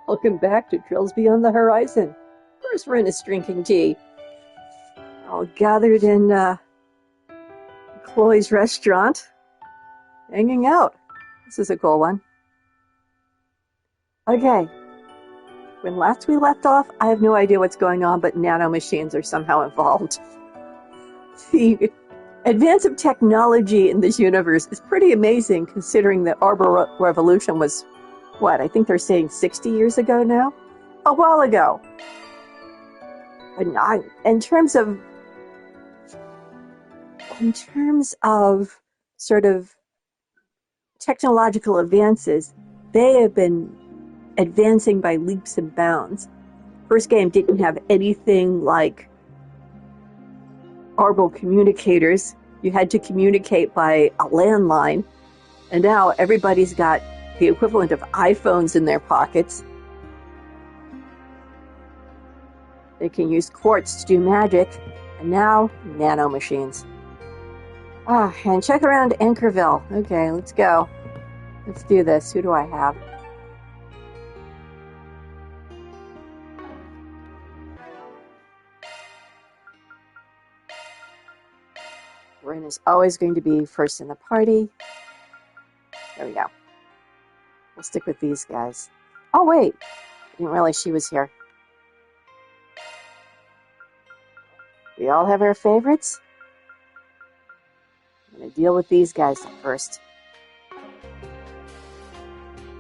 Welcome back to Trails Beyond the Horizon. First, Ren drinking tea. All gathered in Chloe's restaurant, hanging out. This is a cool one. Okay. When last we left off, I have no idea what's going on, but nanomachines are somehow involved. The advance of technology in this universe is pretty amazing, considering the Arbor Revolution was, I think they're saying 60 years ago now? A while ago. And in terms of sort of technological advances, they have been advancing by leaps and bounds. First game didn't have anything like Arbor communicators. You had to communicate by a landline. And now everybody's got the equivalent of iPhones in their pockets. They can use quartz to do magic. And now, nanomachines. And check around Anchorville. Okay, let's go. Let's do this. Who do I have? Ren is always going to be first in the party. There we go. We'll stick with these guys. Oh, wait. I didn't realize she was here. We all have our favorites. I'm going to deal with these guys first. I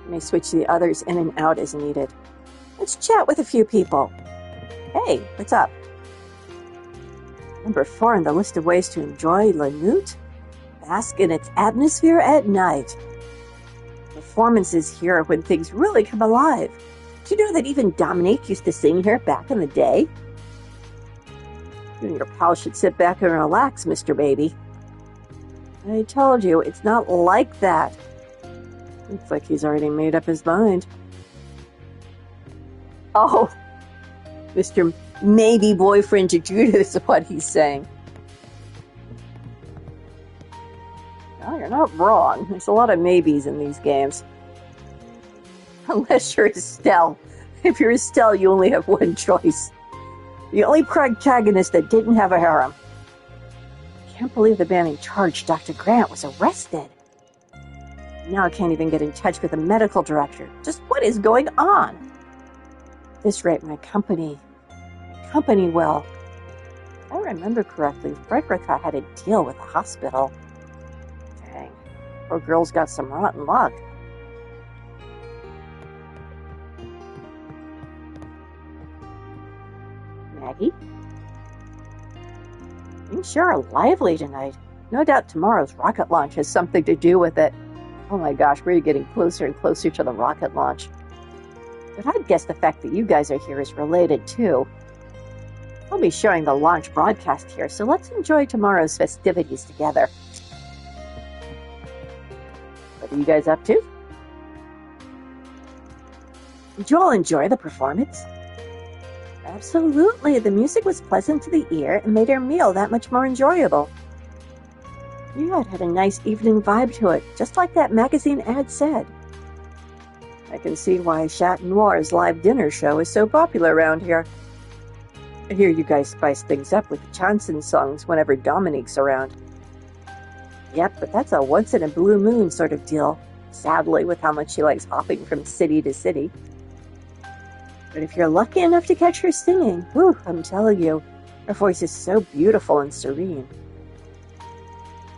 may switch the others in and out as needed. Let's chat with a few people. Hey, what's up? Number 4 on the list of ways to enjoy Lanut? Bask in its atmosphere at night. Performances here when things really come alive. Do you know that even Dominique used to sing here back in the day? You and your pal should sit back and relax, Mr. Baby. I told you, it's not like that. Looks like he's already made up his mind. Oh, Mr. Maybe boyfriend to Judith is what he's saying. No, you're not wrong. There's a lot of maybes in these games. Unless you're Estelle. If you're Estelle, you only have one choice. The only protagonist that didn't have a harem. Can't believe the man in charge, Dr. Grant, was arrested. Now I can't even get in touch with the medical director. Just what is going on? At this rate, my company will. If I remember correctly, Frederica had a deal with the hospital. Dang, poor girl's got some rotten luck. Maggie? Things sure are lively tonight. No doubt tomorrow's rocket launch has something to do with it. Oh my gosh, we're getting closer and closer to the rocket launch. But I'd guess the fact that you guys are here is related too. I'll be showing the launch broadcast here, so let's enjoy tomorrow's festivities together. What are you guys up to? Did you all enjoy the performance? Absolutely, the music was pleasant to the ear and made our meal that much more enjoyable. Yeah, it had a nice evening vibe to it, just like that magazine ad said. I can see why Chat Noir's live dinner show is so popular around here. I hear you guys spice things up with the chanson songs whenever Dominique's around. Yep, but that's a once-in-a-blue moon sort of deal, sadly, with how much she likes hopping from city to city. But if you're lucky enough to catch her singing, whew, I'm telling you, her voice is so beautiful and serene.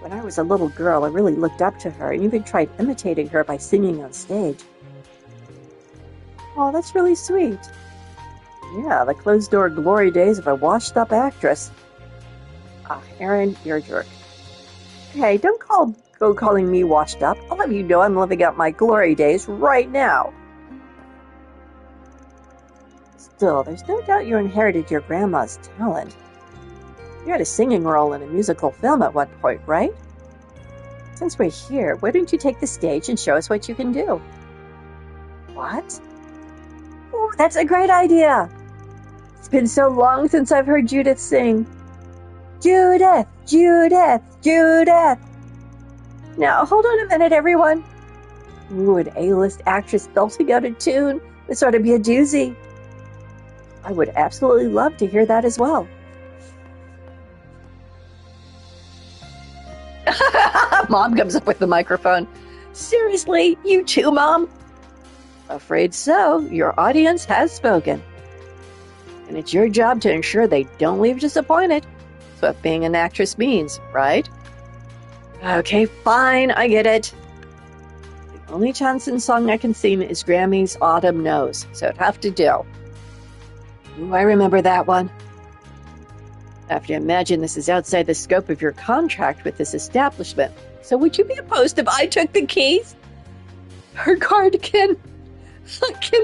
When I was a little girl, I really looked up to her and even tried imitating her by singing on stage. Oh, that's really sweet. Yeah, the closed-door glory days of a washed-up actress. Aaron, you're a jerk. Hey, don't go calling me washed up. I'll have you know I'm living out my glory days right now. Still, there's no doubt you inherited your grandma's talent. You had a singing role in a musical film at one point, right? Since we're here, why don't you take the stage and show us what you can do? What? Oh, that's a great idea! It's been so long since I've heard Judith sing. Judith! Judith! Judith! Now, hold on a minute, everyone. Ooh, an A-list actress belting out a tune. This ought to be a doozy. I would absolutely love to hear that as well. Mom comes up with the microphone. Seriously, you too, Mom? Afraid so. Your audience has spoken. And it's your job to ensure they don't leave disappointed. That's what being an actress means, right? Okay, fine, I get it. The only Johnson song I can sing is Grammy's Autumn Knows, so it'd have to do. Ooh, I remember that one. I have to imagine this is outside the scope of your contract with this establishment. So would you be opposed if I took the keys? Her guard can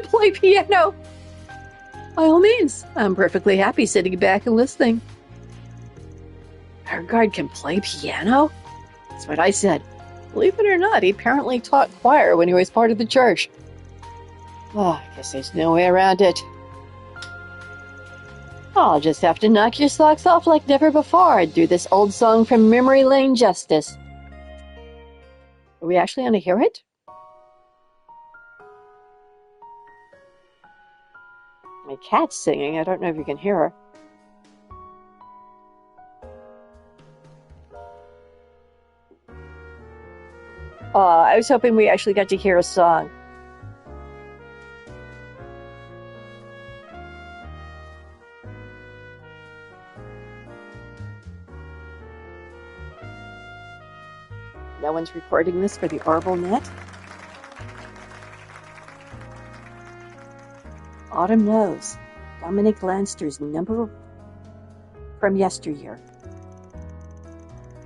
play piano. By all means, I'm perfectly happy sitting back and listening. Her guard can play piano? That's what I said. Believe it or not, he apparently taught choir when he was part of the church. Oh, I guess there's no way around it. I'll just have to knock your socks off like never before and do this old song from Memory Lane justice. Are we actually going to hear it? My cat's singing. I don't know if you can hear her. I was hoping we actually got to hear a song. No one's recording this for the ArbleNet. Autumn Knows, Dominic Lanster's number from yesteryear.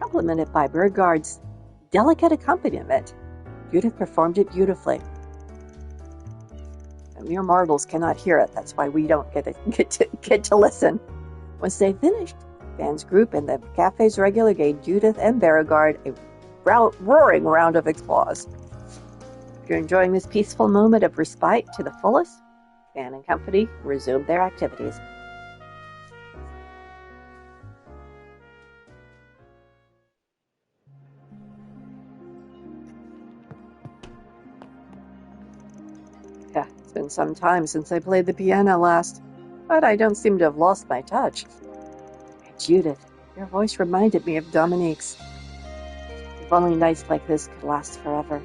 Complemented by Burgard's delicate accompaniment. Judith performed it beautifully. And mere mortals cannot hear it. That's why we don't get to listen. Once they finished, fans group and the cafe's regular gave Judith and Beauregard a roaring round of applause. If you're enjoying this peaceful moment of respite to the fullest, fan and company resumed their activities. Yeah, it's been some time since I played the piano last, but I don't seem to have lost my touch. And Judith, your voice reminded me of Dominique's. If only nights like this could last forever.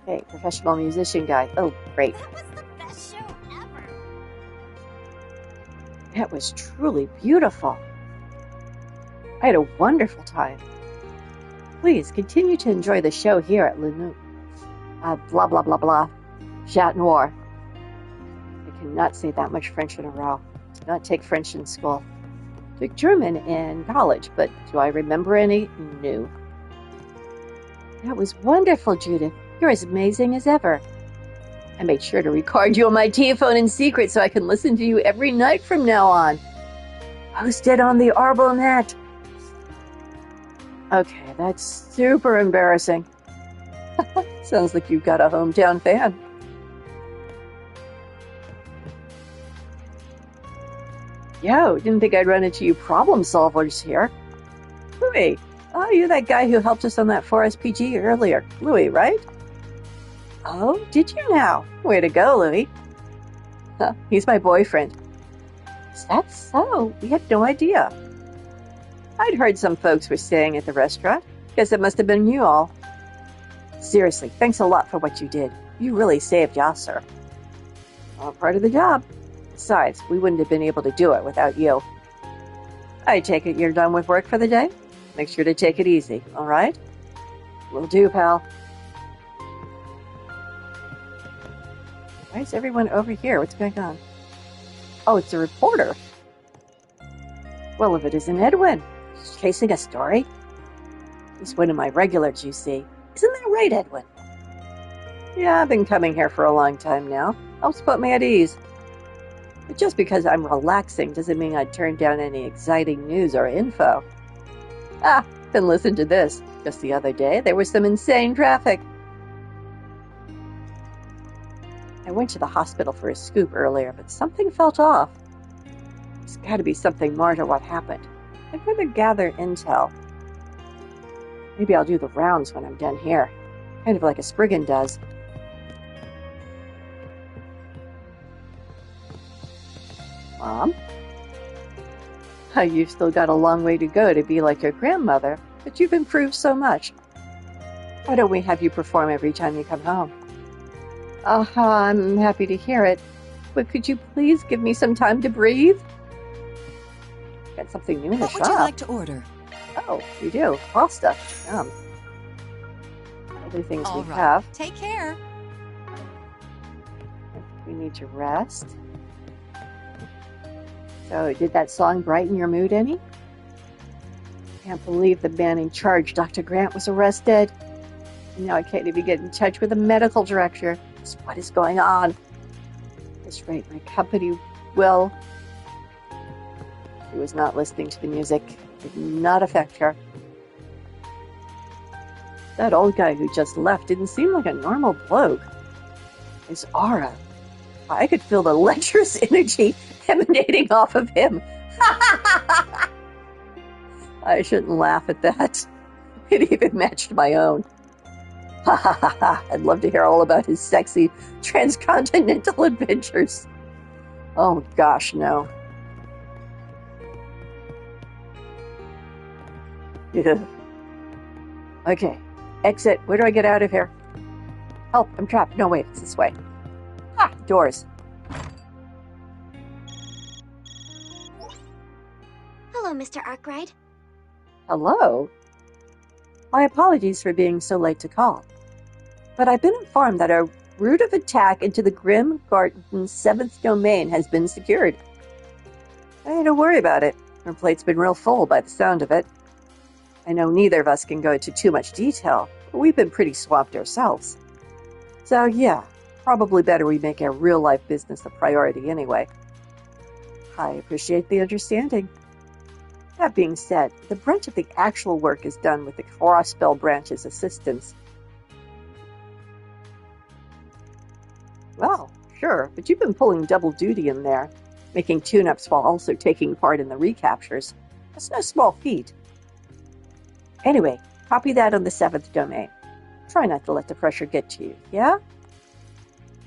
Hey, professional musician guy. Oh, great. That was the best show ever. That was truly beautiful. I had a wonderful time. Please continue to enjoy the show here at blah, blah, blah, blah. Chat Noir. I cannot say that much French in a row. Did not take French in school. Took German in college, but do I remember any? No. That was wonderful, Judith. You're as amazing as ever. I made sure to record you on my telephone in secret so I can listen to you every night from now on. Posted on the ArbleNet. Okay, that's super embarrassing. Sounds like you've got a hometown fan. Yo, didn't think I'd run into you problem solvers here. Louis. Oh, you're that guy who helped us on that 4SPG earlier. Louis, right? Oh, did you now? Way to go, Louis. He's my boyfriend. Is that so? We had no idea. I'd heard some folks were staying at the restaurant. Guess it must have been you all. Seriously, thanks a lot for what you did. You really saved Yasser. All part of the job. Besides, we wouldn't have been able to do it without you. I take it you're done with work for the day? Make sure to take it easy, all right? Will do, pal. Why is everyone over here? What's going on? Oh, it's a reporter. Well, if it isn't Edwin. He's chasing a story? He's one of my regulars, you see. Isn't that right, Edwin? Yeah, I've been coming here for a long time now. Helps put me at ease. But just because I'm relaxing doesn't mean I'd turn down any exciting news or info. Then listen to this. Just the other day, there was some insane traffic. I went to the hospital for a scoop earlier, but something felt off. There's got to be something more to what happened. I'd rather gather intel. Maybe I'll do the rounds when I'm done here. Kind of like a Spriggan does. Mom? You've still got a long way to go to be like your grandmother, but you've improved so much. Why don't we have you perform every time you come home? I'm happy to hear it, but could you please give me some time to breathe? Got something new in the shop. What would you like to order? Oh, you do. Pasta. Yum. Other things All we right. have. Take care. We need to rest. So, did that song brighten your mood any? Can't believe the man in charge, Dr. Grant, was arrested. Now I can't even get in touch with the medical director. What is going on? At this rate, my company will. She was not listening to the music. It did not affect her. That old guy who just left didn't seem like a normal bloke. His aura. I could feel the lecherous energy emanating off of him. I shouldn't laugh at that. It even matched my own. I'd love to hear all about his sexy transcontinental adventures. Oh gosh, no. Okay, exit. Where do I get out of here? Help, I'm trapped. No, wait, it's this way. Doors. Hello, Mr. Arkwright. Hello? My apologies for being so late to call. But I've been informed that a route of attack into the Grim Garten 7th domain has been secured. Hey, don't worry about it. Our plate's been real full by the sound of it. I know neither of us can go into too much detail, but we've been pretty swamped ourselves. So yeah, probably better we make our real-life business a priority anyway. I appreciate the understanding. That being said, the brunt of the actual work is done with the Crossbell branch's assistance. Well, sure, but you've been pulling double duty in there, making tune-ups while also taking part in the recaptures. That's no small feat. Anyway, copy that on the 7th domain. Try not to let the pressure get to you, yeah?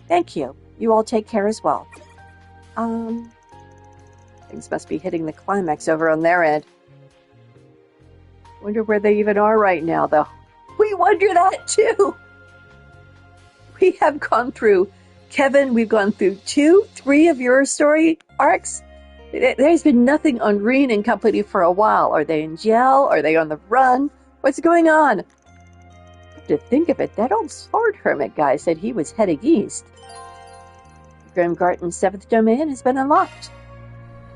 Thank you. You all take care as well. Things must be hitting the climax over on their end. Wonder where they even are right now, though. We wonder that, too! We have gone through, Kevin, we've gone through 2, 3 of your story arcs. There's been nothing on Reen and company for a while. Are they in jail? Are they on the run? What's going on? To think of it, that old sword hermit guy said he was heading east. Grim Garten's 7th domain has been unlocked.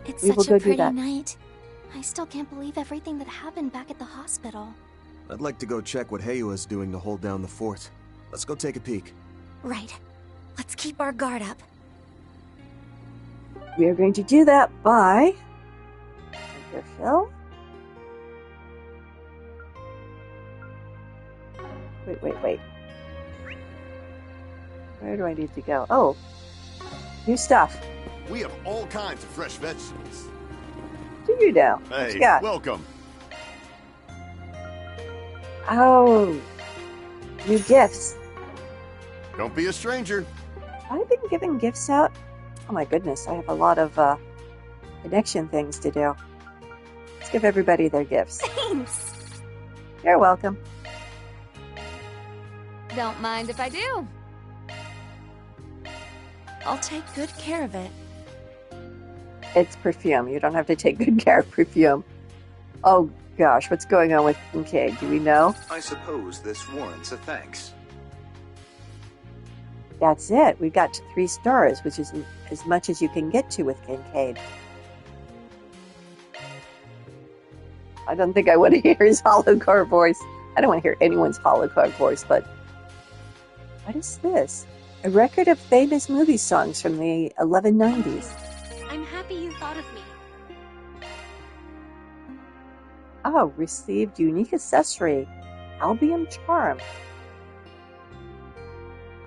It's We will such go a do pretty that. night. I still can't believe everything that happened back at the hospital. I'd like to go check what Heiwa is doing to hold down the fort. Let's go take a peek. Right. Let's keep our guard up. We are going to do that by... Here, Phil? Wait. Where do I need to go? Oh, new stuff. We have all kinds of fresh vegetables. Do you know? What you Hey, got? welcome. Oh, new gifts. Don't be a stranger. I've been giving gifts out. Oh my goodness, I have a lot of connection things to do. Let's give everybody their gifts. Thanks. You're welcome. Don't mind if I do. I'll take good care of it. It's perfume. You don't have to take good care of perfume. Oh gosh, what's going on with Kincaid? Do we know? I suppose this warrants a thanks. That's it. We got to 3 stars, which is as much as you can get to with Kincaid. I don't think I want to hear his holocore voice. I don't want to hear anyone's holocore voice, but what is this? A record of famous movie songs from the 1190s. I'm happy you thought of me. Oh, received unique accessory. Albion Charm.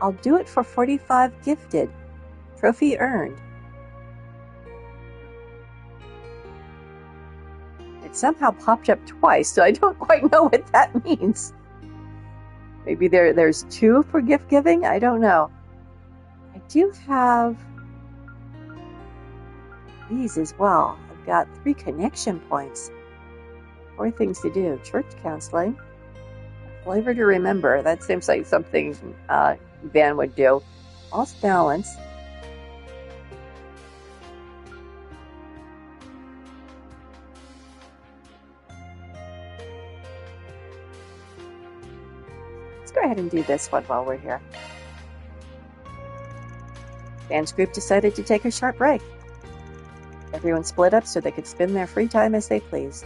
I'll do it for 45 gifted. Trophy earned. It somehow popped up twice, so I don't quite know what that means. Maybe there's 2 for gift giving? I don't know. I do have these as well. I've got 3 connection points. 4 things to do. Church counseling. Flavor to remember. That seems like something Van would do. Lost balance. Let's go ahead and do this one while we're here. Van's group decided to take a short break. Everyone split up so they could spend their free time as they pleased.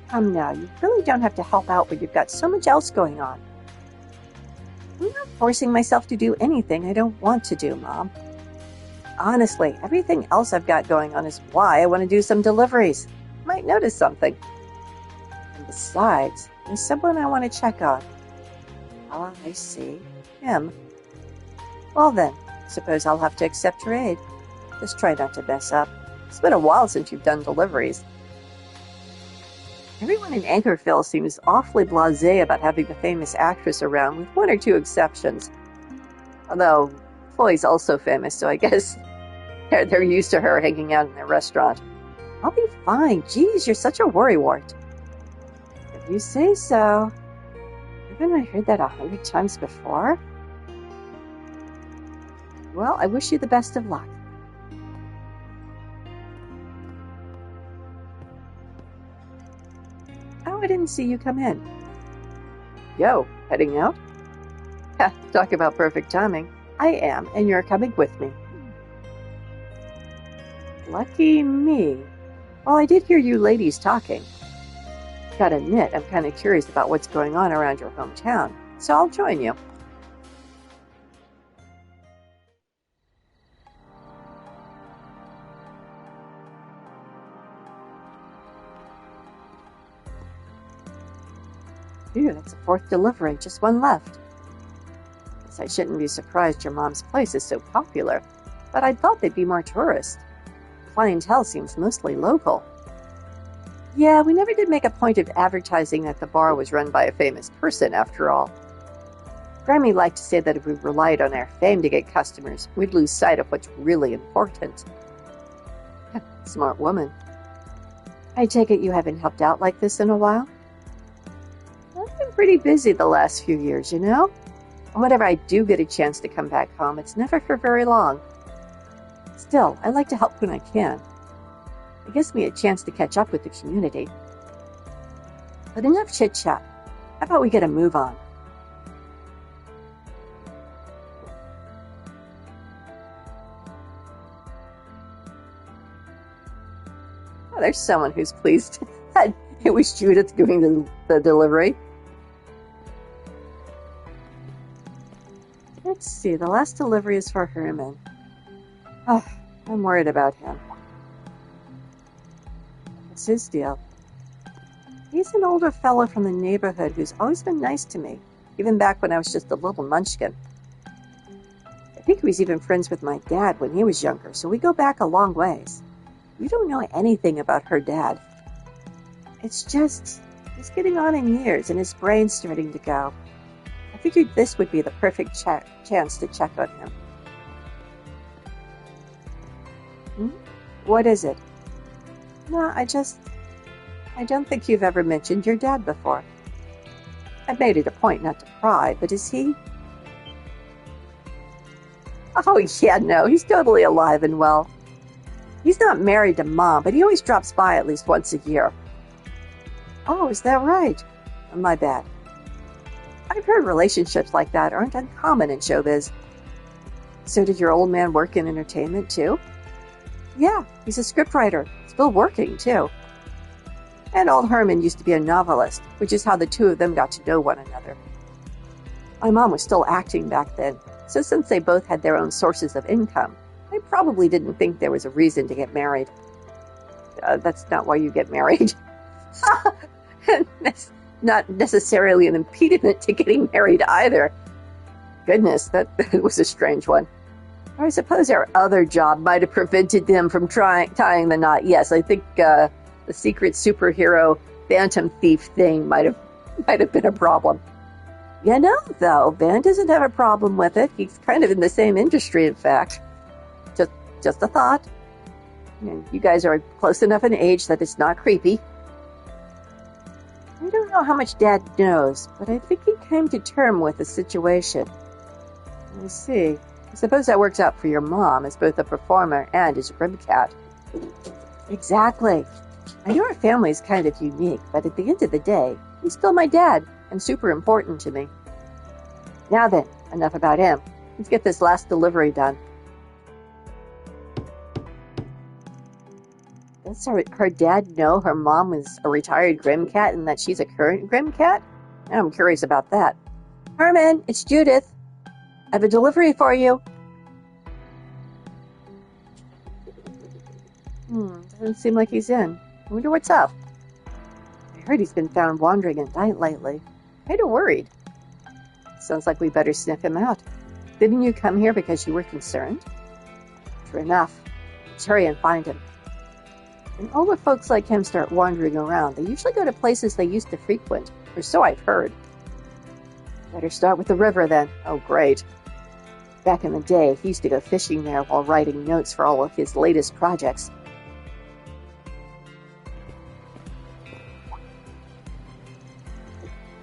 Come now, you really don't have to help out when you've got so much else going on. I'm not forcing myself to do anything I don't want to do, Mom. Honestly, everything else I've got going on is why I want to do some deliveries. You might notice something. And besides, there's someone I want to check on. Ah, I see. Him. Well then, suppose I'll have to accept your aid. Just try not to mess up. It's been a while since you've done deliveries. Everyone in Anchorville seems awfully blasé about having the famous actress around, with 1 or 2 exceptions. Although, Chloe's also famous, so I guess they're used to her hanging out in their restaurant. I'll be fine. Geez, you're such a worrywart. If you say so. Haven't I heard that 100 times before? Well, I wish you the best of luck. Oh, I didn't see you come in. Yo, heading out? Ha, talk about perfect timing. I am, and you're coming with me. Lucky me. Well, I did hear you ladies talking. Gotta admit, I'm kind of curious about what's going on around your hometown, so I'll join you. Phew, that's the 4th delivery, just 1 left. Guess I shouldn't be surprised your mom's place is so popular, but I thought they'd be more tourists. Clientele seems mostly local. Yeah, we never did make a point of advertising that the bar was run by a famous person, after all. Grammy liked to say that if we relied on our fame to get customers, we'd lose sight of what's really important. Smart woman. I take it you haven't helped out like this in a while? I've been pretty busy the last few years, you know? And whenever I do get a chance to come back home, it's never for very long. Still, I like to help when I can. It gives me a chance to catch up with the community. But enough chit-chat. How about we get a move on? Oh, there's someone who's pleased that it was Judith doing the delivery. Let's see, the last delivery is for Herman. Oh, I'm worried about him. What's his deal? He's an older fellow from the neighborhood who's always been nice to me, even back when I was just a little munchkin. I think he was even friends with my dad when he was younger, so we go back a long ways. You don't know anything about her dad. It's just, he's getting on in years and his brain's starting to go. I figured this would be the perfect chance to check on him. What is it? No, I don't think you've ever mentioned your dad before. I've made it a point not to pry, but is he? Oh, yeah, no, he's totally alive and well. He's not married to Mom, but he always drops by at least once a year. Oh, is that right? My bad. I've heard relationships like that aren't uncommon in showbiz. So did your old man work in entertainment, too? Yeah, he's a scriptwriter. Still working, too. And old Herman used to be a novelist, which is how the two of them got to know one another. My mom was still acting back then, so since they both had their own sources of income, I probably didn't think there was a reason to get married. That's not why you get married. That's not necessarily an impediment to getting married either. Goodness, that was a strange one. I suppose our other job might have prevented them from tying the knot. Yes, I think the secret superhero phantom thief thing might have been a problem. You know, though, Ben doesn't have a problem with it. He's kind of in the same industry, in fact. Just a thought. And you guys are close enough in age that it's not creepy. I don't know how much Dad knows, but I think he came to terms with the situation. I see. I suppose that works out for your mom as both a performer and as a grim cat. Exactly. I know our family's kind of unique, but at the end of the day, he's still my dad and super important to me. Now then, enough about him. Let's get this last delivery done. Does her dad know her mom was a retired grim cat and that she's a current grim cat? I'm curious about that. Herman, it's Judith. I have a delivery for you. Doesn't seem like he's in. I wonder what's up. I heard he's been found wandering at night lately. Kind of worried. Sounds like we better sniff him out. Didn't you come here because you were concerned? True enough. Let's hurry and find him. When older folks like him start wandering around, they usually go to places they used to frequent, or so I've heard. Better start with the river then. Oh, great. Back in the day, he used to go fishing there while writing notes for all of his latest projects.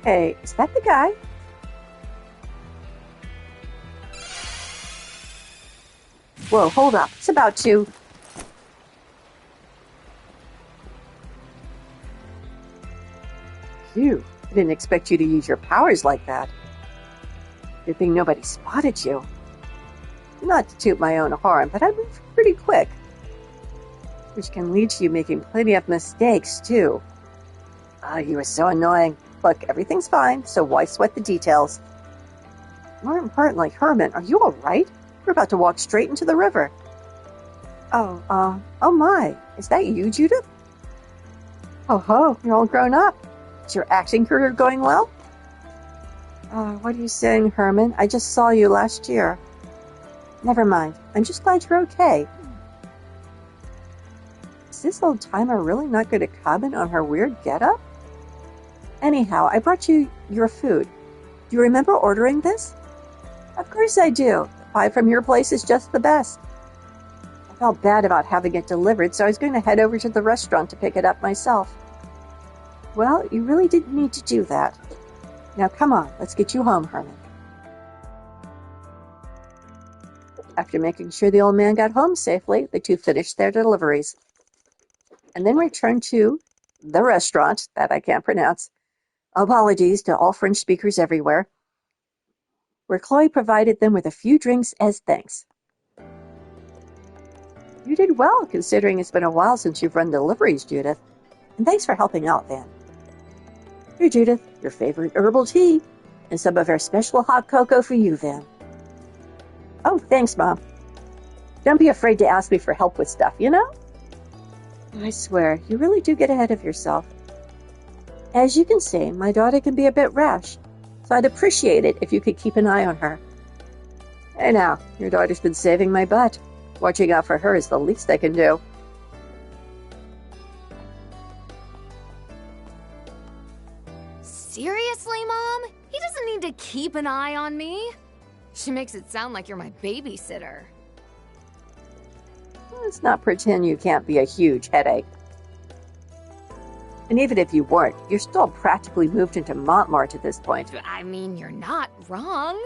Hey, is that the guy? Whoa, hold up. It's about to... Phew, I didn't expect you to use your powers like that. Good thing nobody spotted you. Not to toot my own horn, but I move pretty quick. Which can lead to you making plenty of mistakes, too. You are so annoying. Look, everything's fine, so why sweat the details? More importantly, Herman, are you all right? We're about to walk straight into the river. Oh my, is that you, Judith? Oh ho, you're all grown up. Is your acting career going well? What are you saying, Herman? I just saw you last year. Never mind, I'm just glad you're okay. Is this old timer really not going to comment on her weird getup? Anyhow, I brought you your food. Do you remember ordering this? Of course I do. The pie from your place is just the best. I felt bad about having it delivered, so I was going to head over to the restaurant to pick it up myself. Well, you really didn't need to do that. Now come on, let's get you home, Herman. After making sure the old man got home safely, the two finished their deliveries. And then returned to the restaurant, that I can't pronounce. Apologies to all French speakers everywhere, where Chloe provided them with a few drinks as thanks. You did well, considering it's been a while since you've run deliveries, Judith. And thanks for helping out, Van. Here, Judith, your favorite herbal tea, and some of our special hot cocoa for you, Van. Oh, thanks, Mom. Don't be afraid to ask me for help with stuff, you know? I swear, you really do get ahead of yourself. As you can see, my daughter can be a bit rash, so I'd appreciate it if you could keep an eye on her. Hey now, your daughter's been saving my butt. Watching out for her is the least I can do. Seriously, Mom? He doesn't need to keep an eye on me. She makes it sound like you're my babysitter. Let's not pretend you can't be a huge headache. And even if you weren't, you're still practically moved into Montmartre at this point. I mean, you're not wrong.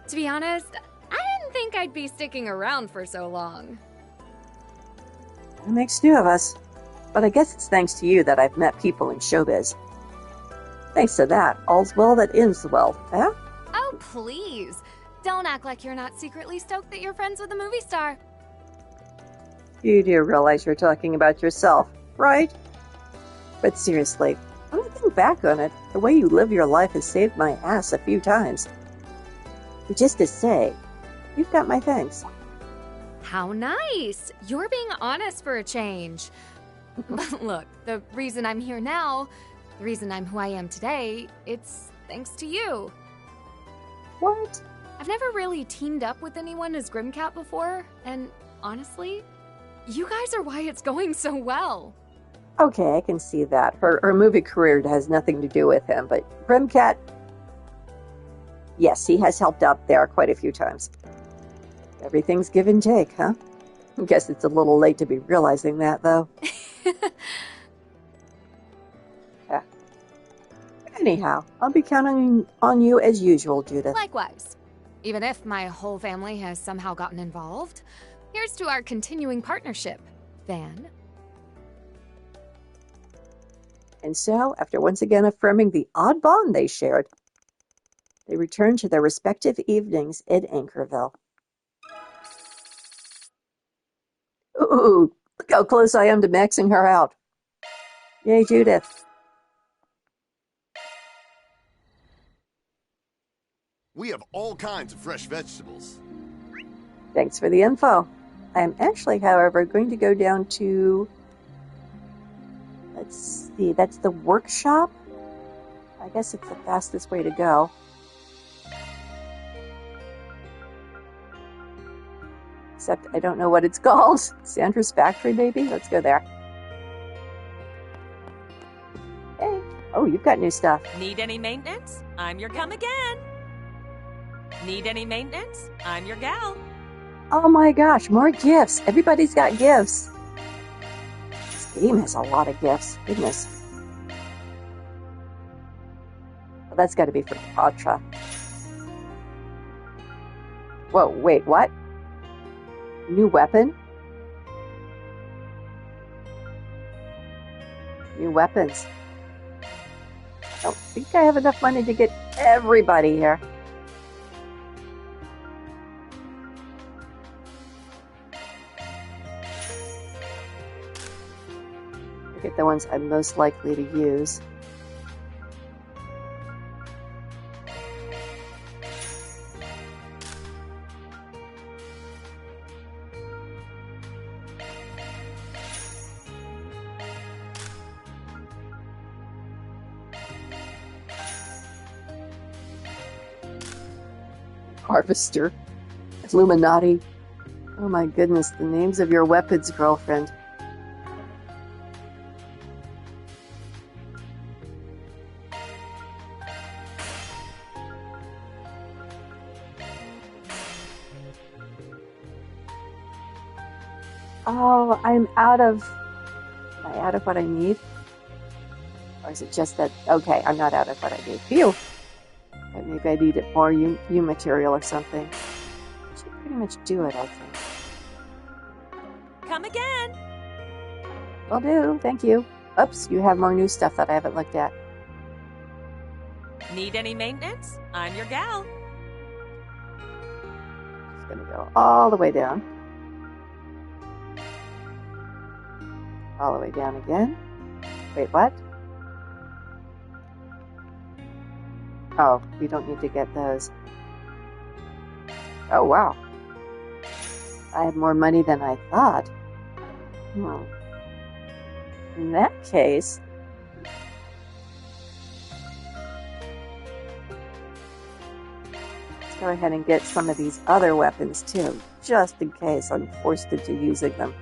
To be honest, I didn't think I'd be sticking around for so long. It makes two of us. But I guess it's thanks to you that I've met people in showbiz. Thanks to that, all's well that ends well, eh? Oh, please. Don't act like you're not secretly stoked that you're friends with a movie star. You do realize you're talking about yourself, right? But seriously, when I think back on it, the way you live your life has saved my ass a few times. Which is to say, you've got my thanks. How nice. You're being honest for a change. But look, the reason I'm here now, the reason I'm who I am today, it's thanks to you. What? I've never really teamed up with anyone as Grimcat before, and honestly, you guys are why it's going so well. Okay, I can see that. Her movie career has nothing to do with him, but Brimcat, yes, he has helped out there quite a few times. Everything's give and take, huh? I guess it's a little late to be realizing that, though. Yeah. Anyhow, I'll be counting on you as usual, Judith. Likewise. Even if my whole family has somehow gotten involved, here's to our continuing partnership, Van. And so, after once again affirming the odd bond they shared, they returned to their respective evenings in Anchorville. Ooh, look how close I am to maxing her out. Yay, Judith. We have all kinds of fresh vegetables. Thanks for the info. I am actually, however, going to go down to... Let's see, that's the workshop? I guess it's the fastest way to go. Except I don't know what it's called. Sandra's Factory, maybe? Let's go there. Hey. Oh, you've got new stuff. Need any maintenance? I'm your come again. Need any maintenance? I'm your gal. Oh my gosh, more gifts. Everybody's got gifts. This game has a lot of gifts. Goodness. Well, that's got to be for Patra. Whoa, wait, what? New weapon? New weapons. I don't think I have enough money to get everybody here. I get the ones I'm most likely to use. Harvester, Illuminati. Oh my goodness, the names of your weapons, girlfriend. Oh, I'm out of... Am I out of what I need? Or is it just that... Okay, I'm not out of what I need. Phew! But maybe I need it more U material or something. Should pretty much do it, I think. Come again. Will do, thank you. Oops, you have more new stuff that I haven't looked at. Need any maintenance? I'm your gal. Just gonna go all the way down. All the way down again. Wait, what? Oh, we don't need to get those. Oh, wow. I have more money than I thought. In that case... let's go ahead and get some of these other weapons, too. Just in case I'm forced into using them.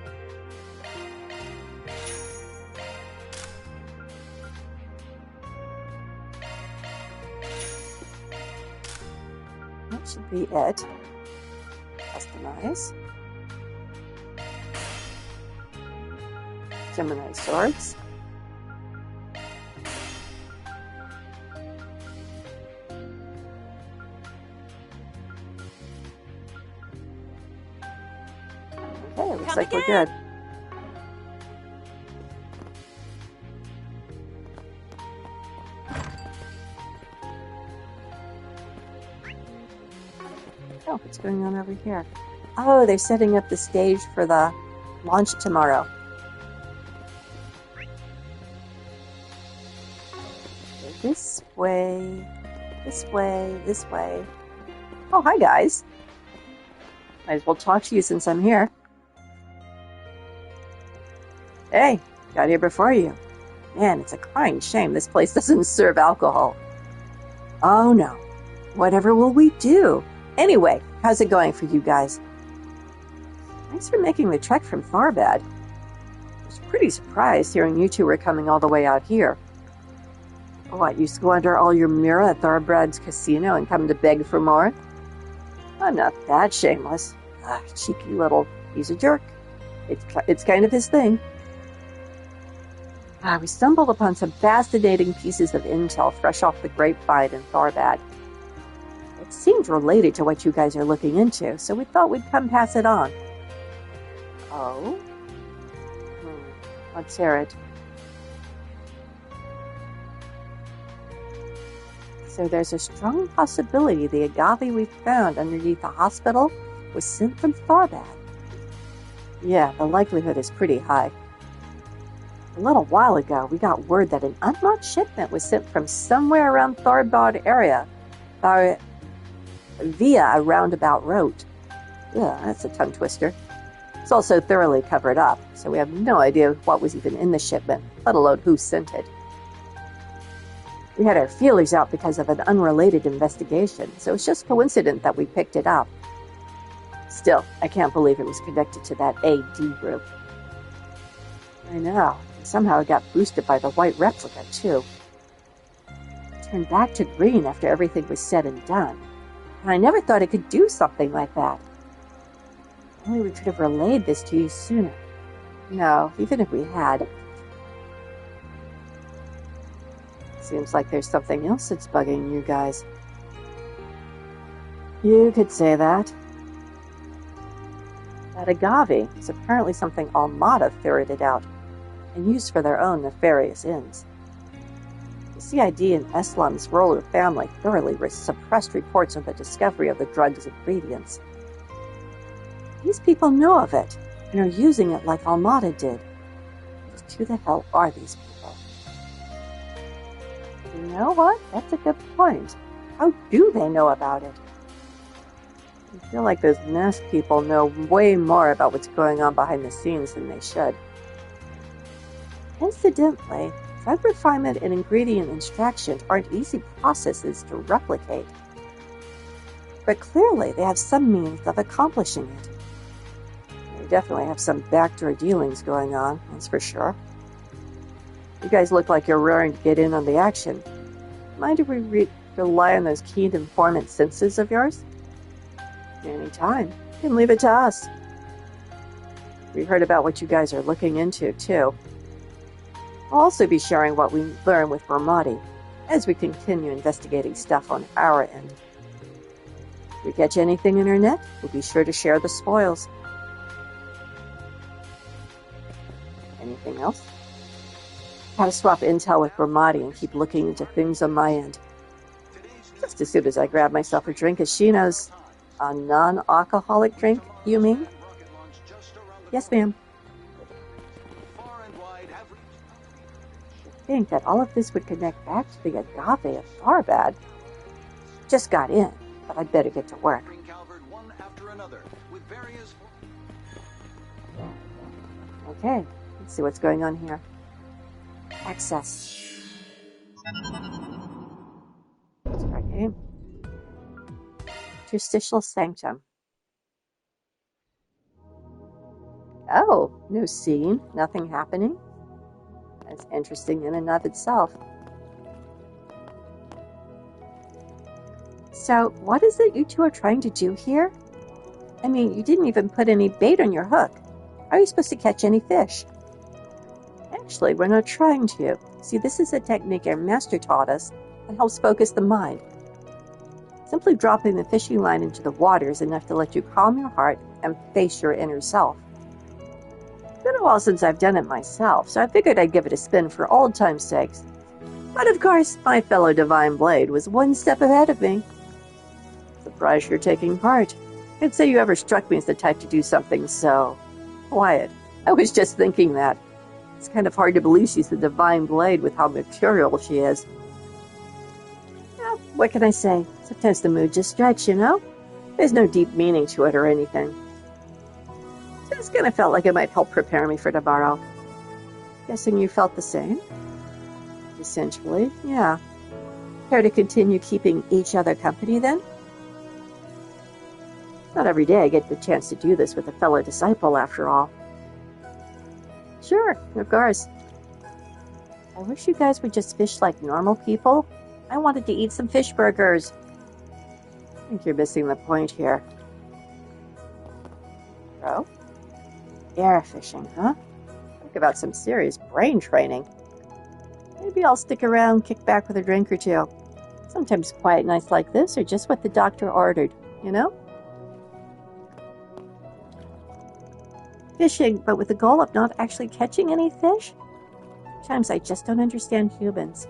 That should be it. Customize. Gemini swords. Okay, looks like we're good. Oh, what's going on over here? Oh, they're setting up the stage for the launch tomorrow. So this way, this way, this way. Oh, hi guys. Might as well talk to you since I'm here. Hey, got here before you. Man, it's a crying shame this place doesn't serve alcohol. Oh no. Whatever will we do? Anyway, how's it going for you guys? Thanks for making the trek from Farbad. There's pretty surprised hearing you two were coming all the way out here. What, you squander all your mira at Thorbrad's casino and come to beg for more? I'm not that shameless. Cheeky little... He's a jerk. It's kind of his thing. We stumbled upon some fascinating pieces of intel fresh off the grapevine in Thorbad. It seemed related to what you guys are looking into, so we thought we'd come pass it on. Oh? Let's hear it. So there's a strong possibility the agave we found underneath the hospital was sent from Thorbad. Yeah, the likelihood is pretty high. A little while ago, we got word that an unmarked shipment was sent from somewhere around Thorbad area via a roundabout route. Yeah, that's a tongue twister. It's also thoroughly covered up, so we have no idea what was even in the shipment, let alone who sent it. We had our feelers out because of an unrelated investigation, so it's just coincident that we picked it up. Still, I can't believe it was connected to that AD group. I know. Somehow it got boosted by the white replica, too. It turned back to green after everything was said and done. And I never thought it could do something like that. Only we could have relayed this to you sooner. No, even if we had. Seems like there's something else that's bugging you guys. You could say that. That agave is apparently something Almada ferreted out and used for their own nefarious ends. The CID and Eslam's ruler family thoroughly suppressed reports of the discovery of the drug's ingredients. These people know of it and are using it like Almada did. Just who the hell are these people? You know what? That's a good point. How do they know about it? I feel like those masked people know way more about what's going on behind the scenes than they should. Incidentally, drug refinement and ingredient extraction aren't easy processes to replicate. But clearly they have some means of accomplishing it. They definitely have some backdoor dealings going on, that's for sure. You guys look like you're raring to get in on the action. Mind if we rely on those keen informant senses of yours? Anytime. You can leave it to us. We heard about what you guys are looking into, too. I'll also be sharing what we learn with Ramadi as we continue investigating stuff on our end. If we catch anything in our net, we'll be sure to share the spoils. Anything else? Gotta swap intel with Ramadi and keep looking into things on my end. Just as soon as I grab myself a drink at Shino's. A non-alcoholic drink, you mean? Yes, ma'am. I think that all of this would connect back to the agave of Thorbad. Just got in, but I'd better get to work. Okay, let's see what's going on here. Access. Start game. Interstitial Sanctum. Oh, no scene, nothing happening. That's interesting in and of itself. So, what is it you two are trying to do here? I mean, you didn't even put any bait on your hook. How are you supposed to catch any fish? Actually, we're not trying to. See, this is a technique our master taught us that helps focus the mind. Simply dropping the fishing line into the water is enough to let you calm your heart and face your inner self. It's been a while since I've done it myself, so I figured I'd give it a spin for old time's sakes. But of course, my fellow Divine Blade was one step ahead of me. Surprised you're taking part. Can't say you ever struck me as the type to do something so quiet. I was just thinking that. It's kind of hard to believe she's the Divine Blade with how mercurial she is. What can I say? Sometimes the mood just strikes, you know? There's no deep meaning to it or anything. Just kind of felt like it might help prepare me for tomorrow. Guessing you felt the same? Essentially, yeah. Care to continue keeping each other company, then? Not every day I get the chance to do this with a fellow disciple, after all. Sure, of course. I wish you guys would just fish like normal people. I wanted to eat some fish burgers. I think you're missing the point here. Bro? Air fishing, huh? Talk about some serious brain training. Maybe I'll stick around, kick back with a drink or two. Sometimes quiet nights like this are just what the doctor ordered, you know? Fishing, but with the goal of not actually catching any fish? Sometimes I just don't understand humans.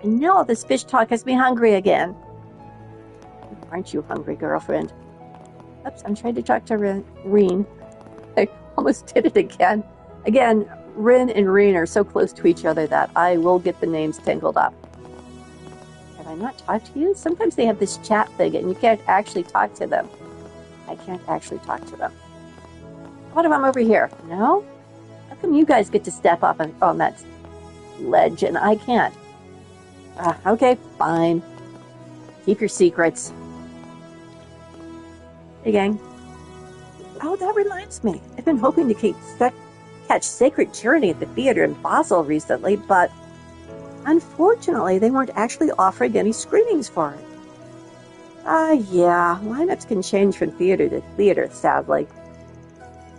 I know all this fish talk has me hungry again. Aren't you hungry, girlfriend? Oops, I'm trying to talk to Reen. I almost did it again. Again, Rin and Reen are so close to each other that I will get the names tangled up. Have I not talked to you? Sometimes they have this chat thing and you can't actually talk to them. I can't actually talk to them. What if I'm over here? No? How come you guys get to step up on that ledge and I can't? Okay, fine. Keep your secrets. Hey, gang. Oh, that reminds me. I've been hoping to catch Sacred Journey at the theater in Basel recently, but unfortunately, they weren't actually offering any screenings for it. Yeah, lineups can change from theater to theater, sadly.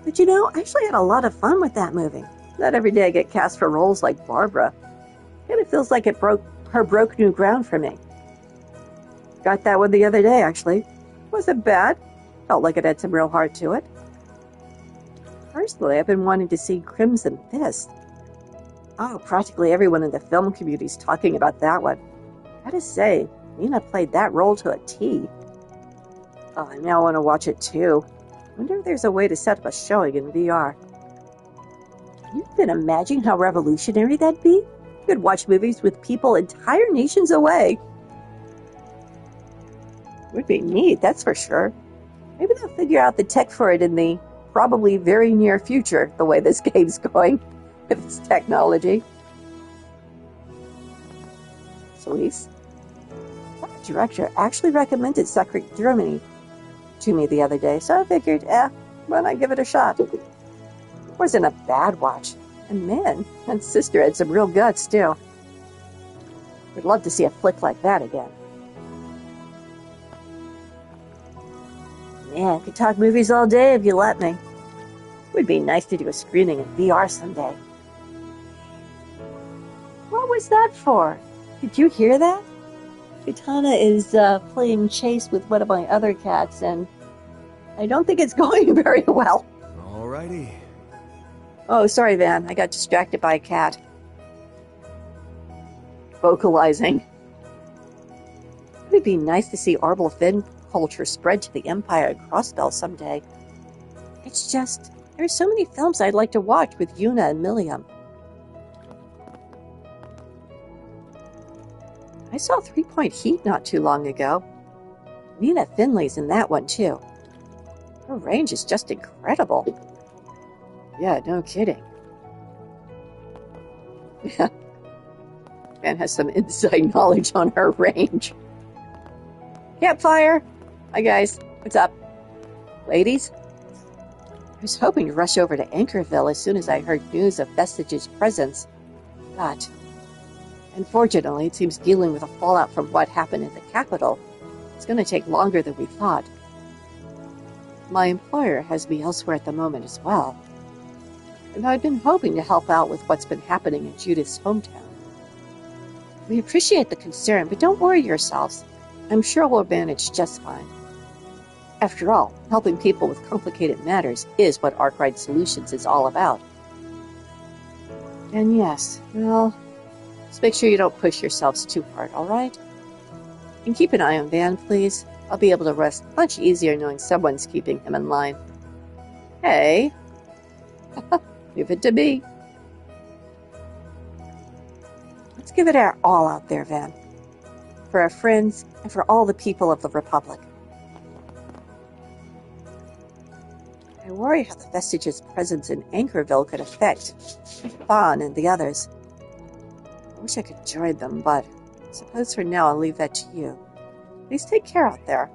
But you know, I actually had a lot of fun with that movie. Not every day I get cast for roles like Barbara. Kind of feels like it broke new ground for me. Got that one the other day, actually. Wasn't bad. Felt like it had some real heart to it. Personally, I've been wanting to see Crimson Fist. Oh, practically everyone in the film community is talking about that one. Gotta say, Nina played that role to a T. Oh, I now want to watch it too. Wonder if there's a way to set up a showing in VR. Can you even imagine how revolutionary that'd be? You could watch movies with people entire nations away. Would be neat, that's for sure. Maybe they'll figure out the tech for it in the probably very near future, the way this game's going with its technology. Solis? That director actually recommended Sacred Germany to me the other day, so I figured, why not give it a shot? It wasn't a bad watch. And man, that sister had some real guts, too. Would love to see a flick like that again. Man, could talk movies all day if you let me. Would be nice to do a screening in VR someday. What was that for? Did you hear that? Kitana is playing chase with one of my other cats, and I don't think it's going very well. Alrighty. Oh, sorry, Van. I got distracted by a cat. Vocalizing. It would be nice to see Arbol Fin culture spread to the Empire and Crossbell someday. It's just, there's so many films I'd like to watch with Yuna and Milliam. I saw 3 Point Heat not too long ago. Nina Finley's in that one, too. Her range is just incredible. Yeah, no kidding. Man has some inside knowledge on her range. Campfire! Hi guys, what's up? Ladies? I was hoping to rush over to Anchorville as soon as I heard news of Vestige's presence, but unfortunately it seems dealing with the fallout from what happened in the capital is going to take longer than we thought. My employer has me elsewhere at the moment as well, and I've been hoping to help out with what's been happening in Judith's hometown. We appreciate the concern, but don't worry yourselves. I'm sure we'll manage just fine. After all, helping people with complicated matters is what Arkwright Solutions is all about. And yes, well, just make sure you don't push yourselves too hard, alright? And keep an eye on Van, please. I'll be able to rest much easier knowing someone's keeping him in line. Hey! Leave it to me. Let's give it our all out there, Van. For our friends, and for all the people of the Republic. I worry how the Vestige's presence in Anchorville could affect Fawn and the others. I wish I could join them, but I suppose for now I'll leave that to you. Please take care out there.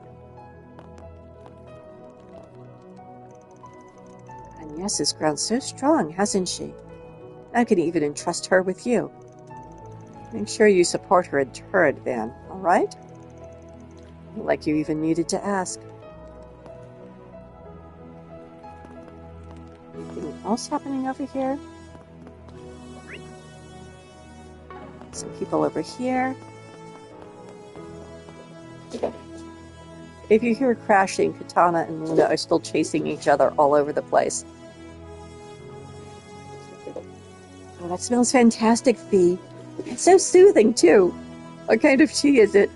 And Yes has grown so strong, hasn't she? I can even entrust her with you. Make sure you support her in turn, Van, all right? Like you even needed to ask. Anything else happening over here? Some people over here. If you hear crashing, Katana and Luna are still chasing each other all over the place. Oh, that smells fantastic, Fee. It's so soothing, too. What kind of tea is it?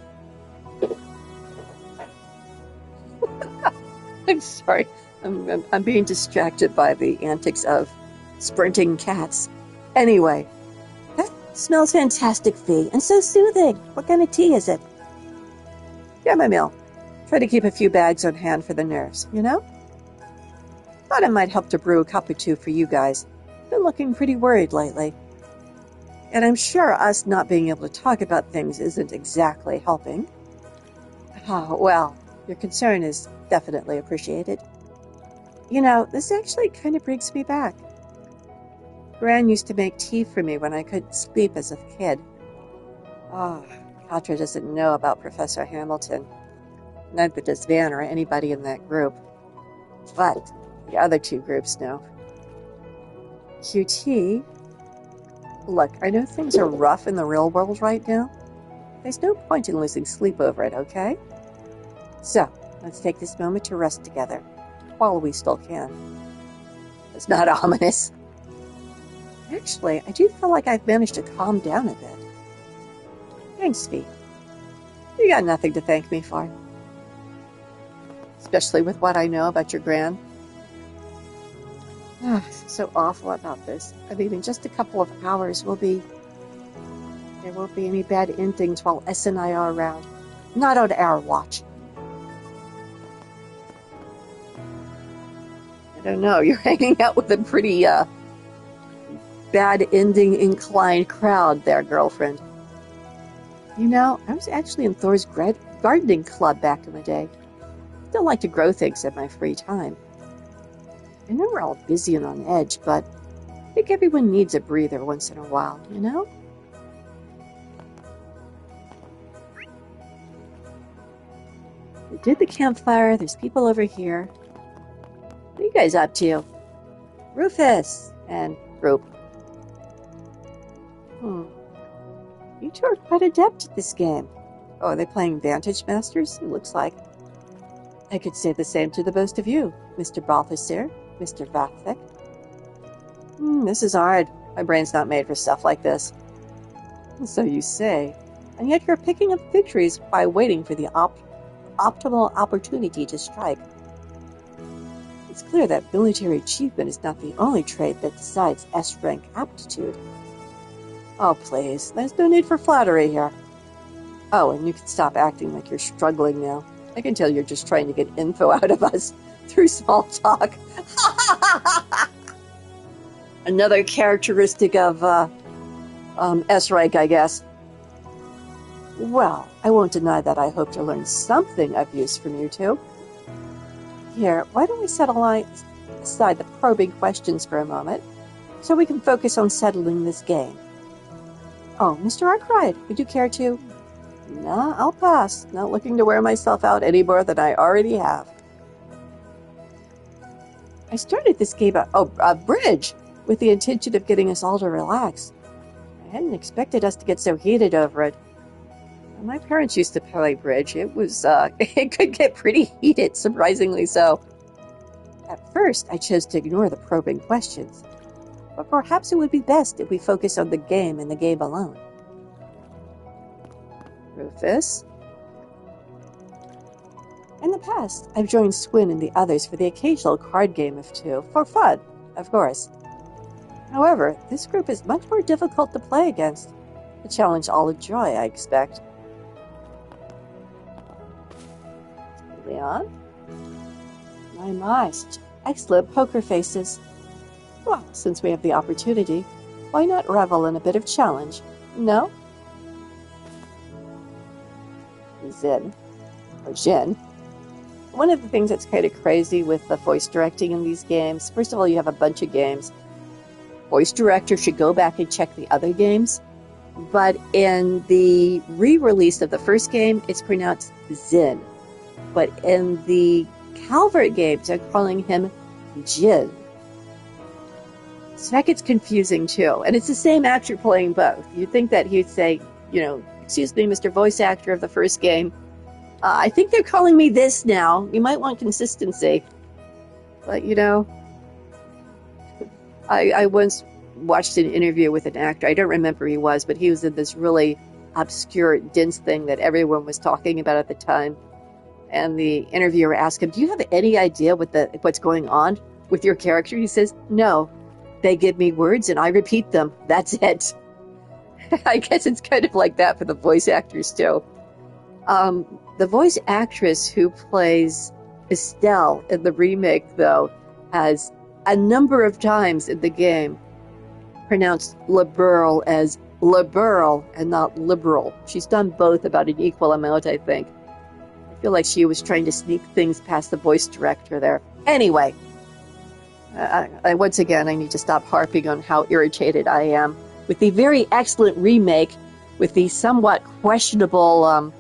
I'm sorry. I'm being distracted by the antics of sprinting cats. Anyway, that smells fantastic, Fee, and so soothing. What kind of tea is it? Yeah, my meal. Try to keep a few bags on hand for the nerves, you know? Thought it might help to brew a cup or two for you guys. Been looking pretty worried lately. And I'm sure us not being able to talk about things isn't exactly helping. Oh, well, your concern is definitely appreciated. You know, this actually kind of brings me back. Gran used to make tea for me when I couldn't sleep as a kid. Oh, Katra doesn't know about Professor Hamilton. Neither does Van or anybody in that group. But the other two groups know. QT, look, I know things are rough in the real world right now. There's no point in losing sleep over it, okay? So, let's take this moment to rest together, while we still can. It's not ominous. Actually, I do feel like I've managed to calm down a bit. Thanks, Fee. You got nothing to thank me for. Especially with what I know about your Gran. So awful about this. I mean, in just a couple of hours, there won't be any bad endings while S and I are around. Not on our watch. I don't know, you're hanging out with a pretty, bad ending inclined crowd there, girlfriend. You know, I was actually in Thor's gardening club back in the day. Still like to grow things in my free time. I know we're all busy and on edge, but I think everyone needs a breather once in a while, you know? We did the campfire, there's people over here. What are you guys up to? Rufus and Group. You two are quite adept at this game. Oh, are they playing Vantage Masters? It looks like. I could say the same to the both of you, Mr. Balthasar, Mr. Vathek. This is hard. My brain's not made for stuff like this. So you say, and yet you're picking up victories by waiting for the optimal opportunity to strike. It's clear that military achievement is not the only trait that decides S-rank aptitude. Oh, please. There's no need for flattery here. Oh, and you can stop acting like you're struggling now. I can tell you're just trying to get info out of us through small talk. Another characteristic of S-rank, I guess. Well, I won't deny that I hope to learn something of use from you two. Here, why don't we set aside the probing questions for a moment, so we can focus on settling this game. Oh, Mr. Arkwright, would you care to? Nah, I'll pass. Not looking to wear myself out any more than I already have. I started this game bridge with the intention of getting us all to relax. I hadn't expected us to get so heated over it. When my parents used to play bridge, it could get pretty heated, surprisingly so. At first, I chose to ignore the probing questions, but perhaps it would be best if we focus on the game and the game alone. Rufus? In the past, I've joined Swin and the others for the occasional card game of two, for fun, of course. However, this group is much more difficult to play against. A challenge I'll enjoy, I expect. Leon? My, such excellent poker faces. Well, since we have the opportunity, why not revel in a bit of challenge? No? Zin. Or Jin. One of the things that's kind of crazy with the voice directing in these games, first of all, you have a bunch of games. Voice director should go back and check the other games. But in the re-release of the first game, it's pronounced Zin. But in the Calvert games, they're calling him Jin. So that gets confusing too. And it's the same actor playing both. You'd think that he'd say, excuse me, Mr. Voice Actor of the first game, I think they're calling me this now. You might want consistency. But, I once watched an interview with an actor. I don't remember who he was, but he was in this really obscure, dense thing that everyone was talking about at the time. And the interviewer asked him, do you have any idea what's going on with your character? He says, no. They give me words and I repeat them. That's it. I guess it's kind of like that for the voice actors, too. The voice actress who plays Estelle in the remake, though, has a number of times in the game pronounced liberal as liberal and not liberal. She's done both about an equal amount, I think. I feel like she was trying to sneak things past the voice director there. Anyway, once again, I need to stop harping on how irritated I am with the very excellent remake with the somewhat questionable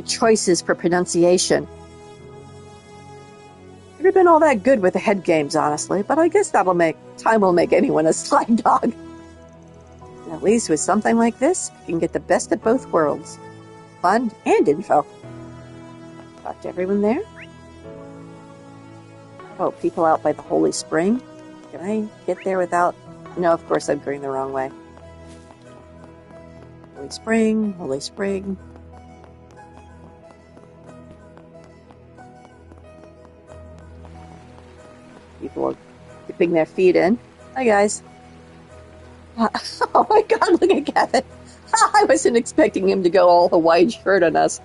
choices for pronunciation. Never been all that good with the head games, honestly, but I guess time will make anyone a slide dog. And at least with something like this, you can get the best of both worlds. Fun and info. Talk to everyone there. Oh, people out by the Holy Spring. Can I get there without... No, of course I'm going the wrong way. Holy Spring, Holy Spring. People are dipping their feet in. Hi, guys. Oh my god, look at Kevin. I wasn't expecting him to go all Hawaiian shirt on us.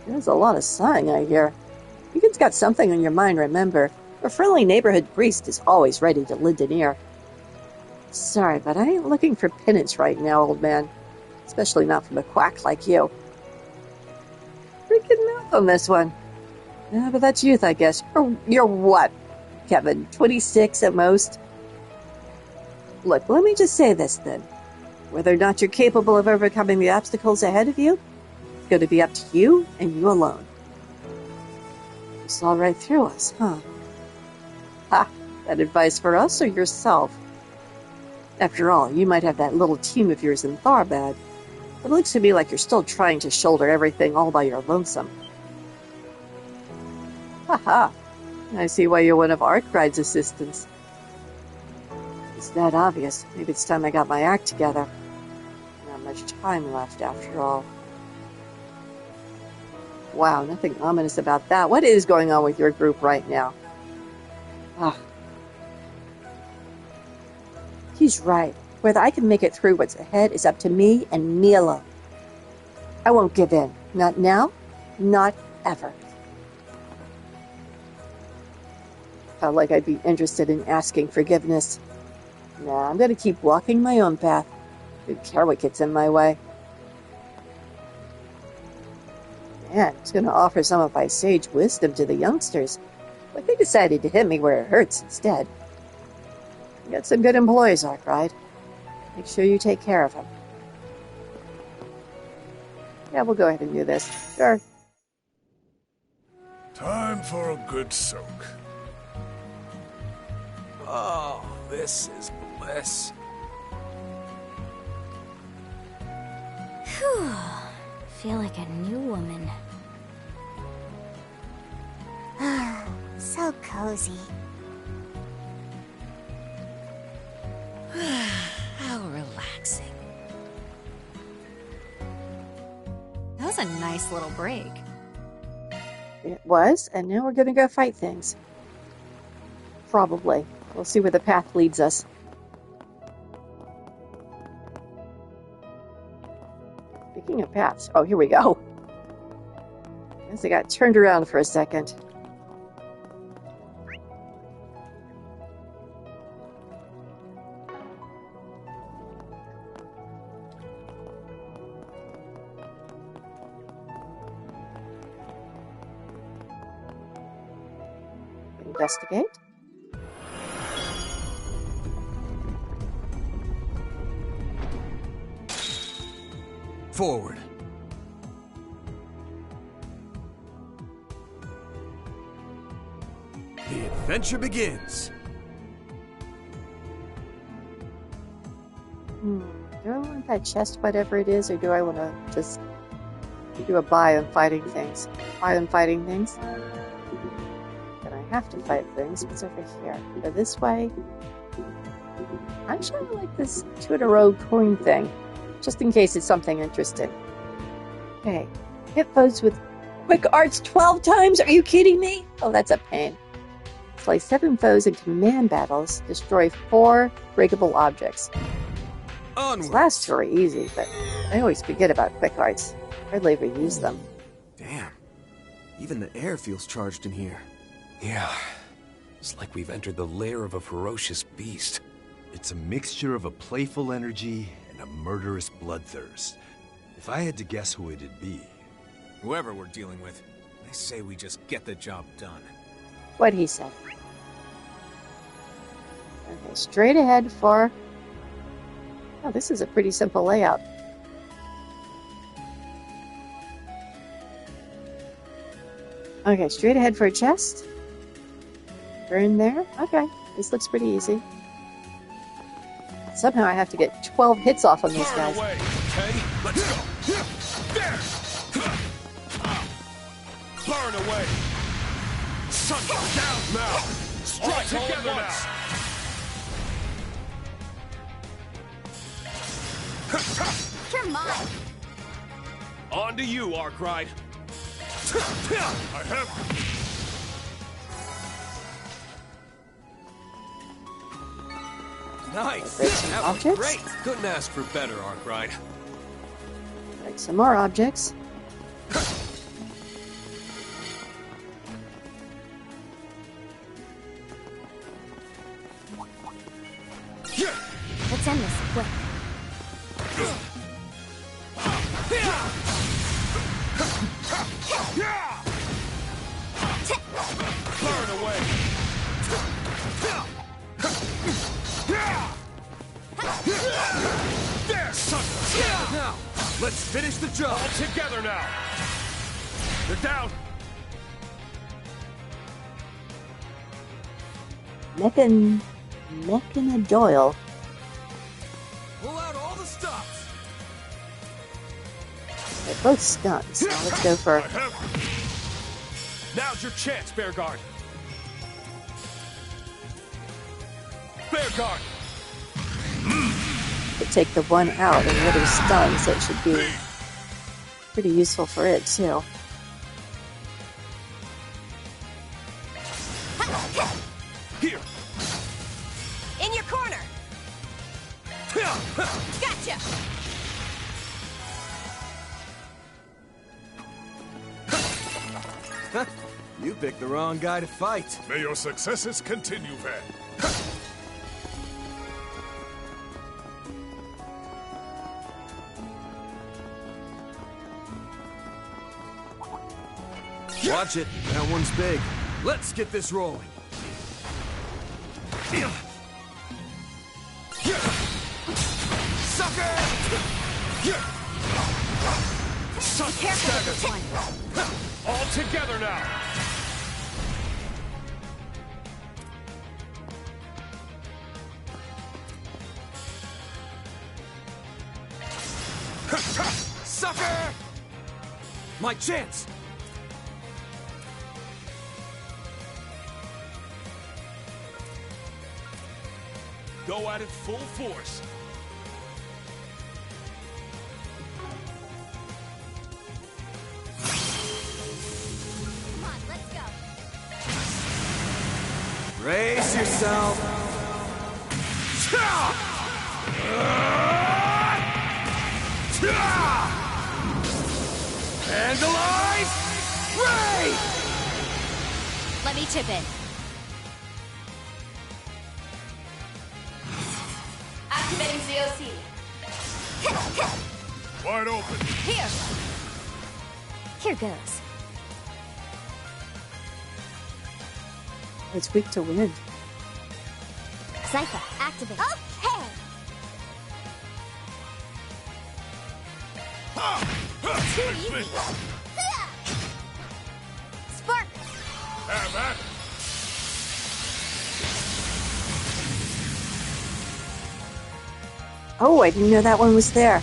There's a lot of sighing I hear. You kids got something on your mind, remember. A friendly neighborhood priest is always ready to lend an ear. Sorry, but I ain't looking for penance right now, old man. Especially not from a quack like you. Freaking mouth on this one. Yeah, but that's youth, I guess. You're what, Kevin? 26 at most? Look, let me just say this then. Whether or not you're capable of overcoming the obstacles ahead of you, it's going to be up to you and you alone. You saw right through us, huh? Ha! That advice for us or yourself? After all, you might have that little team of yours in Tharbad. It looks to me like you're still trying to shoulder everything all by your lonesome. Ha! I see why you're one of Arkwright's assistants. It's that obvious. Maybe it's time I got my act together. Not much time left, after all. Wow, nothing ominous about that. What is going on with your group right now? He's right. Whether I can make it through what's ahead is up to me and me alone. I won't give in. Not now, not ever. Felt like I'd be interested in asking forgiveness. Nah, I'm going to keep walking my own path. Don't care what gets in my way. Man, I was going to offer some of my sage wisdom to the youngsters, but they decided to hit me where it hurts instead. You got some good employees, Arkwright. Make sure you take care of them. Yeah, we'll go ahead and do this. Sure. Time for a good soak. Oh, this is bliss. Whew. Feel like a new woman. So cozy. How relaxing. That was a nice little break. It was, and now we're going to go fight things. Probably. We'll see where the path leads us. Speaking of paths, oh, here we go. Guess I got turned around for a second. investigate. Forward. The adventure begins. Do I want that chest, whatever it is, or do I want to just do a buy on fighting things? Buy on fighting things? Then I have to fight things. What's over here? Go this way. Actually, I like this 2-in-a-row coin thing, just in case it's something interesting. Okay. Hit foes with quick arts 12 times? Are you kidding me? Oh, that's a pain. Slay 7 foes in command battles. Destroy 4 breakable objects. Onward. These last 2 are easy, but I always forget about quick arts. Hardly ever use them. Damn. Even the air feels charged in here. Yeah. It's like we've entered the lair of a ferocious beast. It's a mixture of a playful energy and a murderous bloodthirst. If I had to guess who it'd be... Whoever we're dealing with, I say we just get the job done. What he said. Okay, straight ahead for... Oh, this is a pretty simple layout. Okay, straight ahead for a chest. Burn there. Okay, this looks pretty easy. Somehow I have to get 12 hits off on these guys. Away, okay? Let's go. There. Burn away. Shut down now. Strike together now. You're mine. On to you, Arkwright. I have. Nice. That was Objects? great. Couldn't ask for better, Arkwright. Like some more objects. Let's end this quick. Burn away. There, sucker. Now, Let's finish the job. all together now. They're down. Mechana Doyle. Pull out all the stops. They're both stuns. Now let's go for... I have. Now's your chance, Bearguard. Bearguard. to take the one out and the other stunned, so it should be pretty useful for it too. Here. In your corner. Gotcha. You picked the wrong guy to fight. May your successes continue, Van. Watch it. That one's big. Let's get this rolling. Sucker! Careful with this one. All together now. Sucker! My chance! Go at it full force. Come on, let's go. Brace yourself. And alive! Ray! Let me chip in. Activating ZOC. Wide open. Here. Here goes. It's weak to wind. Cypher, activate. Okay! Too easy. Spark! Have at it. Oh, I didn't know that one was there.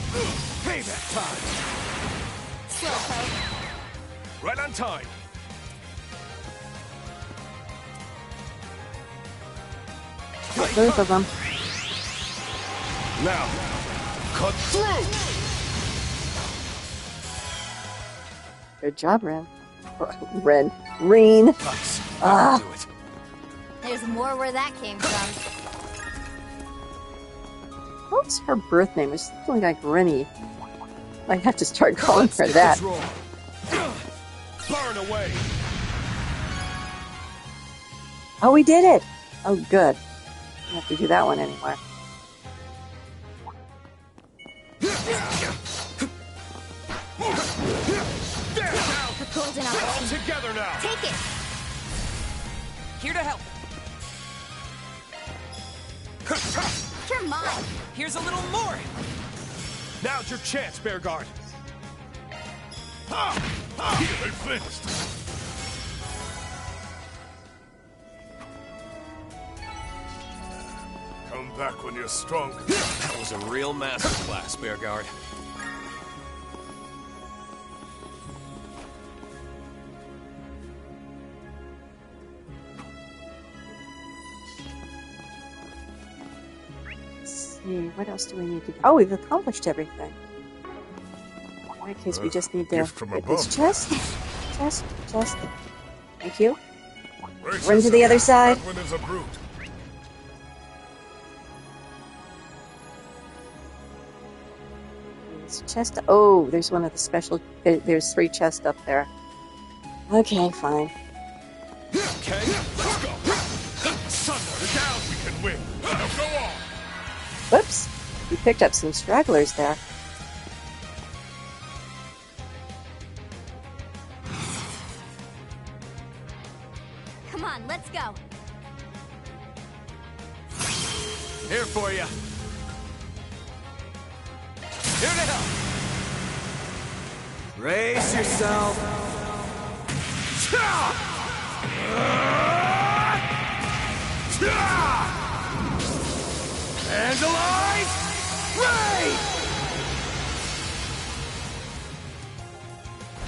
Payback time! Slow poke. Right on time! Got both of them. Now, cut through! Good job, Ren. Reen. Nice. Ah. Do it. There's more where that came from. What's her birth name? It's something like Rennie. Might have to start calling her that. Burn away! Oh, we did it! Oh, good. Don't have to do that one anymore. The golden All opportunity. together now! Take it! Here to help. You're mine! Here's a little more. Now's your chance, Bearguard! They finished. Come back when you're strong. That was a real masterclass, Bearguard. Let's see, what else do we need to do? Oh, we've accomplished everything. In that case, we just need to gift from get above. this chest. Chest. Thank you. Brace Run to the yourself. other side. That one is a brute. This chest. Oh, there's one of the special. There's 3 chests up there. Okay, fine. Okay, let's go! Thunder down, we can win. Now go on. Whoops. We picked up some stragglers there. Come on, let's go! Here for you. Here to help. Brace yourself. And alive! Ray!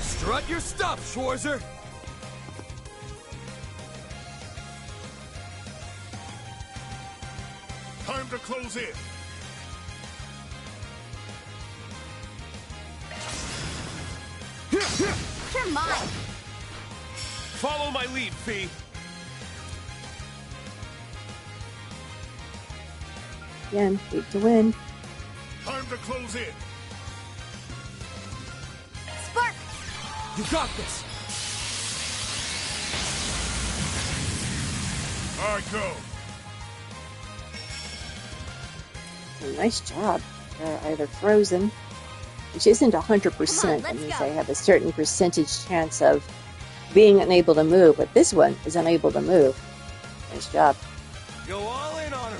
Strut your stuff, Schwarzer! Time to close in. You're mine! Follow my lead, Fee. Again, weak to win. Time to close in. Spark! You got this! I go. Nice job. They're either frozen, which isn't 100%. Come on, That let's means go. they have a certain percentage chance of being unable to move, but this one is unable to move. Nice job. Go all in on her!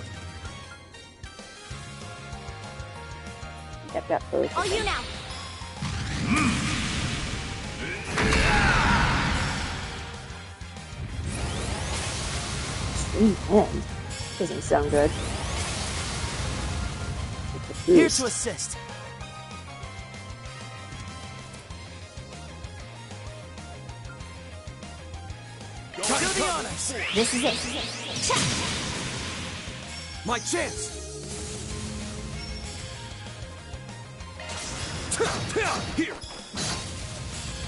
Kept that both. All you now! Extreme end. Doesn't sound good. With the Here boost. to assist. Do the honors! This is it. Check! My chance! Here!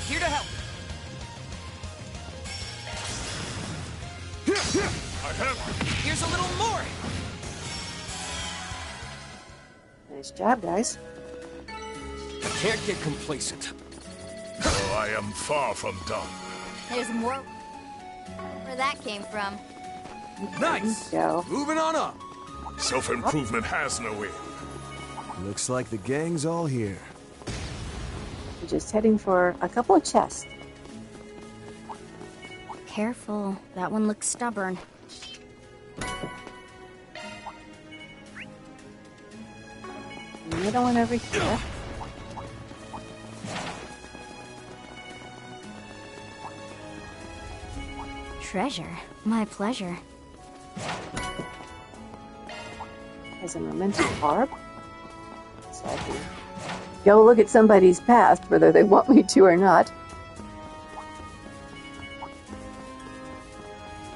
Here to help. I have Here's a little more. Nice job, guys. I can't get complacent. Oh, I am far from done. There's more where that came from. Nice! Go. Moving on up! Self-improvement has no end. Looks like the gang's all here. We're just heading for a couple of chests. Careful, that one looks stubborn. Middle one over here. Treasure. My pleasure. Has a momentum barb. So I can go look at somebody's past, whether they want me to or not.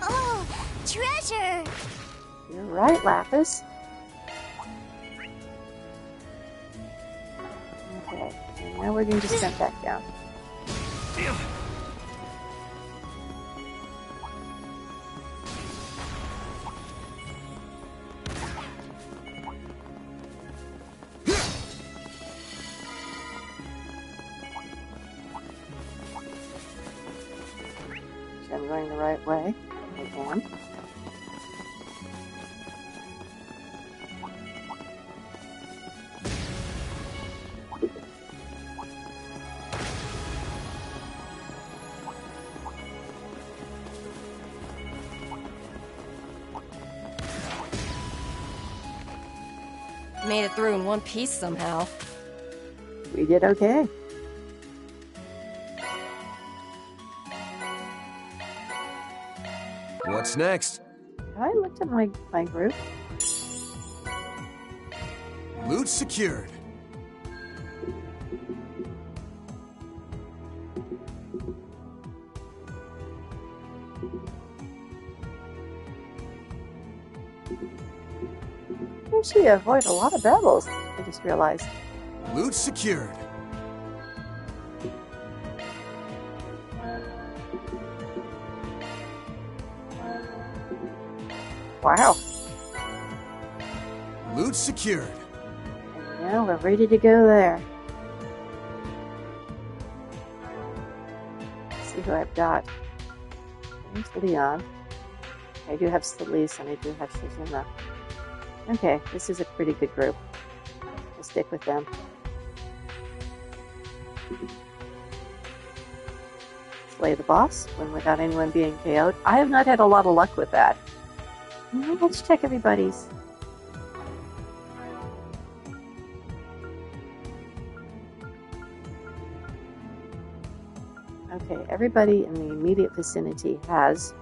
Oh, treasure! You're right, Lapis. Okay, and now we're going to jump back down. Damn. I'm going the right way. I am. Made it through in one piece somehow. We did okay. What's next? I looked at my group. Loot secured. Actually, avoid a lot of babbles, I just realized. Loot secured. Wow. Loot secured. And now we're ready to go there. Let's see who I've got. There's Leon. I do have Celise and I do have Shizuna. Okay, this is a pretty good group. I'll stick with them. Slay the boss when without anyone being KO'd. I have not had a lot of luck with that. Well, let's check everybody's. Okay, everybody in the immediate vicinity has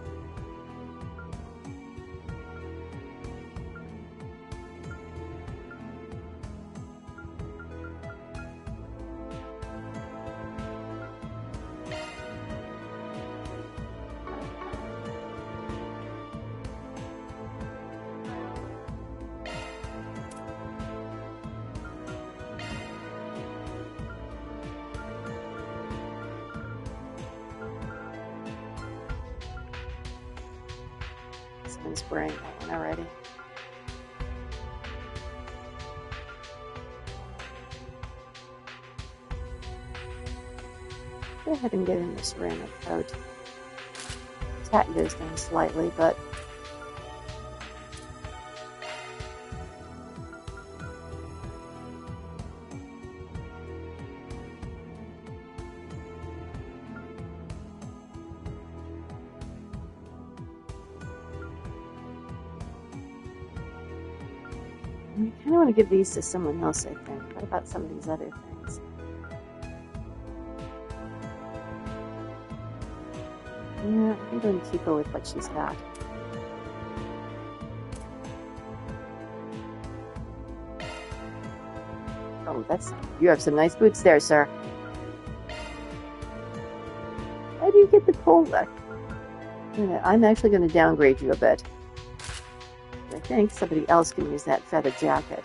someone's wearing that one already. Go ahead and get in this ceramic coat. Attack goes down slightly, but I kind of want to give these to someone else, I think. What about some of these other things? Yeah, I think I'm going to keep her with what she's got. Oh, you have some nice boots there, sir. How do you get the cold back? I'm actually going to downgrade you a bit. I think somebody else can use that feather jacket.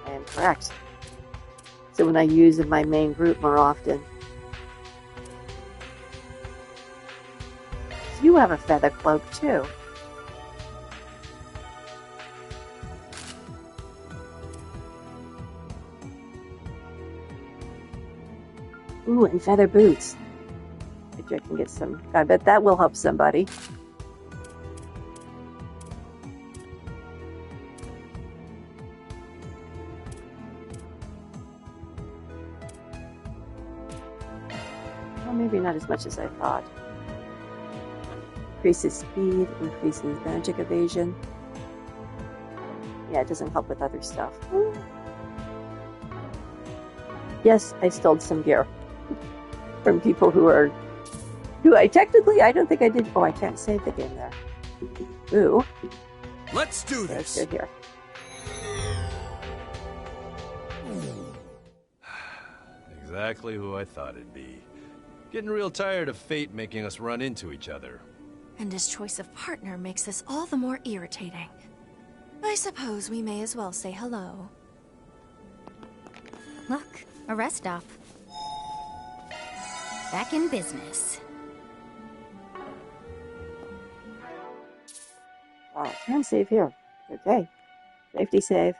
I am correct. So when I use in my main group more often. You have a feather cloak too. Ooh, and feather boots. Which I can get some. I bet that will help somebody. Maybe not not as much as I thought. Increases speed, increases magic evasion. Yeah, it doesn't help with other stuff. Yes, I stole some gear from people who I don't think I did. Oh, I can't save the game there. Ooh. Let's do this. Let's go here. Exactly who I thought it'd be. Getting real tired of fate making us run into each other. And his choice of partner makes this all the more irritating. I suppose we may as well say hello. Look, a rest stop. Back in business. Oh, can save here. Okay. Safety save.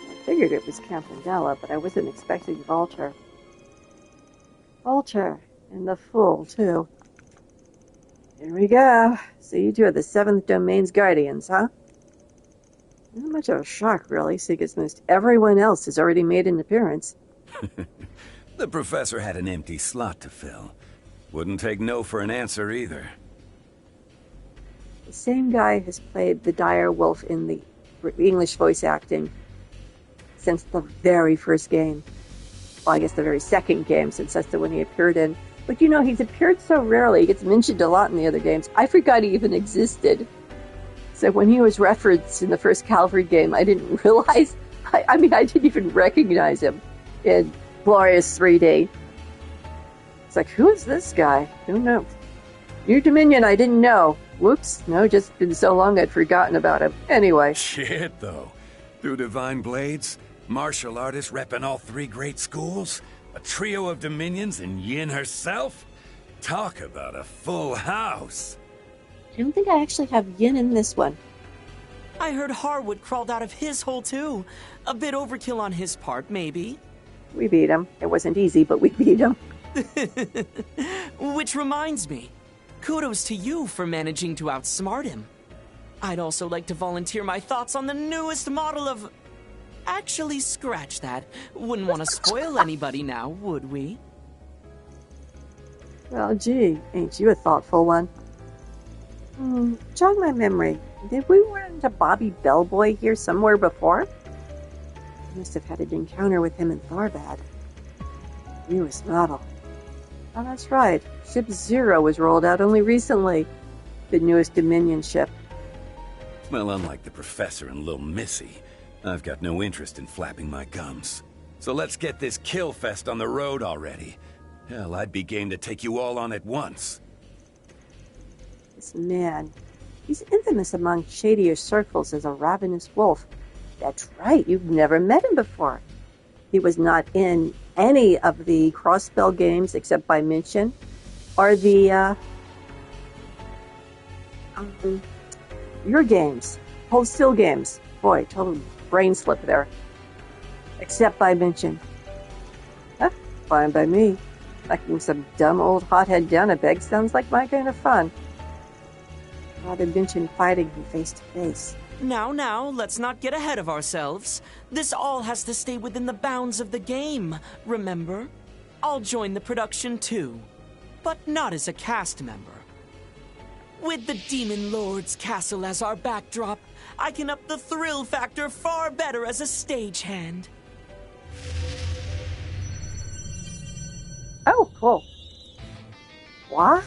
I figured it was Campandella, but I wasn't expecting Vulture. Vulture, and the Fool, too. Here we go. So you two are the 7th Domain's Guardians, huh? Not much of a shock, really, seeing as most everyone else has already made an appearance. The professor had an empty slot to fill. Wouldn't take no for an answer either. The same guy has played the dire wolf in the English voice acting since the very first game. Well, I guess the very second game, since that's the one he appeared in. But you know, he's appeared so rarely, he gets mentioned a lot in the other games. I forgot he even existed. So when he was referenced in the first Calvary game, I didn't realize, I didn't even recognize him in Glorious 3D. It's like, who is this guy? Who knows? New Dominion, I didn't know. Whoops, no, just been so long I'd forgotten about him. Anyway. Shit, though. Two divine blades, martial artists repping all 3 great schools, a trio of dominions, and Yin herself? Talk about a full house. I don't think I actually have Yin in this one. I heard Harwood crawled out of his hole too. A bit overkill on his part, maybe. We beat him. It wasn't easy, but we beat him. Which reminds me, kudos to you for managing to outsmart him. I'd also like to volunteer my thoughts on the newest model of... Actually, scratch that. Wouldn't want to spoil anybody now, would we? Well, gee, ain't you a thoughtful one? Jog my memory. Did we run into Bobby Bellboy here somewhere before? I must have had an encounter with him in Tharbad. Newest model. Oh, that's right. Ship Zero was rolled out only recently. The newest Dominion ship. Well, unlike the professor and Lil Missy, I've got no interest in flapping my gums. So let's get this kill fest on the road already. Hell, I'd be game to take you all on at once. This man, he's infamous among shadier circles as a ravenous wolf. That's right, you've never met him before. He was not in any of the Crossspell games except by mention, or the, your games, Hold Still games. Boy, total brain slip there. Except by mention. Huh, fine by me. Knocking some dumb old hothead down a beg sounds like my kind of fun. Rather mention fighting him face to face. Now, let's not get ahead of ourselves. This all has to stay within the bounds of the game, remember? I'll join the production too, but not as a cast member. With the Demon Lord's castle as our backdrop, I can up the thrill factor far better as a stagehand. Oh, cool. What?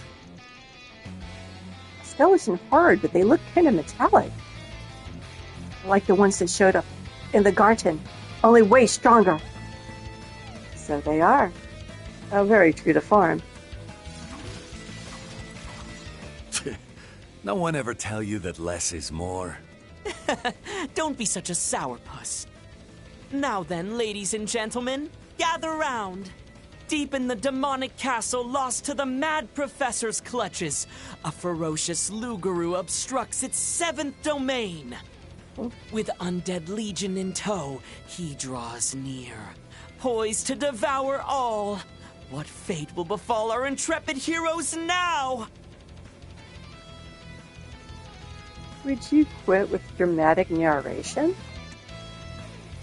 Skeleton hard, but they look kind of metallic. Like the ones that showed up in the Garten, only way stronger. So they are. Oh, very true to form. No one ever tell you that less is more? Don't be such a sourpuss. Now then, ladies and gentlemen, gather round. Deep in the demonic castle lost to the mad professor's clutches, a ferocious Lugaru obstructs its 7th domain. With undead legion in tow, he draws near, poised to devour all. What fate will befall our intrepid heroes now? Would you quit with dramatic narration?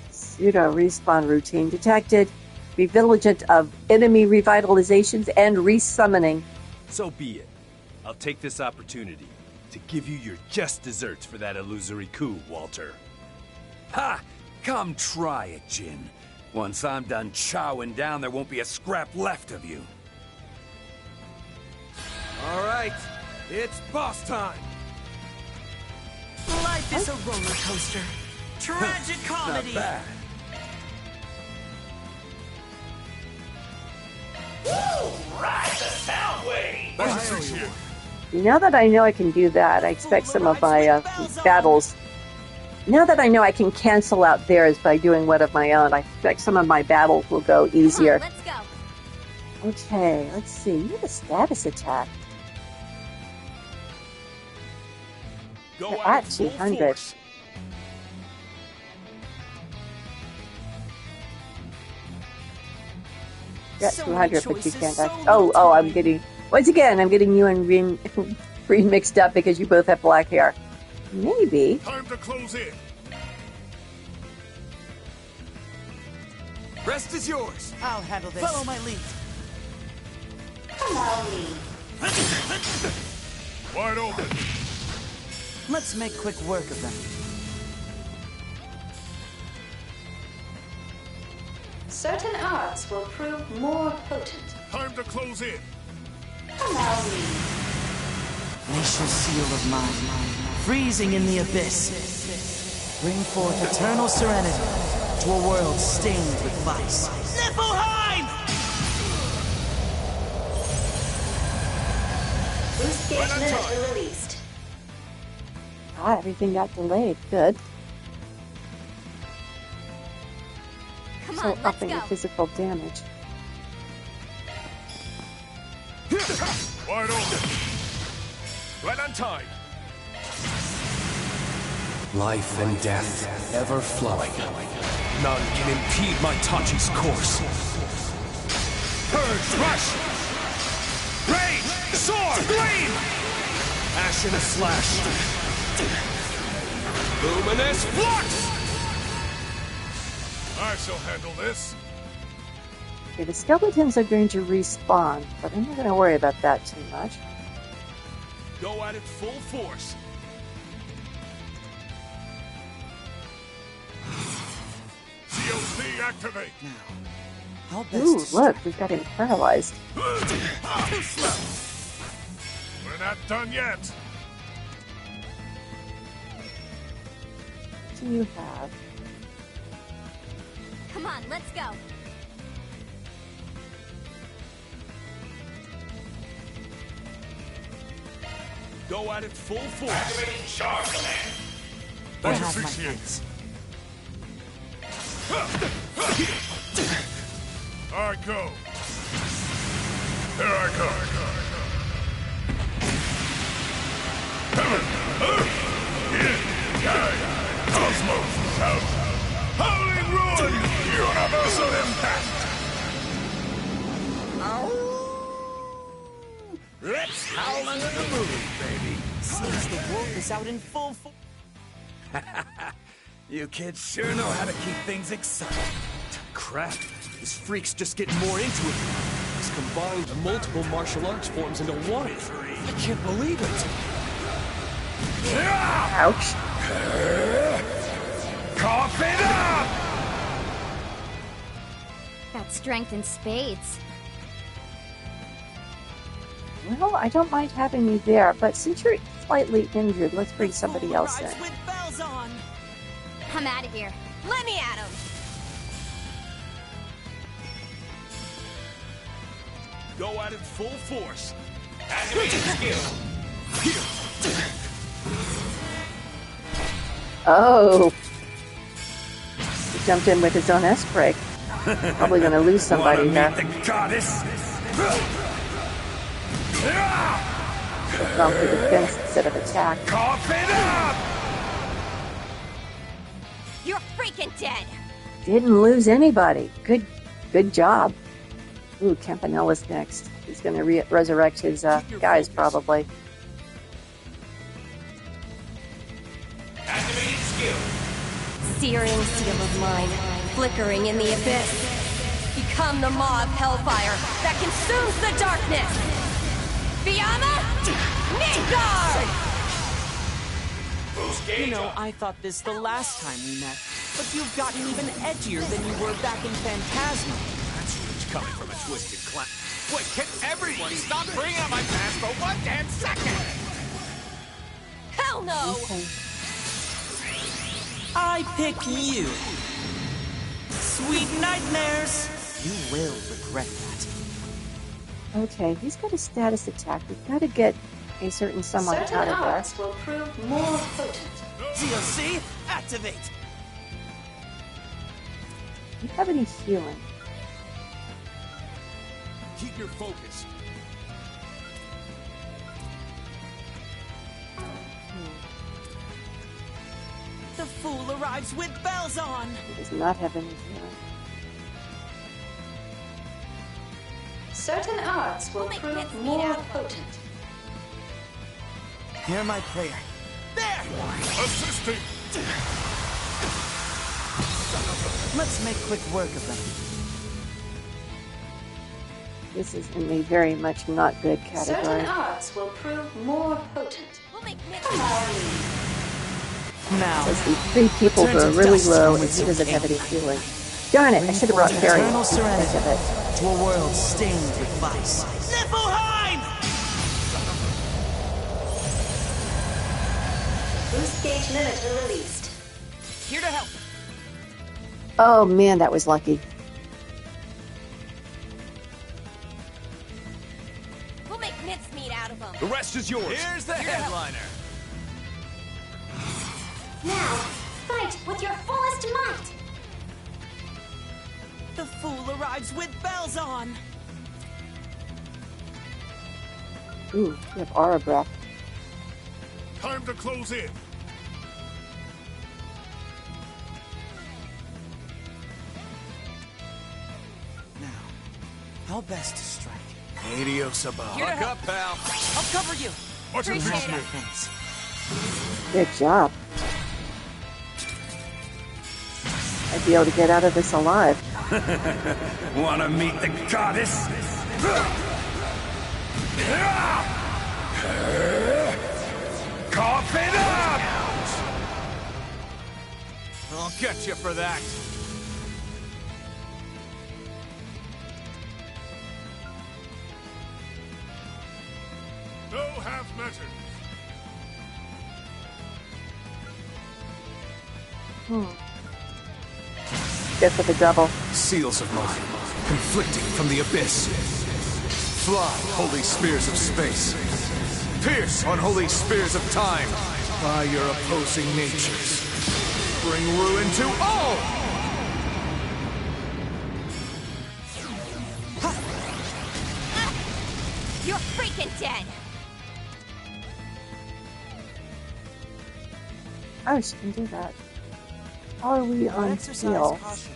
Pseudo respawn routine detected. Be vigilant of enemy revitalizations and resummoning. So be it. I'll take this opportunity to give you your just desserts for that illusory coup, Walter. Ha! Come try it, Jin. Once I'm done chowing down, there won't be a scrap left of you. All right, it's boss time. Life is a roller coaster. Tragic comedy. Not bad. Woo! Ride the sound wave! Now that I know I can do that, I expect some of my battles. Now that I know I can cancel out theirs by doing one of my own, I expect some of my battles will go easier. Come on, let's go. Okay, let's see. You have a status attack. Go You're at 200. You're at 200, but you can't act. Oh, I'm getting... Once again, I'm getting you and Reen mixed up because you both have black hair. Maybe. Time to close in. Rest is yours. I'll handle this. Follow my lead. Wide open. Let's make quick work of them. Certain arts will prove more potent. Time to close in. Allow me. Glacial seal of mine, freezing in the abyss. Bring forth eternal serenity to a world stained with vice. Niflheim! Boost gauge limiter released. Ah, everything got delayed. Good. Come So on, let's upping go. the physical damage. Wide open. Right on time. Life and death, ever flowing. None can impede my Tachi's course. Purge, rush. Rage, sword, gleam. Ash in a slash. Luminous flux! I shall handle this. Okay, the skeletons are going to respawn, but I'm not going to worry about that too much. Go at it full force. COC activate. How best Ooh, to look, we've got him paralyzed. We're not done yet. What do you have? Come on, let's go. Go at it full force. Activating charge command. I Much have my appreciated. All right, go. There I go. Cosmos out. Howling ruin. Universal impact. Let's howl under the moon, baby. Seems the wolf is out in full force. You kids sure know how to keep things exciting. Crap, this freak's just getting more into it. He's combined multiple martial arts forms into one. I can't believe it. Ouch. Cough it up! Got strength in spades. Well, I don't mind having you there, but since you're slightly injured, let's bring somebody else in. With bells on. I'm out of here. Let me at him. Go at it full force. Activating skill. Oh. He jumped in with his own S-break. Probably going to lose somebody Wanna here. meet the goddess? They've gone for defense instead of attack. Cough it up! You're freaking dead. Didn't lose anybody. Good job. Ooh, Campanella's next. He's going to resurrect his guys, probably. Activating skill. Searing seal of mine, flickering in the abyss. Become the maw of hellfire that consumes the darkness! Fiamma Midgard! You know, I thought this the last time we met, but you've gotten even edgier than you were back in Phantasma. That's what's coming from a twisted clown. Wait, can everyone stop bringing up my past for 1 damn second? Hell no! Okay. I pick you. Sweet nightmares! You will regret that. Okay, he's got a status attack. We've got to get a certain someone Certain out of there. arts will prove more potent. DLC, activate! Do you have any healing? Keep your focus. The fool arrives with bells on! He does not have any healing. Certain arts will prove more potent. Hear my prayer. There! Assisting! Let's make quick work of them. This is in the very much not good category. Certain arts will prove more potent. Now, There's these 3 people who are really low and he doesn't have any healing. Darn it, I should have brought Barry eternal to think of serenity it. to a world stained with vice. Niflheim! Boost gauge limiter released. Here to help. Oh man, that was lucky. We'll make mincemeat out of them. The rest is yours. Here's the headliner. Now, fight with your fullest might. The fool arrives with bells on. Ooh, you have aura breath. Time to close in. Now, how best to strike? Adios above. Here to Buck help. up, pal. I'll cover you. Watch your Appreciate feet, it. Smith. Thanks. Good job. I'd be able to get out of this alive. Wanna meet the goddess? Cough it up! I'll get you for that. No half measures. Go for the double. Seals of mine, conflicting from the abyss. Fly, holy spears of space. Pierce, unholy spears of time. By your opposing natures. Bring ruin to all! You're freaking dead. Oh, she can do that. How are we on Exercise heal? caution.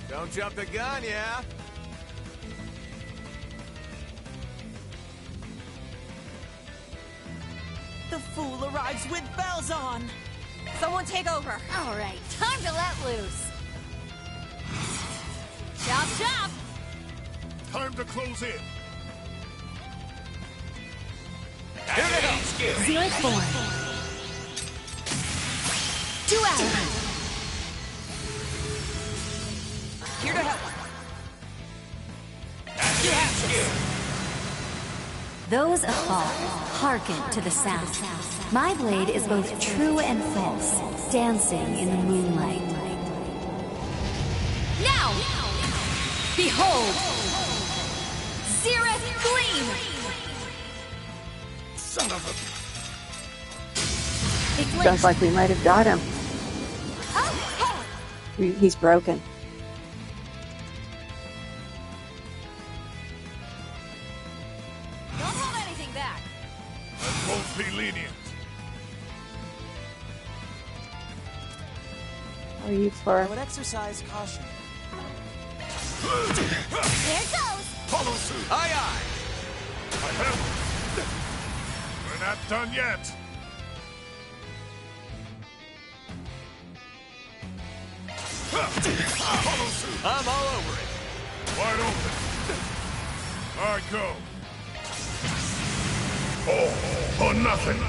Don't jump the gun, yeah? The fool arrives with bells on. Someone take over. All right, time to let loose. Chop, chop. Time to close in. Activating skill. Zeroth form. Duality. Here to help. Activating skill. Those afar, hearken to the sound. My blade is both true and false, dancing in the moonlight. Now! Behold! Zeroth Gleam! Son of a... Sounds like we might have got him. He's broken. Don't hold anything back. That won't be lenient. Are you for? I would exercise caution. There goes! Follow suit. Aye, aye. We're not done yet. I'm all over it. Wide open. All right, go. All or nothing.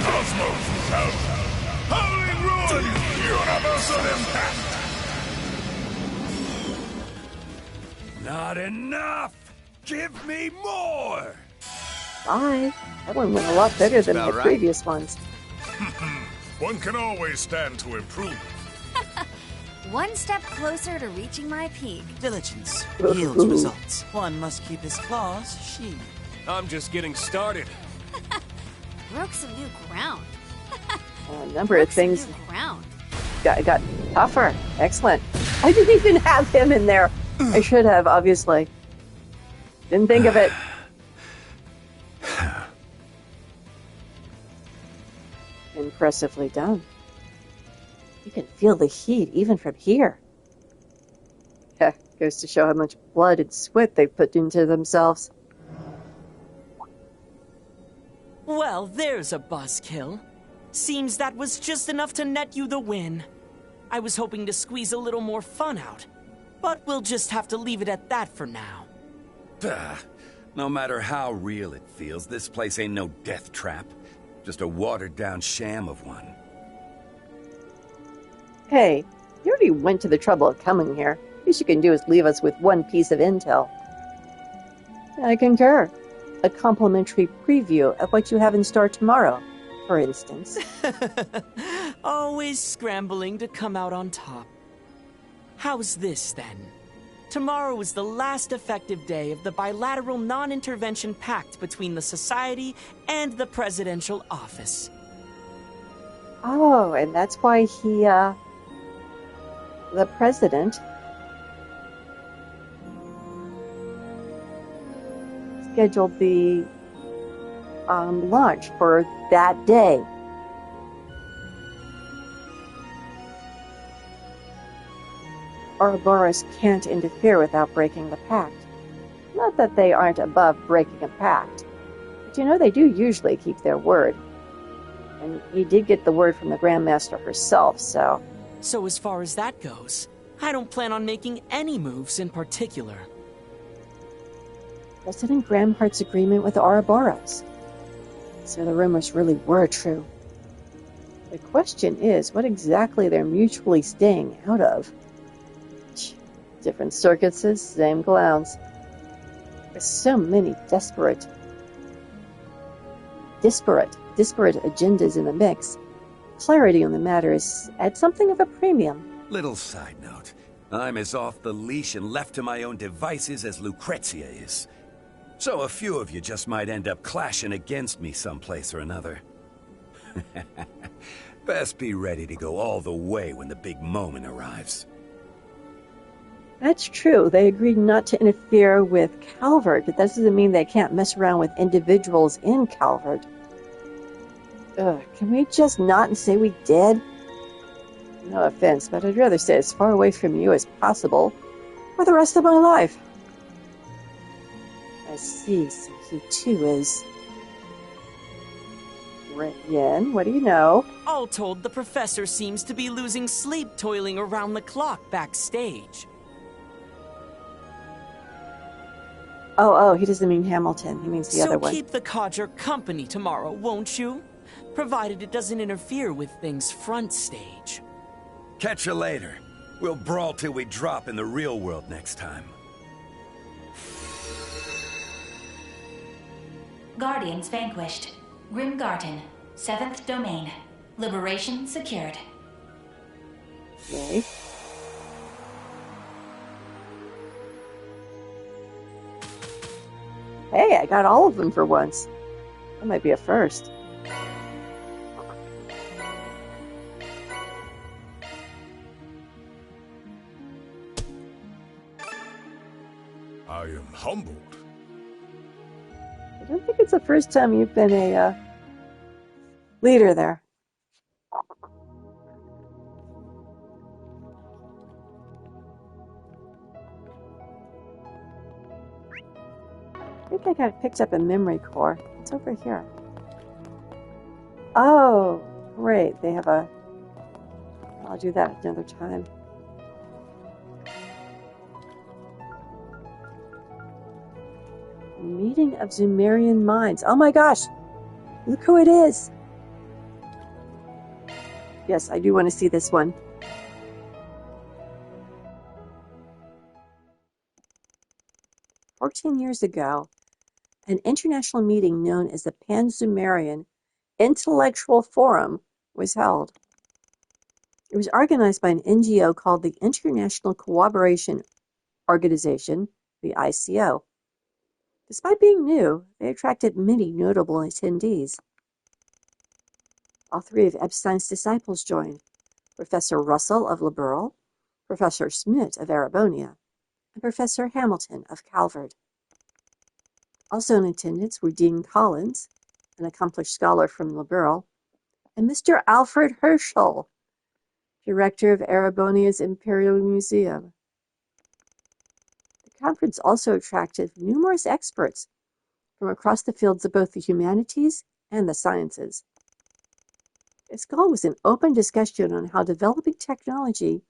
Cosmos out. Howling ruin. Universal impact. Not enough! Give me more! Bye. That one went a lot better than my about right. previous ones. One can always stand to improve. One step closer to reaching my peak. Diligence yields results. One must keep his claws sheathed. I'm just getting started. Broke some new ground. A number of things New ground. got tougher. Excellent. I didn't even have him in there. I should have, obviously. Didn't think of it. Impressively done. You can feel the heat even from here. Goes to show how much blood and sweat they've put into themselves. Well, there's a buzzkill. Seems that was just enough to net you the win. I was hoping to squeeze a little more fun out, but we'll just have to leave it at that for now. No matter how real it feels, this place ain't no death trap. Just a watered-down sham of one. Hey, you already went to the trouble of coming here. Least you can do is leave us with one piece of intel. I concur. A complimentary preview of what you have in store tomorrow, for instance. Always scrambling to come out on top. How's this, then? Tomorrow is the last effective day of the bilateral non-intervention pact between the Society and the Presidential Office. Oh, and that's why he, the president, scheduled the, launch for that day. Ouroboros can't interfere without breaking the pact. Not that they aren't above breaking a pact, but you know they do usually keep their word. And he did get the word from the Grandmaster herself, so... So as far as that goes, I don't plan on making any moves in particular. President Gramhart's agreement with Ouroboros. So the rumors really were true. The question is, what exactly they're mutually staying out of? Different circuses, same clowns. There's so many disparate agendas in the mix. Clarity on the matter is at something of a premium. Little side note. I'm as off the leash and left to my own devices as Lucrezia is. So a few of you just might end up clashing against me someplace or another. Best be ready to go all the way when the big moment arrives. That's true. They agreed not to interfere with Calvert, but that doesn't mean they can't mess around with individuals in Calvert. Can we just not say we did? No offense, but I'd rather stay as far away from you as possible for the rest of my life. I see, so he too is... Yen, what do you know? All told, the professor seems to be losing sleep toiling around the clock backstage. Oh, he doesn't mean Hamilton. He means the other one. So keep the codger company tomorrow, won't you? Provided it doesn't interfere with things front stage. Catch you later. We'll brawl till we drop in the real world next time. Guardians vanquished. Grim Garten, 7th domain. Liberation secured. Yay. Hey, I got all of them for once. That might be a first. I am humbled. I don't think it's the first time you've been a leader there. I think I got picked up a memory core. It's over here. Oh, great. They have a... I'll do that another time. Meeting of Sumerian minds. Oh my gosh! Look who it is! Yes, I do want to see this one. "14 years ago, an international meeting known as the Pan-Sumerian Intellectual Forum was held. It was organized by an NGO called the International Cooperation Organization, the ICO. Despite being new, they attracted many notable attendees. All three of Epstein's disciples joined: Professor Russell of Liberal, Professor Schmidt of Erebonia, and Professor Hamilton of Calvert. Also in attendance were Dean Collins, an accomplished scholar from Liberal, and Mr. Alfred Herschel, director of Erebonia's Imperial Museum. The conference also attracted numerous experts from across the fields of both the humanities and the sciences. Its goal was an open discussion on how developing technology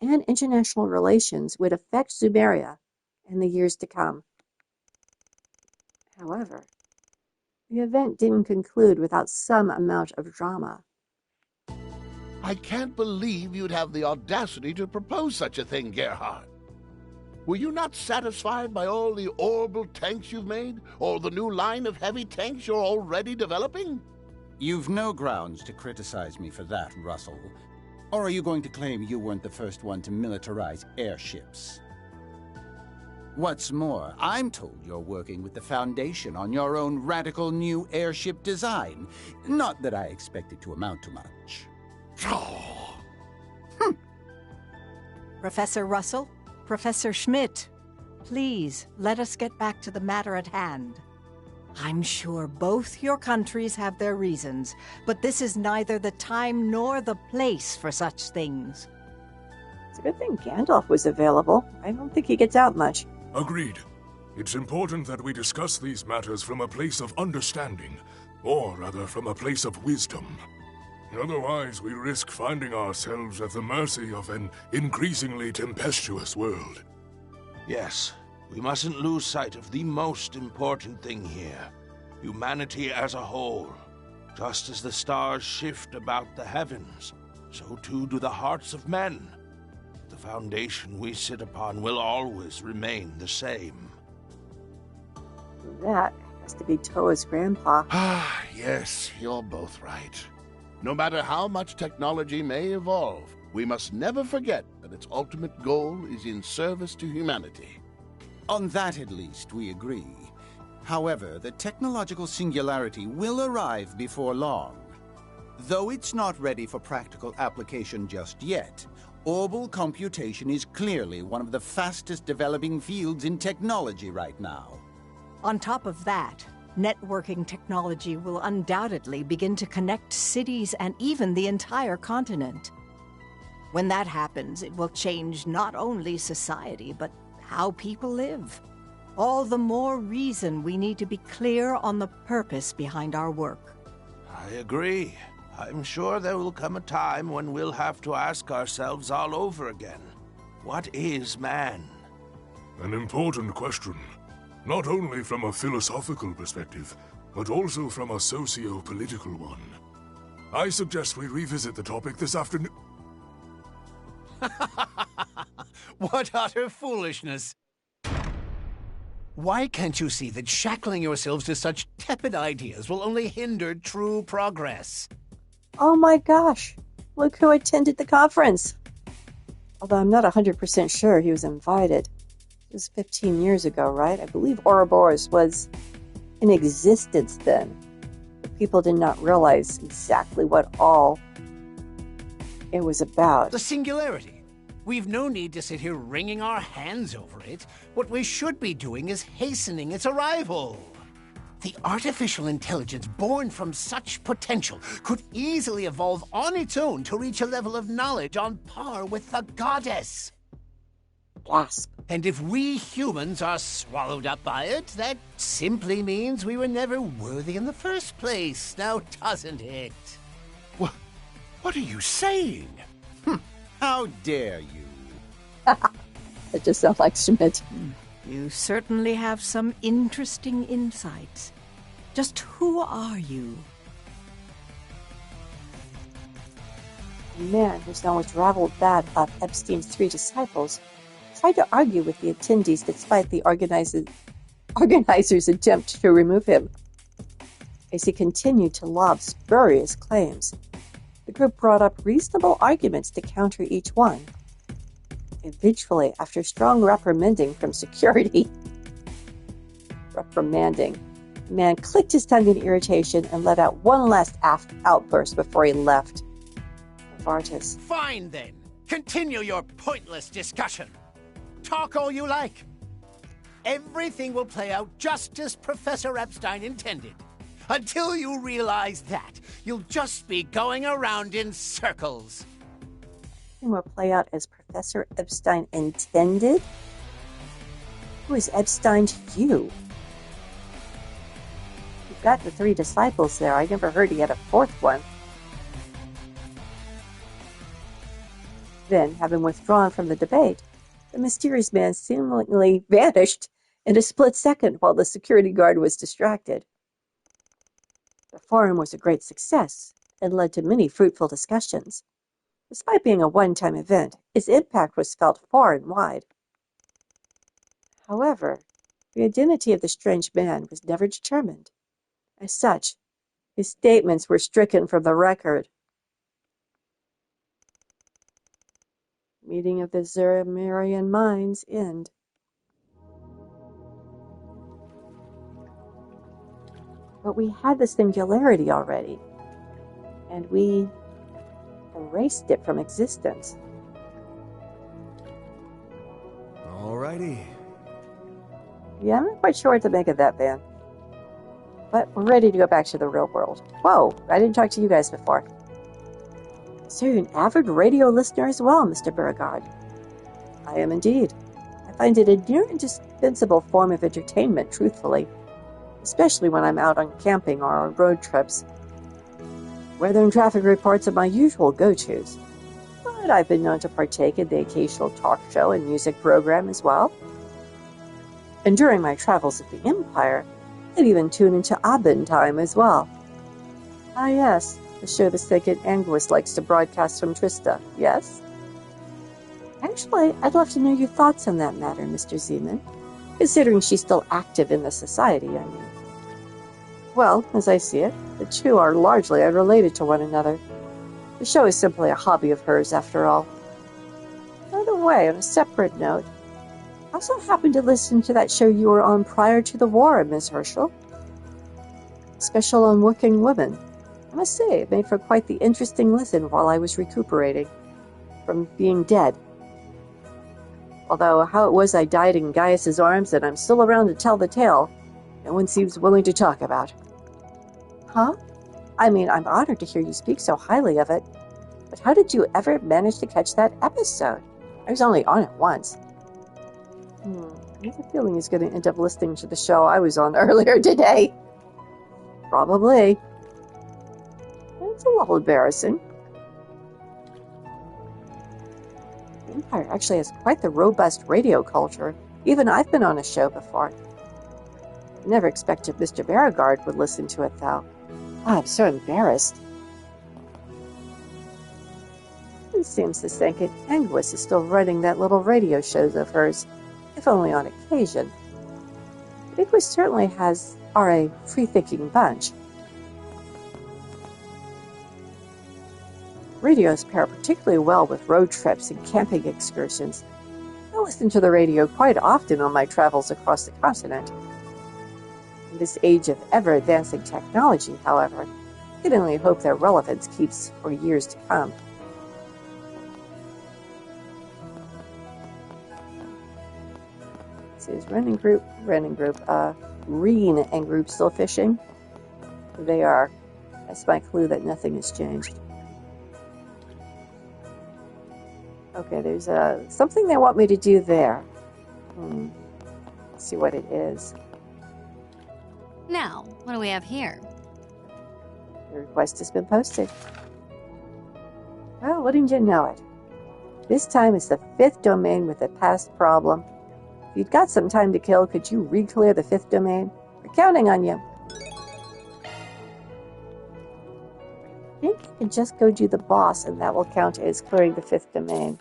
and international relations would affect Sumeria in the years to come. However, the event didn't conclude without some amount of drama. I can't believe you'd have the audacity to propose such a thing, Gerhard. Were you not satisfied by all the orbital tanks you've made, or the new line of heavy tanks you're already developing? You've no grounds to criticize me for that, Russell. Or are you going to claim you weren't the first one to militarize airships? What's more, I'm told you're working with the Foundation on your own radical new airship design. Not that I expect it to amount to much. Professor Russell, Professor Schmidt, please let us get back to the matter at hand. I'm sure both your countries have their reasons, but this is neither the time nor the place for such things. It's a good thing Gandalf was available. I don't think he gets out much. Agreed. It's important that we discuss these matters from a place of understanding, or rather from a place of wisdom. Otherwise, we risk finding ourselves at the mercy of an increasingly tempestuous world. Yes, we mustn't lose sight of the most important thing here. Humanity as a whole. Just as the stars shift about the heavens, so too do the hearts of men. The foundation we sit upon will always remain the same. That has to be Toa's grandpa. Ah, yes, you're both right. No matter how much technology may evolve, we must never forget that its ultimate goal is in service to humanity. On that, at least, we agree. However, the technological singularity will arrive before long. Though it's not ready for practical application just yet, orbital computation is clearly one of the fastest developing fields in technology right now. On top of that, networking technology will undoubtedly begin to connect cities and even the entire continent. When that happens, it will change not only society, but how people live. All the more reason we need to be clear on the purpose behind our work. I agree. I'm sure there will come a time when we'll have to ask ourselves all over again. What is man? An important question. Not only from a philosophical perspective, but also from a socio-political one. I suggest we revisit the topic this afternoon. What utter foolishness! Why can't you see that shackling yourselves to such tepid ideas will only hinder true progress? Oh my gosh! Look who attended the conference! Although I'm not 100% sure he was invited. It was 15 years ago, right? I believe Ouroboros was in existence then. But people did not realize exactly what all it was about. The singularity. We've no need to sit here wringing our hands over it. What we should be doing is hastening its arrival. The artificial intelligence born from such potential could easily evolve on its own to reach a level of knowledge on par with the goddess. Gasp. And if we humans are swallowed up by it, that simply means we were never worthy in the first place, now doesn't it? What are you saying? How dare you? It just sounds like Schmidt. You certainly have some interesting insights. Just who are you? The man who's now traveled bad about Epstein's 3 disciples tried to argue with the attendees despite the organizers' attempt to remove him. As he continued to lob spurious claims, the group brought up reasonable arguments to counter each one. Eventually, after strong reprimanding from security, the man clicked his tongue in irritation and let out one last outburst before he left. Novartis. Fine then. Continue your pointless discussion. Talk all you like. Everything will play out just as Professor Epstein intended. Until you realize that, you'll just be going around in circles. Everything will play out as Professor Epstein intended? Who is Epstein to you? You've got the 3 disciples there. I never heard he had a 4th one. Then, having withdrawn from the debate, the mysterious man seemingly vanished in a split second while the security guard was distracted. The forum was a great success and led to many fruitful discussions. Despite being a one-time event, its impact was felt far and wide. However, the identity of the strange man was never determined. As such, his statements were stricken from the record. Meeting of the Zeramarian minds end. But we had the singularity already, and we erased it from existence. Alrighty. Yeah, I'm not quite sure what to make of that, Van. But we're ready to go back to the real world. Whoa, I didn't talk to you guys before. So you're an avid radio listener as well, Mr. Beauregard. I am indeed. I find it a near indispensable form of entertainment, truthfully, especially when I'm out on camping or on road trips. Weather and traffic reports are my usual go-tos, but I've been known to partake in the occasional talk show and music program as well. And during my travels at the Empire, I'd even tune into Abend Time as well. Ah yes, the show the second Anguis likes to broadcast from Trista, yes? Actually, I'd love to know your thoughts on that matter, Mr. Zeman, considering she's still active in the society, I mean. Well, as I see it, the two are largely unrelated to one another. The show is simply a hobby of hers, after all. By the way, on a separate note, I also happened to listen to that show you were on prior to the war, Miss Herschel. Special on working women. I must say, it made for quite the interesting listen while I was recuperating from being dead. Although how it was I died in Gaius's arms and I'm still around to tell the tale, no one seems willing to talk about. Huh? I mean, I'm honored to hear you speak so highly of it, but how did you ever manage to catch that episode? I was only on it once. I have a feeling he's going to end up listening to the show I was on earlier today. Probably. It's a little embarrassing. The Empire actually has quite the robust radio culture. Even I've been on a show before. I never expected Mr. Beauregard would listen to it, though. Oh, I'm so embarrassed. It seems the second Anguis is still running that little radio shows of hers, if only on occasion. Anguis certainly are a free-thinking bunch. Radios pair particularly well with road trips and camping excursions. I listen to the radio quite often on my travels across the continent. In this age of ever-advancing technology, however, I can only hope their relevance keeps for years to come. This is Reen and group still fishing? They are. That's my clue that nothing has changed. Okay, there's something they want me to do there. Let's see what it is. Now, what do we have here? The request has been posted. Well, wouldn't you know it? This time it's the 5th domain with a past problem. If you'd got some time to kill, could you re-clear the 5th domain? We're counting on you. I think you can just go do the boss, and that will count as clearing the 5th domain.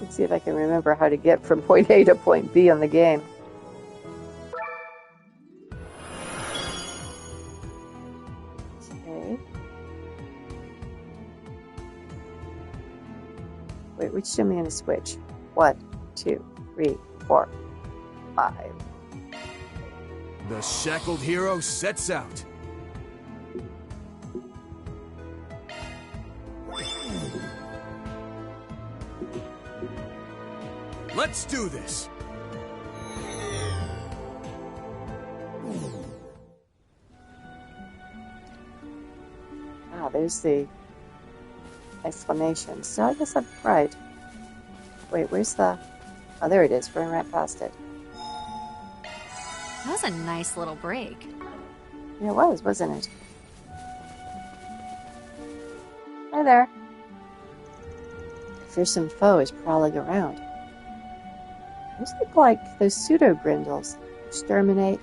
Let's see if I can remember how to get from point A to point B on the game. Okay. Wait, which domain to switch? 1, 2, 3, 4, 5. The shackled hero sets out. Let's do this! Ah, there's the explanation. So I guess I'm right. Wait, where's the... Oh, there it is. We're right past it. That was a nice little break. Yeah, it was, wasn't it? Hi there. A fearsome foe is prowling around. Those look like those pseudo-grindles. Exterminate.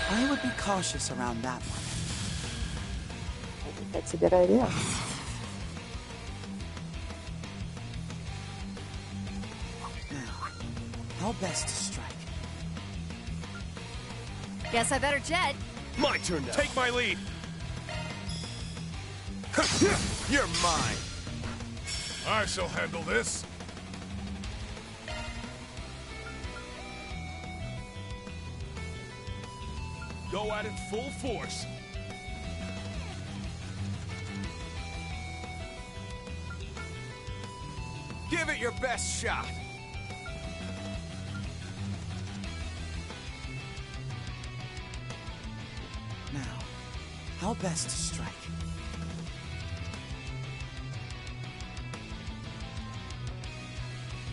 I would be cautious around that one. I think that's a good idea. Now, how best to strike? Guess I better jet. My turn now. Take my lead. You're mine. I shall handle this. Go at it full force. Give it your best shot. Now, how best to strike?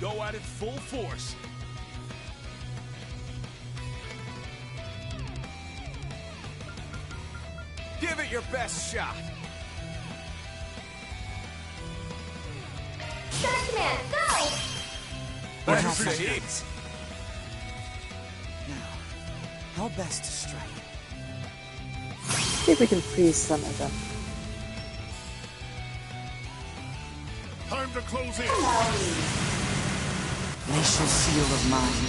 Go at it full force. Give it your best shot. Command, go! Let's proceed. Now, how best to strike? See if we can freeze some of them. Time to close in. Glacial seal of mine,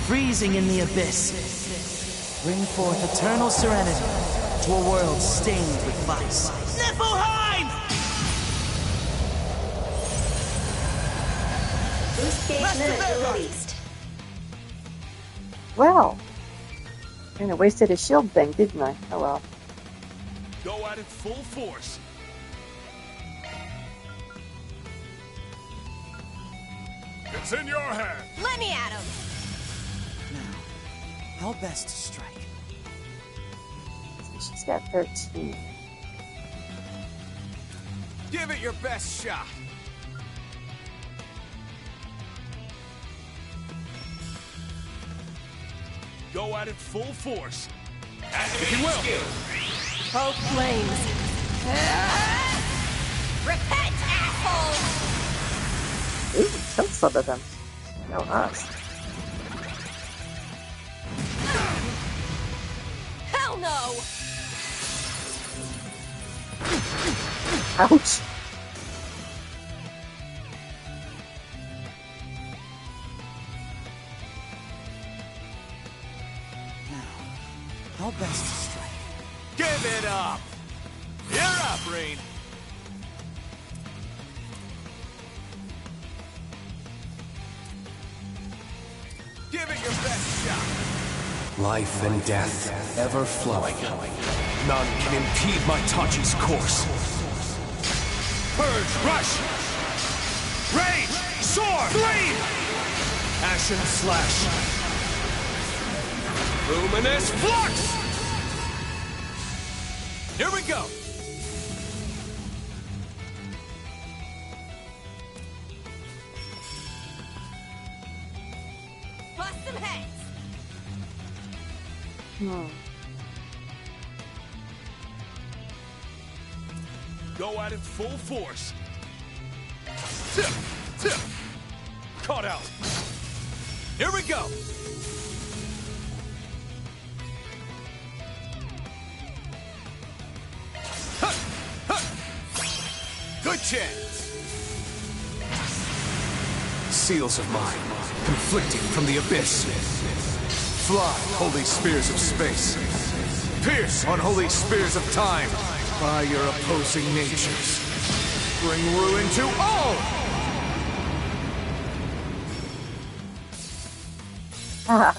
freezing in the abyss. Bring forth eternal serenity to a world stained with vice. Niflheim! Boost gauge limit released. Well, kind of wasted a shield thing, didn't I? Oh well. Go at it full force. It's in your hands. Let me at him. Now, how best to strike? She's got 13. Give it your best shot. Go at it full force. If you will. Both flames. Repent, asshole! Ooh, killed some of them. No us. Hell no! Ouch. How best to strike? Give it up. You're up, Rain. Give it your best shot. Life and death, ever flowing. None can impede my Tachi's course. Purge, rush! Rage, soar, flame! Ashen Slash. Luminous Flux! Here we go! Bust some heads! Go at it full force. Tip, tip. Caught out. Here we go. Good chance. Seals of mine, conflicting from the abyss. Fly, holy spears of space. Pierce, unholy spears of time. By your opposing natures. Bring ruin to all! Haha.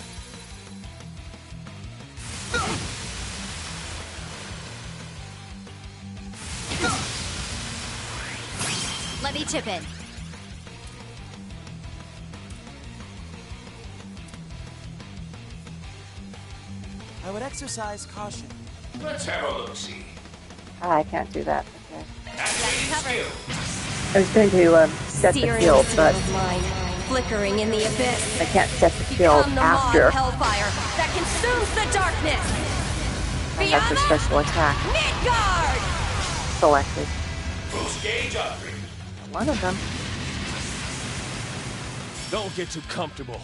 Let me chip in. I would exercise caution. Let's have a look-see. I can't do that. Okay. Activating I was going to set the Searing field, steel but of mine, flickering in the abyss. I can't set the field Become the after Maw hellfire that consumes the darkness. I have the special attack Midgard! selected. Boost gauge upgrade. One of them. Don't get too comfortable.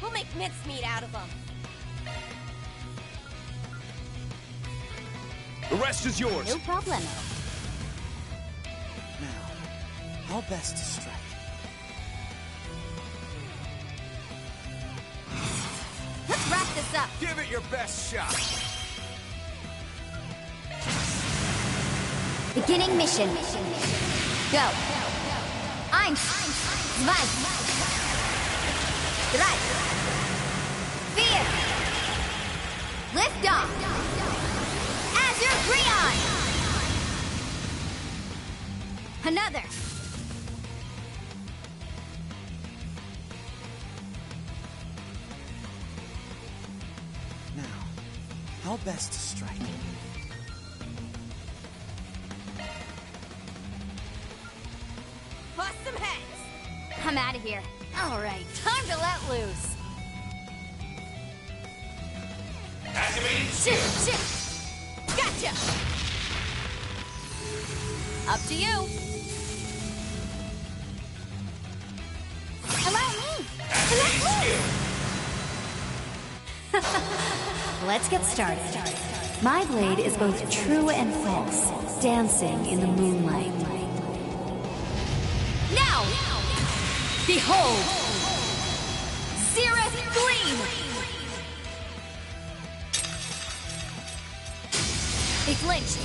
We'll make mincemeat out of them. The rest is yours. No problemo. Now, how best to strike? Let's wrap this up. Give it your best shot. Beginning mission. Go. Eins. Zwei. Drei. Vier. Lift off. Azure Freon. Another. Now, how best to strike? Bust some heads! I'm out of here. All right, time to let loose. Activating Shit. Gotcha! Up to you. Allow me. Let's get started. My blade is both true and false, dancing in the moonlight. Now! Behold! Cirrus Gleam! They flinched.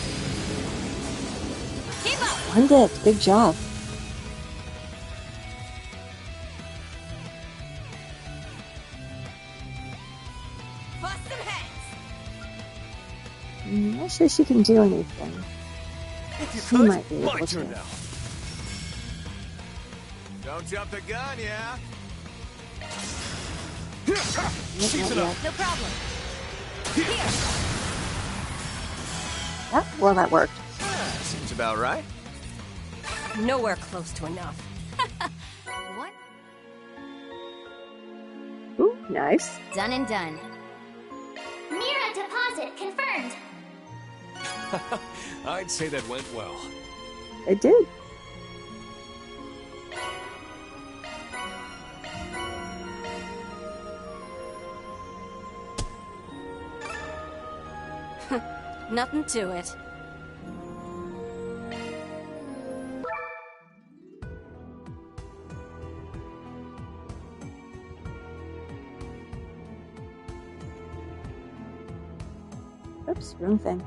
Keep up! One did. Good job. Bust some heads! I'm not sure she can do anything. If you She could, might be my able turn to. now. Don't jump the gun, yeah? Season up. No problem. Here! Yep, well, that worked. Seems about right. Nowhere close to enough. What? Ooh, nice. Done and done. Mira deposit confirmed. I'd say that went well. It did. Nothing to it. Oops, wrong thing.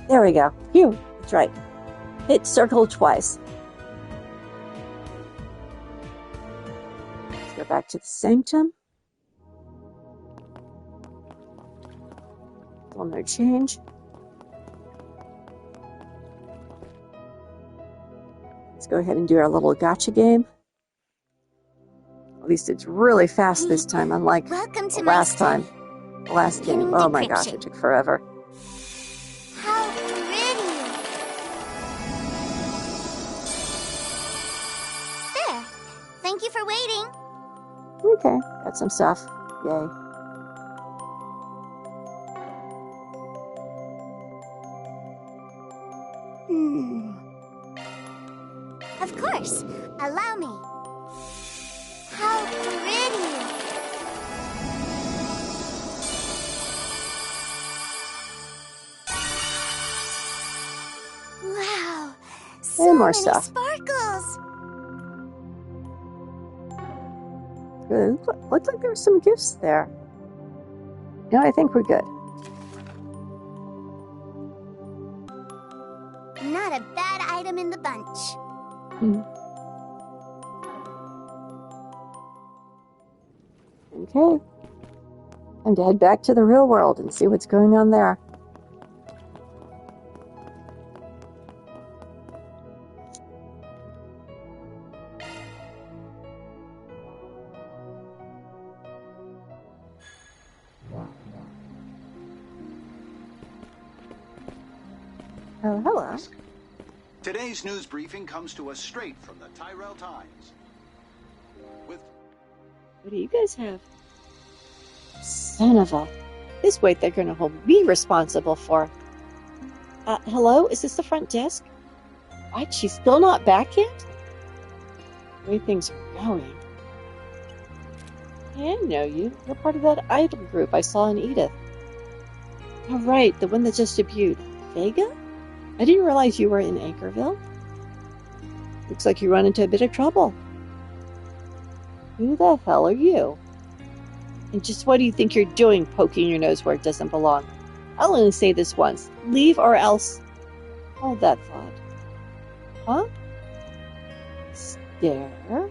There we go. Phew, that's right. Hit circle twice. Back to the sanctum. Still no change. Let's go ahead and do our little gotcha game. At least it's really fast this time, unlike the last time. The last game. Oh my gosh, it took forever. How pretty! There. Thank you for waiting. Okay, got some stuff. Yay. Of course. Allow me. How pretty! Wow! So And more many stuff. sparkles! Good. Looked like there were some gifts there. No, I think we're good. Not a bad item in the bunch. Okay. Time to head back to the real world and see what's going on there. Oh, hello. Today's news briefing comes to us straight from the Tyrell Times. With What do you guys have? Son of a... This weight they're going to hold me responsible for. Hello? Is this the front desk? What? She's still not back yet? The way things are going. I know you. You're part of that idol group I saw in Edith. Oh, right. The one that just debuted. Vega? I didn't realize you were in Anchorville. Looks like you run into a bit of trouble. Who the hell are you? And just what do you think you're doing poking your nose where it doesn't belong? I'll only say this once. Leave or else... Hold that thought. Huh? Stare?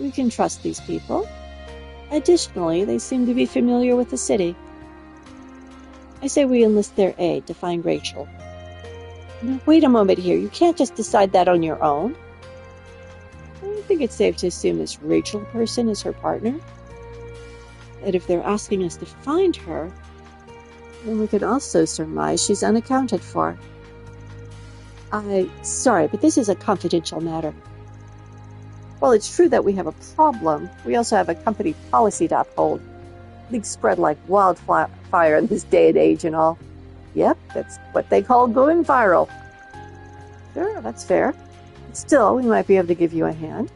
We can trust these people. Additionally, they seem to be familiar with the city. I say we enlist their aid to find Rachel. Now, wait a moment here. You can't just decide that on your own. I think it's safe to assume this Rachel person is her partner. And if they're asking us to find her, then we could also surmise she's unaccounted for. Sorry, but this is a confidential matter. Well, it's true that we have a problem. We also have a company policy to uphold. Things spread like wildfire in this day and age and all. Yep, that's what they call going viral. Sure, that's fair. But still, we might be able to give you a hand.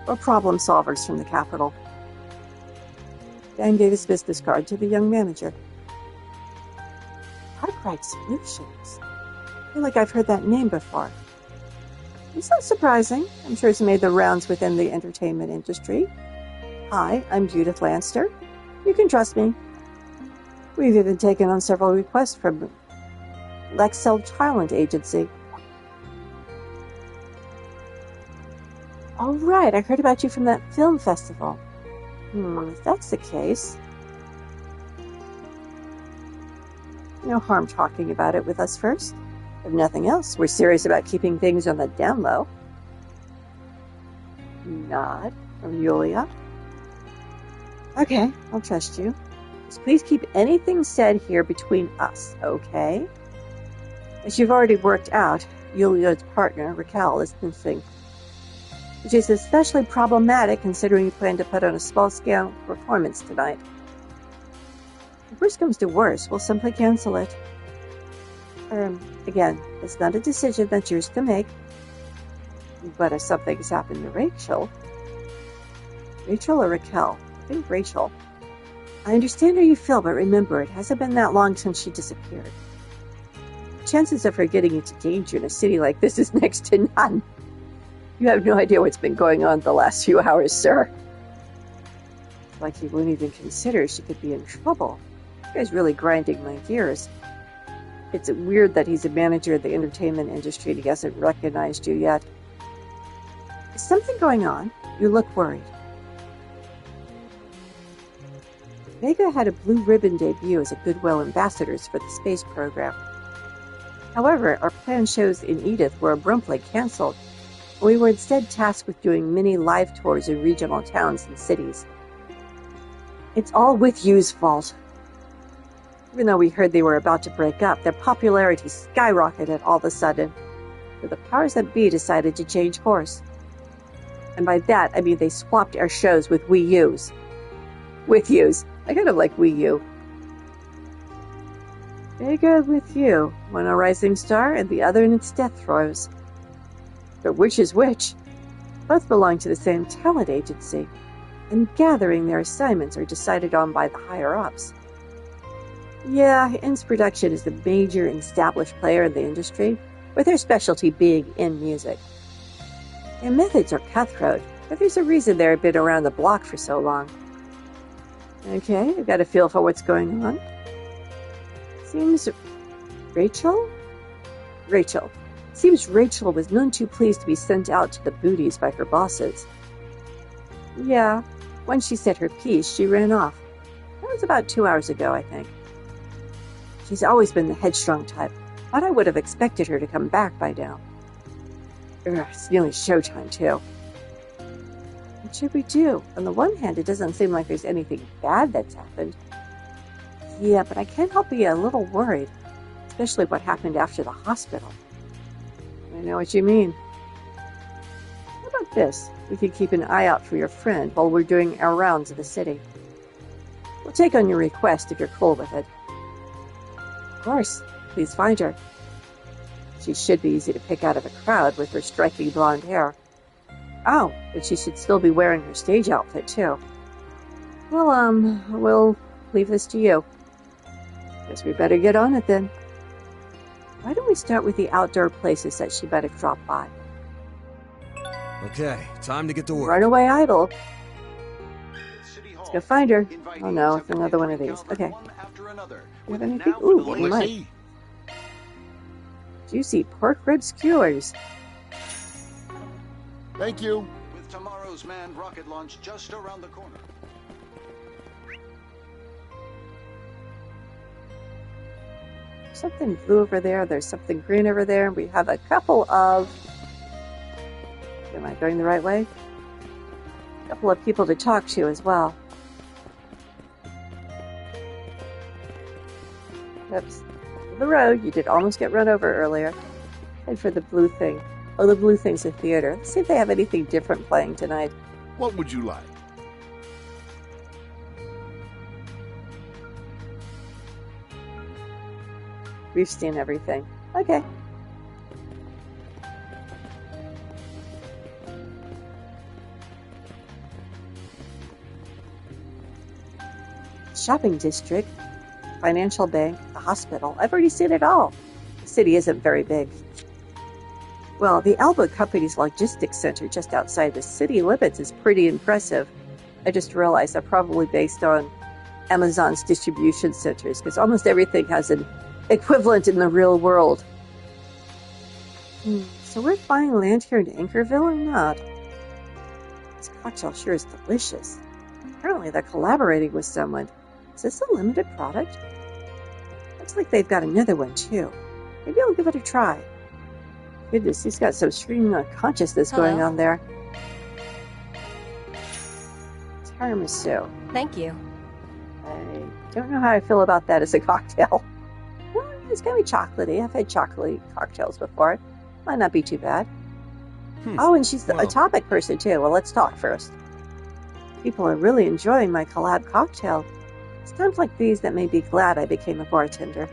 We're problem solvers from the capital. Dan gave his business card to the young manager. Arkwright Solutions. I feel like I've heard that name before. It's not surprising. I'm sure it's made the rounds within the entertainment industry. Hi, I'm Judith Lanster. You can trust me. We've even taken on several requests from Lexel Talent Agency. Oh, right. I heard about you from that film festival. If that's the case... No harm talking about it with us first. If nothing else, we're serious about keeping things on the down low. Nod from Yulia. Okay, I'll trust you. Just please keep anything said here between us, okay? As you've already worked out, Yulia's partner, Raquel, is missing. Which is especially problematic considering you plan to put on a small-scale performance tonight. If worst comes to worst, we'll simply cancel it. Again, it's not a decision that's yours to make. But if something's happened to Rachel... Rachel or Raquel? I think Rachel. I understand how you feel, but remember, it hasn't been that long since she disappeared. Chances of her getting into danger in a city like this is next to none. You have no idea what's been going on the last few hours, sir. It's like he won't even consider she could be in trouble. This guy's really grinding my gears. It's weird that he's a manager of the entertainment industry and he hasn't recognized you yet. Is something going on? You look worried. Vega had a blue ribbon debut as a Goodwill ambassadors for the space program. However, our planned shows in Edith were abruptly cancelled, and we were instead tasked with doing mini live tours in regional towns and cities. It's all with you's fault. Even though we heard they were about to break up, their popularity skyrocketed all of a sudden, so the powers that be decided to change course. And by that, I mean they swapped our shows with Wii U's. With U's. I kind of like Wii U. Vega with you, one a rising star and the other in its death throes. But which is which? Both belong to the same talent agency, and gathering their assignments are decided on by the higher-ups. Yeah, In's Production is the major and established player in the industry, with their specialty being in music. Their methods are cutthroat, but there's a reason they've been around the block for so long. Okay, I've got a feel for what's going on. Seems Rachel was none too pleased to be sent out to the booties by her bosses. Yeah, when she said her piece, she ran off. That was about 2 hours ago, I think. She's always been the headstrong type. Thought I would have expected her to come back by now. It's nearly showtime, too. What should we do? On the one hand, it doesn't seem like there's anything bad that's happened. Yeah, but I can't help be a little worried, especially what happened after the hospital. I know what you mean. How about this? We could keep an eye out for your friend while we're doing our rounds of the city. We'll take on your request if you're cool with it. Of course. Please find her. She should be easy to pick out of a crowd with her striking blonde hair. Oh, but she should still be wearing her stage outfit, too. Well, we'll leave this to you. Guess we better get on it, then. Why don't we start with the outdoor places that she might have dropped by? Okay, time to get to work. Runaway idol. Let's go find her. Oh no, it's another one of these. Okay. You have anything? Ooh, what you might. Juicy pork rib skewers. Thank you. With tomorrow's manned rocket launch just around the corner. Something blue over there. There's something green over there. We have a couple of... Am I going the right way? A couple of people to talk to as well. Oops. The road. You did almost get run over earlier. And for the blue thing. Oh, the blue thing's a theater. Let's see if they have anything different playing tonight. What would you like? We've seen everything. Okay. Shopping district, financial bank, the hospital. I've already seen it all. The city isn't very big. Well, the Alba Company's logistics center just outside the city limits is pretty impressive. I just realized they're probably based on Amazon's distribution centers, because almost everything has an equivalent in the real world. So we're buying land here in Anchorville or not? This cocktail sure is delicious. Apparently they're collaborating with someone. Is this a limited product? Looks like they've got another one too. Maybe I'll give it a try. Goodness, he's got some stream consciousness going on there. Tiramisu. Thank you. I don't know how I feel about that as a cocktail. Well, it's going to be chocolatey. I've had chocolatey cocktails before. Might not be too bad. Oh, and she's a topic person too. Well, let's talk first. People are really enjoying my collab cocktail. It's times like these that made me glad I became a bartender.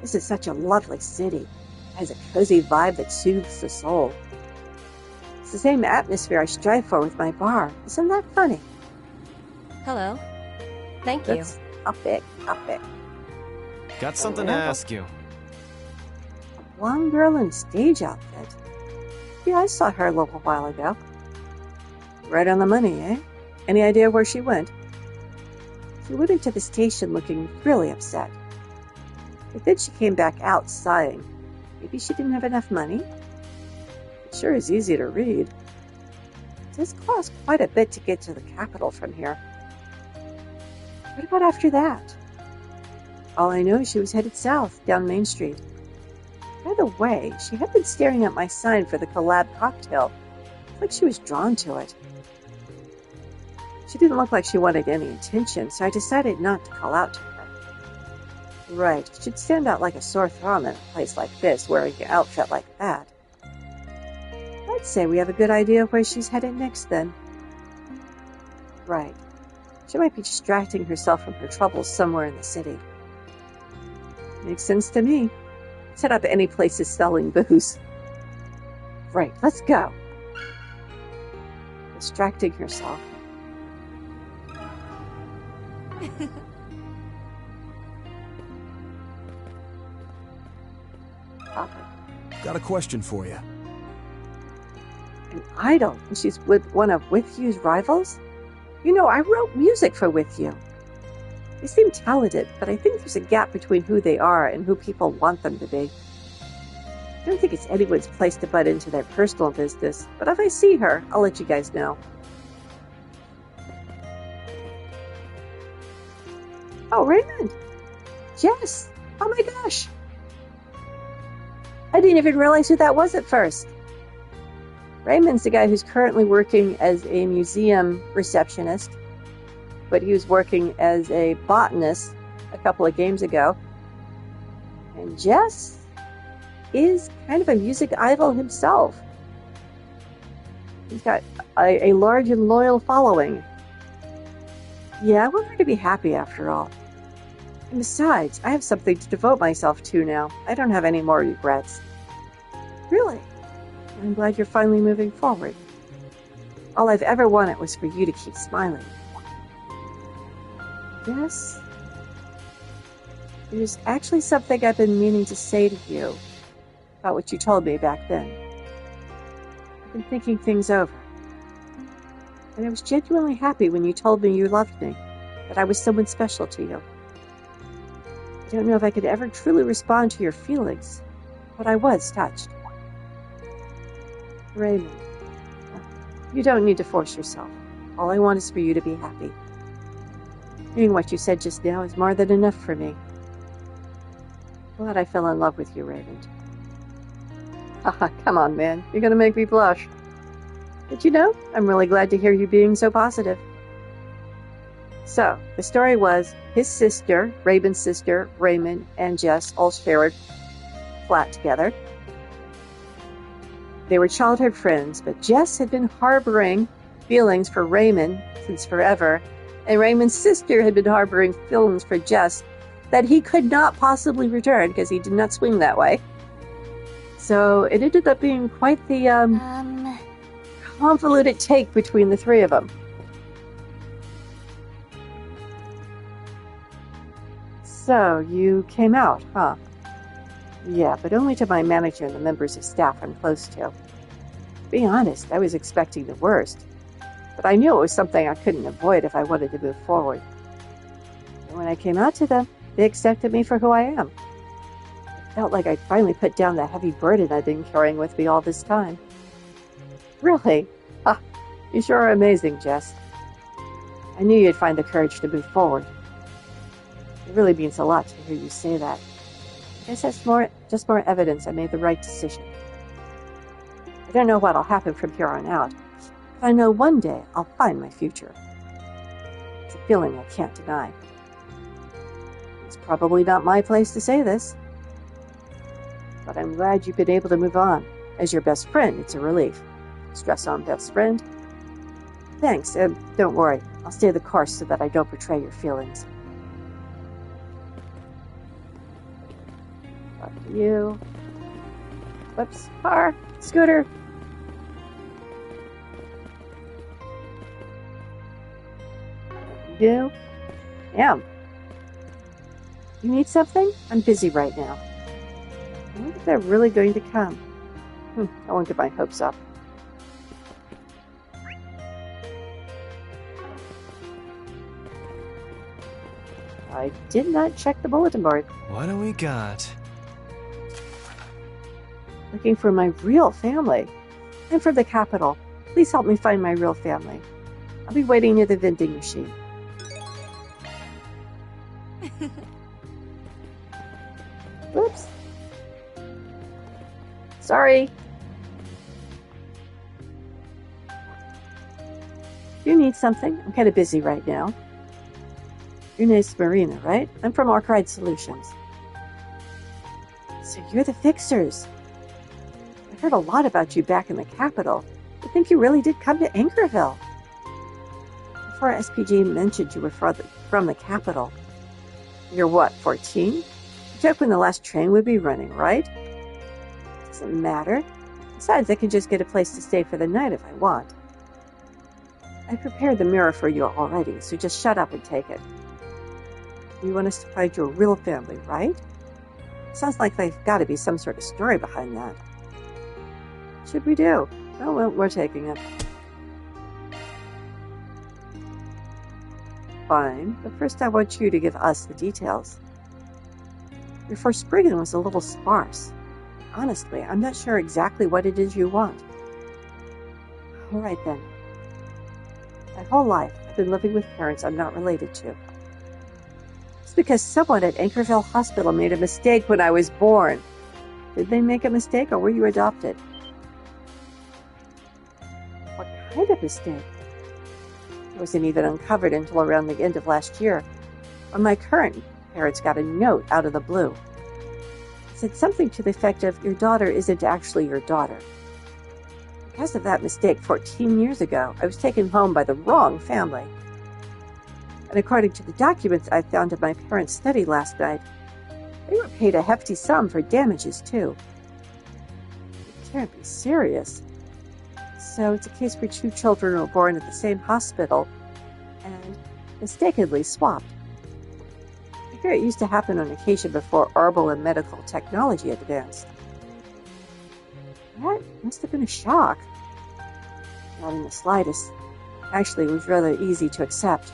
This is such a lovely city. It has a cozy vibe that soothes the soul. It's the same atmosphere I strive for with my bar. Isn't that funny? Hello. Thank you. Topic. Got something to ask you. A blonde girl in stage outfit. Yeah, I saw her a little while ago. Right on the money, eh? Any idea where she went? She went into the station looking really upset. But then she came back out sighing. Maybe she didn't have enough money? It sure is easy to read. does cost quite a bit to get to the capital from here. What about after that? All I know is she was headed south, down Main Street. By the way, she had been staring at my sign for the collab cocktail. It's like she was drawn to it. She didn't look like she wanted any attention, so I decided not to call out to her. Right, she'd stand out like a sore thumb in a place like this, wearing an outfit like that. I'd say we have a good idea of where she's headed next, then. Right. She might be distracting herself from her troubles somewhere in the city. Makes sense to me. Set up any places selling booze. Right, let's go. Distracting herself. Papa. Got a question for you. An idol? And she's with one of With You's rivals? You know, I wrote music for With You. They seem talented, but I think there's a gap between who they are and who people want them to be. I don't think it's anyone's place to butt into their personal business, but if I see her, I'll let you guys know. Oh, Raymond! Jess! Oh my gosh! I didn't even realize who that was at first. Raymond's the guy who's currently working as a museum receptionist, but he was working as a botanist a couple of games ago. And Jess is kind of a music idol himself. He's got a large and loyal following. Yeah, I want her to be happy after all. And besides, I have something to devote myself to now. I don't have any more regrets. Really? I'm glad you're finally moving forward. All I've ever wanted was for you to keep smiling. Yes? There's actually something I've been meaning to say to you about what you told me back then. I've been thinking things over. And I was genuinely happy when you told me you loved me, that I was someone special to you. I don't know if I could ever truly respond to your feelings, but I was touched. Raymond, you don't need to force yourself. All I want is for you to be happy. Hearing what you said just now is more than enough for me. Glad I fell in love with you, Raymond. Haha, come on, man. You're gonna make me blush. But you know, I'm really glad to hear you being so positive. So, the story was his sister, Raymond's sister, Raymond, and Jess all shared a flat together. They were childhood friends, but Jess had been harboring feelings for Raymond since forever, and Raymond's sister had been harboring feelings for Jess that he could not possibly return because he did not swing that way. So it ended up being quite the convoluted take between the three of them. So you came out, huh? Yeah, but only to my manager and the members of staff I'm close to. To be honest, I was expecting the worst, but I knew it was something I couldn't avoid if I wanted to move forward. And when I came out to them, they accepted me for who I am. It felt like I'd finally put down the heavy burden I'd been carrying with me all this time. Really? Ah, you sure are amazing, Jess. I knew you'd find the courage to move forward. It really means a lot to hear you say that. I guess that's just more evidence I made the right decision. I don't know what'll happen from here on out, but I know one day I'll find my future. It's a feeling I can't deny. It's probably not my place to say this, but I'm glad you've been able to move on. As your best friend, it's a relief. Stress on best friend. Thanks, and don't worry, I'll stay the course so that I don't betray your feelings. Fuck you. Whoops, car, scooter. You? Damn. You need something? I'm busy right now. I wonder if they're really going to come. I won't get my hopes up. I did not check the bulletin board. What do we got? Looking for my real family. I'm from the capital. Please help me find my real family. I'll be waiting near the vending machine. Oops. Sorry. You need something? I'm kind of busy right now. Your name's Marina, right? I'm from Arcade Solutions. So you're the fixers. I heard a lot about you back in the capital. I think you really did come to Anchorville. Before SPG mentioned you were from the capital. You're what, 14? You checked when the last train would be running, right? Doesn't matter. Besides, I can just get a place to stay for the night if I want. I prepared the mirror for you already, so just shut up and take it. You want us to find your real family, right? Sounds like there's got to be some sort of story behind that. What should we do? Oh, well, we're taking it. Fine, but first I want you to give us the details. Your first briefing was a little sparse. Honestly, I'm not sure exactly what it is you want. All right, then. My whole life, I've been living with parents I'm not related to. It's because someone at Anchorville Hospital made a mistake when I was born. Did they make a mistake, or were you adopted? What kind of mistake? It wasn't even uncovered until around the end of last year, when my current parents got a note out of the blue. It said something to the effect of, your daughter isn't actually your daughter. Because of that mistake 14 years ago, I was taken home by the wrong family. And according to the documents I found in my parents' study last night, they were paid a hefty sum for damages, too. It can't be serious. So it's a case where two children were born at the same hospital and mistakenly swapped. I hear it used to happen on occasion before herbal and medical technology advanced. That must have been a shock. Not in the slightest. Actually, it was rather easy to accept.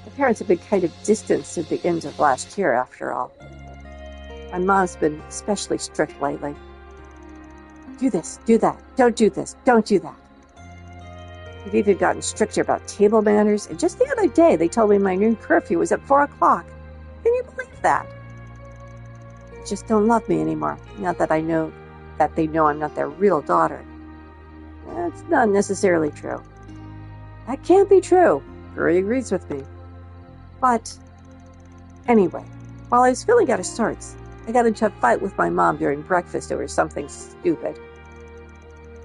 My parents have been kind of distant since the end of last year, after all. My mom's been especially strict lately. Do this, do that, don't do this, don't do that. They've even gotten stricter about table manners, and just the other day they told me my new curfew was at 4 o'clock. Can you believe that? They just don't love me anymore, now that I know that they know I'm not their real daughter. That's not necessarily true. That can't be true. Rory agrees with me. But, anyway, while I was feeling out of sorts, I got into a fight with my mom during breakfast over something stupid.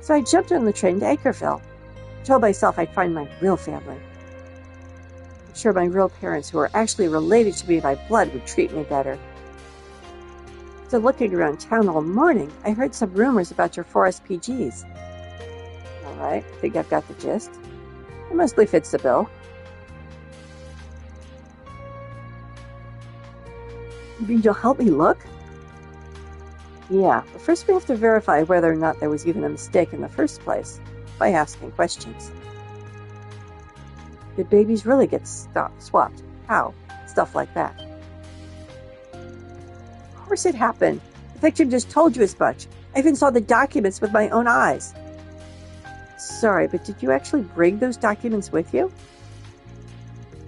So I jumped on the train to Anchorville. I told myself I'd find my real family. I'm sure my real parents, who are actually related to me by blood, would treat me better. So looking around town all morning, I heard some rumors about your 4 SPGs. All right, I think I've got the gist. It mostly fits the bill. You mean you'll help me look? Yeah, but first we have to verify whether or not there was even a mistake in the first place by asking questions. Did babies really get swapped? How? Stuff like that. Of course it happened. The victim just told you as much. I even saw the documents with my own eyes. Sorry, but did you actually bring those documents with you?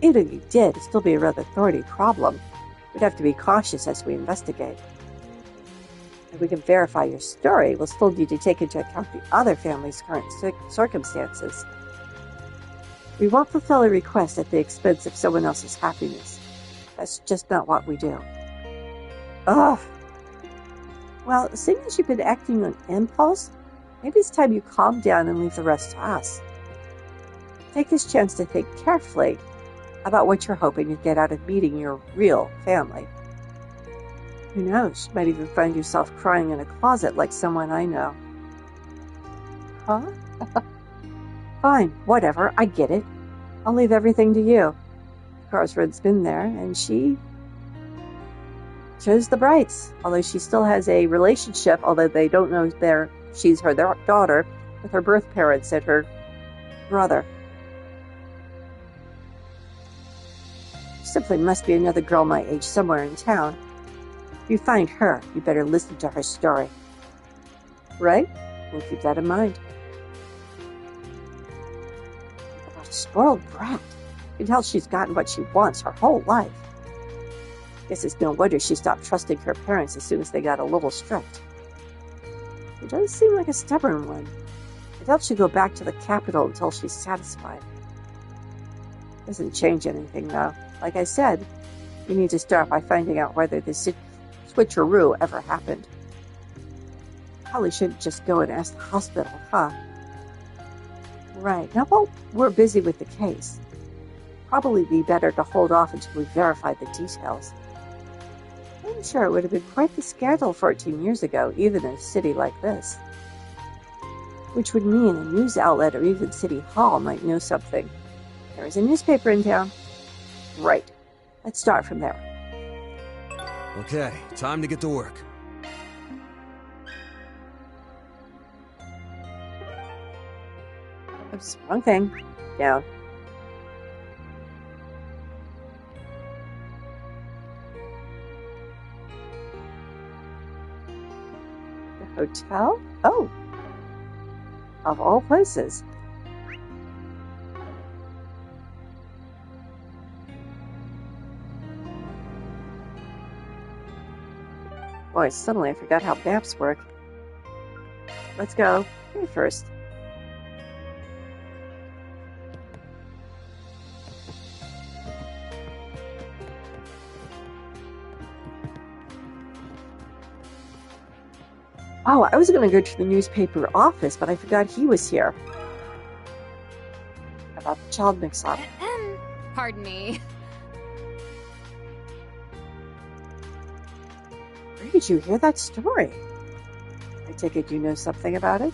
Even if you did, it'd still be a rather thorny problem. We'd have to be cautious as we investigate. If we can verify your story, we'll still need to take into account the other family's current circumstances. We won't fulfill a request at the expense of someone else's happiness. That's just not what we do. Ugh! Well, seeing as you've been acting on impulse, maybe it's time you calm down and leave the rest to us. Take this chance to think carefully about what you're hoping to get out of meeting your real family. Who knows, you might even find yourself crying in a closet like someone I know. Huh? Fine, whatever, I get it. I'll leave everything to you. Carsred's been there, and she chose the Brights, although she still has a relationship, although they don't know she's her daughter, with her birth parents and her brother. Simply must be another girl my age somewhere in town. If you find her, you better listen to her story. Right? We'll keep that in mind. Spoiled brat. You can tell she's gotten what she wants her whole life. Guess it's no wonder she stopped trusting her parents as soon as they got a little strict. She does seem like a stubborn one. I doubt she'll go back to the capital until she's satisfied. Doesn't change anything, though. Like I said, you need to start by finding out whether this switcheroo ever happened. Probably shouldn't just go and ask the hospital, huh? Right. Now, while we're busy with the case, probably be better to hold off until we verify the details. I'm sure it would have been quite the scandal 14 years ago, even in a city like this. Which would mean a news outlet or even City Hall might know something. There is a newspaper in town. Right. Let's start from there. Okay, time to get to work. Oops, wrong thing. Down. The hotel? Oh. Of all places. Boy, suddenly I forgot how maps work. Let's go here first. Oh, I was going to go to the newspaper office, but I forgot he was here. About the child mix-up. Pardon me. Where did you hear that story? I take it you know something about it?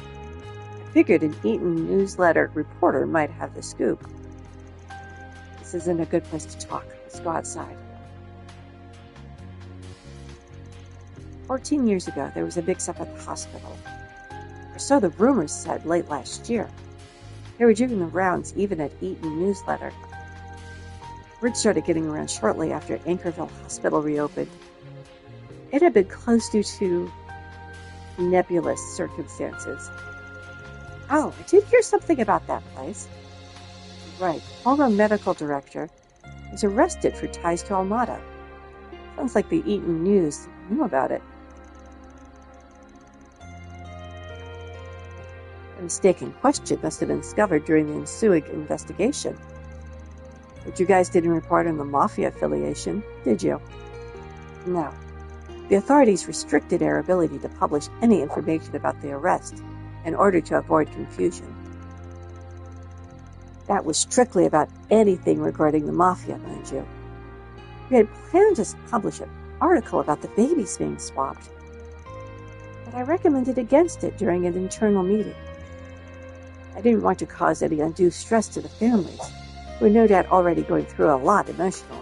I figured an Eaton newsletter reporter might have the scoop. This isn't a good place to talk. Let's go outside. 14 years ago, there was a mix-up at the hospital. Or so the rumors said late last year. They were doing the rounds even at Eaton newsletter. Word started getting around shortly after Anchorville Hospital reopened. It had been closed due to nebulous circumstances. Oh, I did hear something about that place. Right, former medical director was arrested for ties to Almada. Sounds like the Eaton News knew about it. A mistaken question must have been discovered during the ensuing investigation. But you guys didn't report on the Mafia affiliation, did you? No. The authorities restricted our ability to publish any information about the arrest in order to avoid confusion. That was strictly about anything regarding the Mafia, mind you. We had planned to publish an article about the babies being swapped, but I recommended against it during an internal meeting. I didn't want to cause any undue stress to the families, who were no doubt already going through a lot emotionally.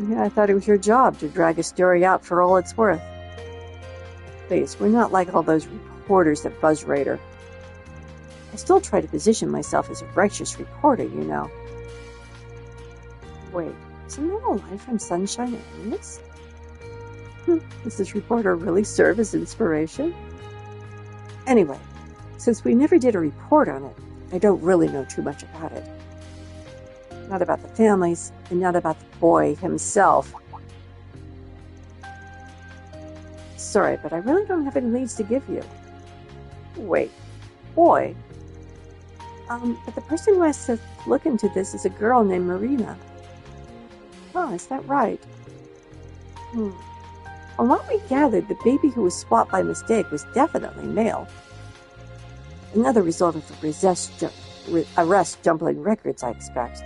Yeah, I thought it was your job to drag a story out for all it's worth. Please, we're not like all those reporters at BuzzRaider. I still try to position myself as a righteous reporter, you know. Wait, isn't that a line from Sunshine and Alice? Does this reporter really serve as inspiration? Anyway, since we never did a report on it, I don't really know too much about it. Not about the families, and not about the boy himself. Sorry, but I really don't have any leads to give you. Wait, boy? But the person who has to look into this is a girl named Marina. Oh, is that right? From what we gathered, the baby who was swapped by mistake was definitely male. Another result of the arrest jumbling records, I expect.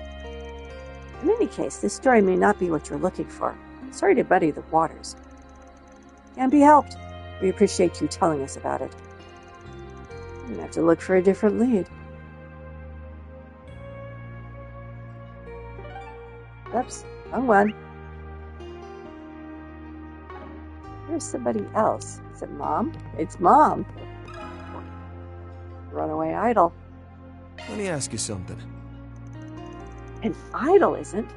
In any case, this story may not be what you're looking for. Sorry to muddy the waters. Can't be helped. We appreciate you telling us about it. I'm gonna have to look for a different lead. Oops, wrong one. There's somebody else. Is it Mom? It's Mom. Runaway idol. Let me ask you something. An idol isn't?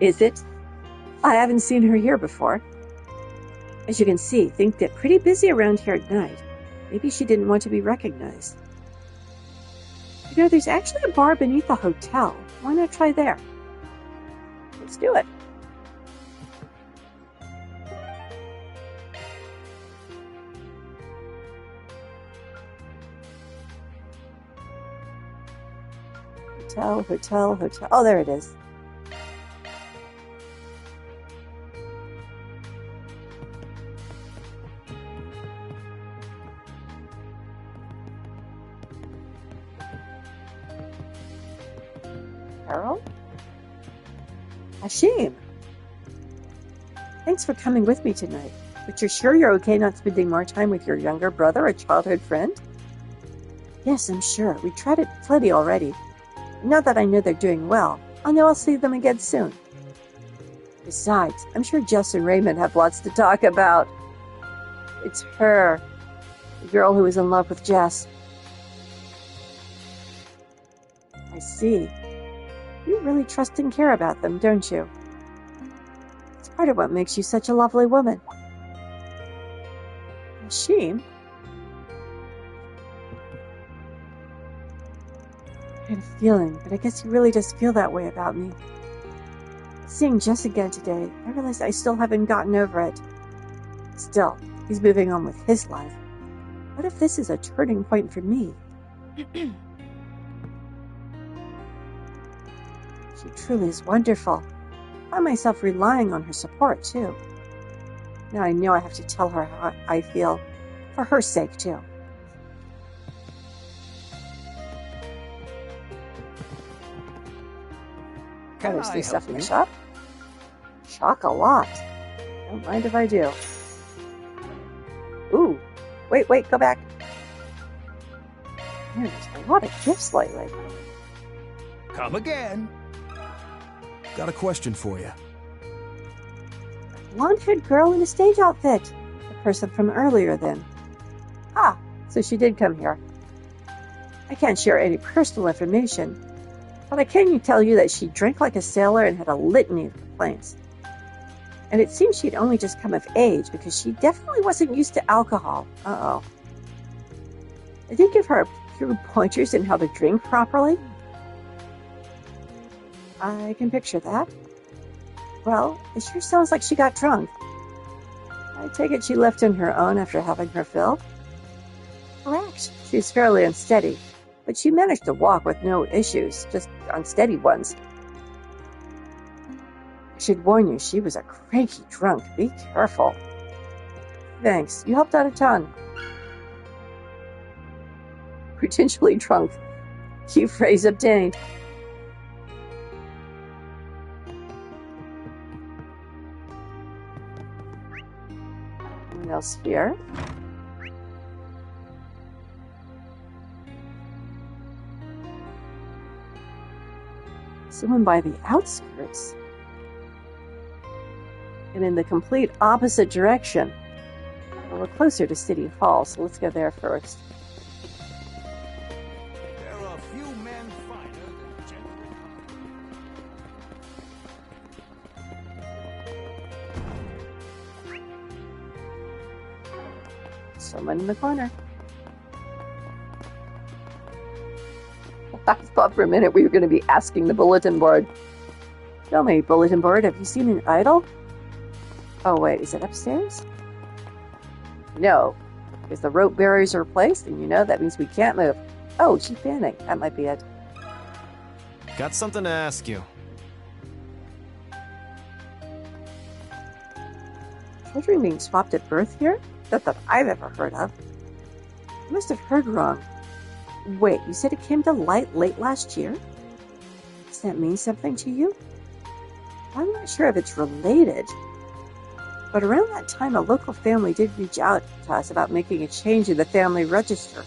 Is it? I haven't seen her here before. As you can see, things get pretty busy around here at night. Maybe she didn't want to be recognized. You know, there's actually a bar beneath the hotel. Why not try there? Let's do it. Hotel. Oh, there it is. Carol? Hashim! Thanks for coming with me tonight. But you're sure you're okay not spending more time with your younger brother, a childhood friend? Yes, I'm sure. We tried it plenty already. Now that I know they're doing well, I know I'll see them again soon. Besides, I'm sure Jess and Raymond have lots to talk about. It's her, the girl who is in love with Jess. I see. You really trust and care about them, don't you? It's part of what makes you such a lovely woman. Hashim? I had a feeling, but I guess he really does feel that way about me. Seeing Jess again today, I realized I still haven't gotten over it. Still, he's moving on with his life. What if this is a turning point for me? She truly is wonderful. I find myself relying on her support, too. Now I know I have to tell her how I feel, for her sake, too. There's new stuff in the shop. Chocolate. Don't mind if I do. Ooh. Wait, go back. Man, there's a lot of gifts lately. Come again. Got a question for you. Blonde-haired girl in a stage outfit. The person from earlier then. Ah, so she did come here. I can't share any personal information, but I can tell you that she drank like a sailor and had a litany of complaints. And it seems she'd only just come of age because she definitely wasn't used to alcohol. Uh-oh. I did give her a few pointers in how to drink properly. I can picture that. Well, it sure sounds like she got drunk. I take it she left on her own after having her fill. Correct. She's fairly unsteady, but she managed to walk with no issues, just unsteady ones. I should warn you, she was a cranky drunk. Be careful. Thanks. You helped out a ton. Potentially drunk. Key phrase obtained. Anyone else here? Someone by the outskirts. And in the complete opposite direction. Well, we're closer to City Hall, so let's go there first. There are few men finer than gentlemen. Someone in the corner. I thought for a minute we were going to be asking the bulletin board. Tell me, bulletin board, have you seen an idol? Oh, wait, is it upstairs? No, because the rope barriers are placed, and you know that means we can't move. Oh, she's fanning. That might be it. Got something to ask you. Children being swapped at birth here? Not that I've ever heard of. I must have heard wrong. Wait, you said it came to light late last year? Does that mean something to you? I'm not sure if it's related. But around that time, a local family did reach out to us about making a change in the family register.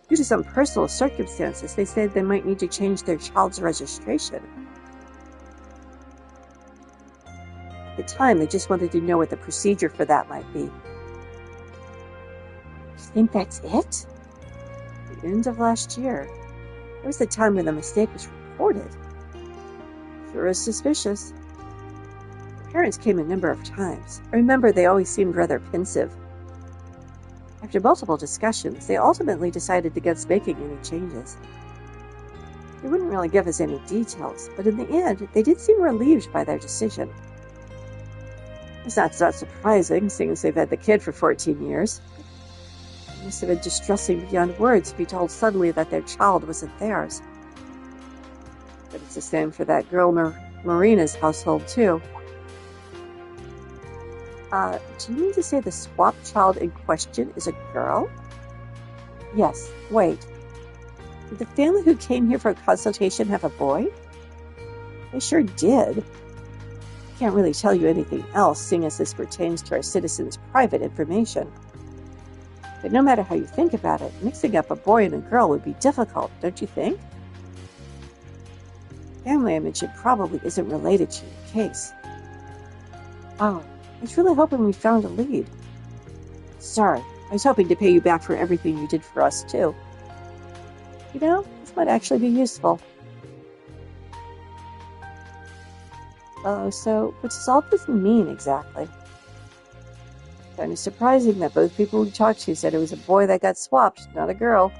Due to some personal circumstances, they said they might need to change their child's registration. At the time, they just wanted to know what the procedure for that might be. You think that's it? The end of last year. There was the time when the mistake was reported. Sure is suspicious. Parents came a number of times. I remember they always seemed rather pensive. After multiple discussions, they ultimately decided against making any changes. They wouldn't really give us any details, but in the end, they did seem relieved by their decision. It's not surprising, seeing as they've had the kid for 14 years. It must have been distressing beyond words to be told suddenly that their child wasn't theirs. But it's the same for that girl Marina's household, too. Do you mean to say the swapped child in question is a girl? Yes, wait. Did the family who came here for a consultation have a boy? They sure did. I can't really tell you anything else, seeing as this pertains to our citizens' private information. But no matter how you think about it, mixing up a boy and a girl would be difficult, don't you think? The family I mentioned probably isn't related to your case. Oh, I was really hoping we found a lead. Sorry, I was hoping to pay you back for everything you did for us, too. You know, this might actually be useful. Oh, so what does all this mean exactly? Kind of surprising that both people we talked to said it was a boy that got swapped, not a girl.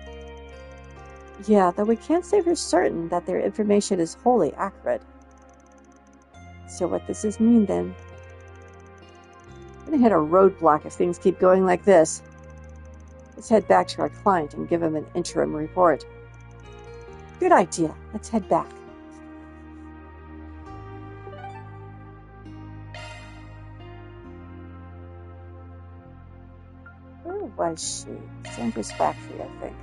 Yeah, though we can't say for certain that their information is wholly accurate. So what does this mean then? I'm gonna hit a roadblock if things keep going like this. Let's head back to our client and give him an interim report. Good idea. Let's head back. Where was she? Sandra's factory, I think.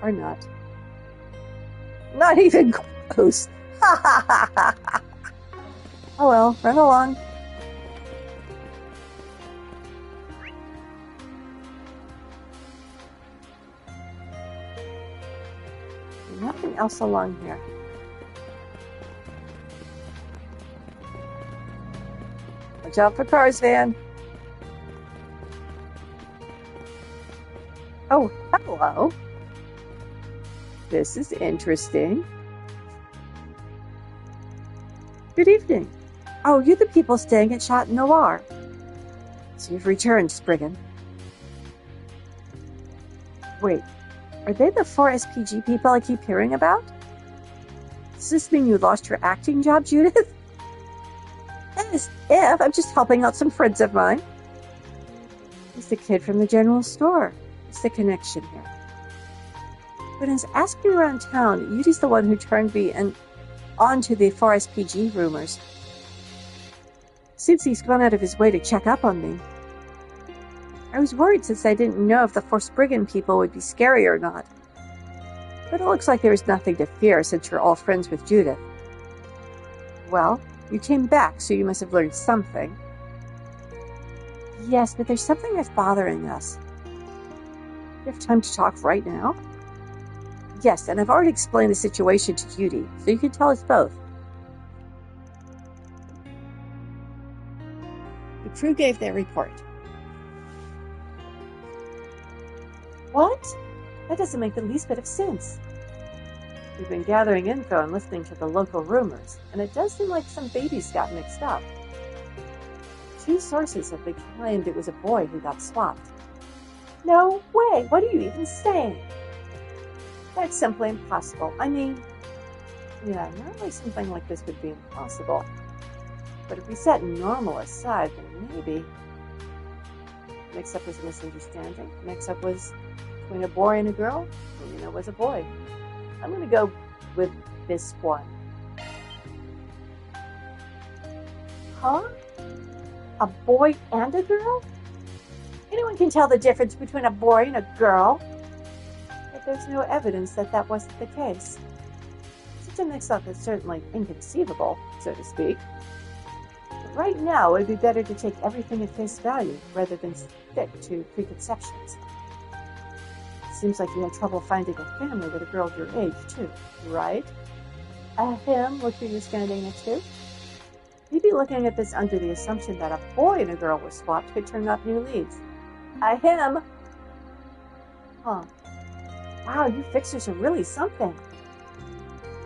Or not. Not even close. Ha ha ha ha ha. Oh well, run along. Nothing else along here. Watch out for cars, Van. Oh, hello. This is interesting. Good evening. Oh, you're the people staying at Chat Noir. So you've returned, Spriggan. Wait, are they the 4SPG people I keep hearing about? Does this mean you lost your acting job, Judith? As if. I'm just helping out some friends of mine. He's the kid from the general store. It's the connection here. When I was asking around town, Yudi's the one who turned me onto the 4SPG rumors. Seems he's gone out of his way to check up on me. I was worried since I didn't know if the 4 Spriggan people would be scary or not. But it looks like there was nothing to fear since you're all friends with Judith. Well, you came back, so you must have learned something. Yes, but there's something that's bothering us. You have time to talk right now? Yes, and I've already explained the situation to Yudi, so you can tell us both. The crew gave their report. What? That doesn't make the least bit of sense. We've been gathering info and listening to the local rumors, and it does seem like some babies got mixed up. 2 sources have claimed it was a boy who got swapped. No way! What are you even saying? That's simply impossible. I mean, yeah, normally something like this would be impossible. But if we set normal aside, then maybe. Mix-up was a misunderstanding. Mix-up was between a boy and a girl. Marina was a boy. I'm going to go with this one. Huh? A boy and a girl? Anyone can tell the difference between a boy and a girl. But there's no evidence that that wasn't the case. Such a mix-up is certainly inconceivable, so to speak. But right now, it would be better to take everything at face value rather than stick to preconceptions. Seems like you had trouble finding a family with a girl your age, too, right? Him, look who you're standing next to. You'd be looking at this under the assumption that a boy and a girl were swapped could turn up new leads. Him. Huh. Wow, you fixers are really something.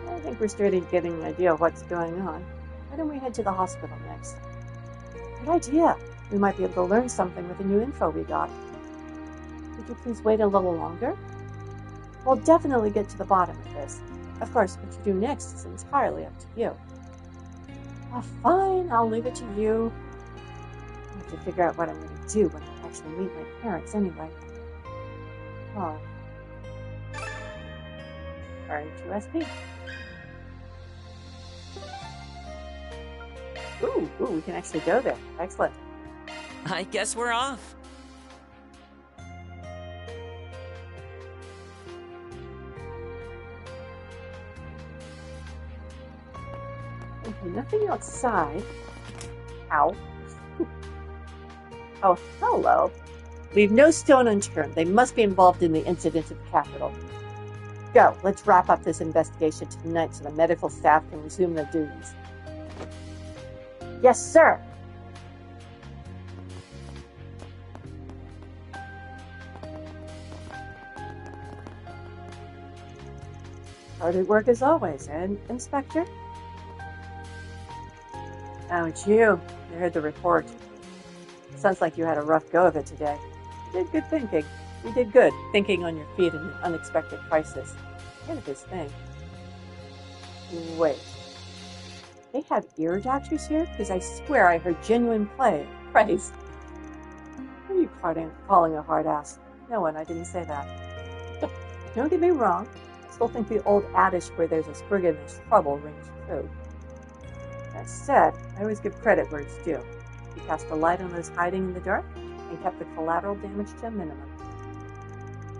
I think we're starting to get an idea of what's going on. Why don't we head to the hospital next? Good idea. We might be able to learn something with the new info we got. Could you please wait a little longer? We'll definitely get to the bottom of this. Of course, what you do next is entirely up to you. Fine, I'll leave it to you. I have to figure out what I'm going to do when I actually meet my parents anyway. Oh. R2SP. Ooh, we can actually go there. Excellent. I guess we're off. Okay, nothing outside. Ow. Oh, hello. Leave no stone unturned. They must be involved in the incident at the Capitol. Go, let's wrap up this investigation tonight so the medical staff can resume their duties. Yes, sir. Hard at work as always, and Inspector? Oh, it's you. I heard the report. Sounds like you had a rough go of it today. You did good thinking. You did good, thinking on your feet in an unexpected crisis. Kind of his thing. Wait. They have ear doctors here? Because I swear I heard genuine praise. Who are you calling a hard ass? No one, I didn't say that. Don't get me wrong. I still think the old adage where there's a sprig and there's trouble rings true. That said, I always give credit where it's due. You cast a light on those hiding in the dark and kept the collateral damage to a minimum.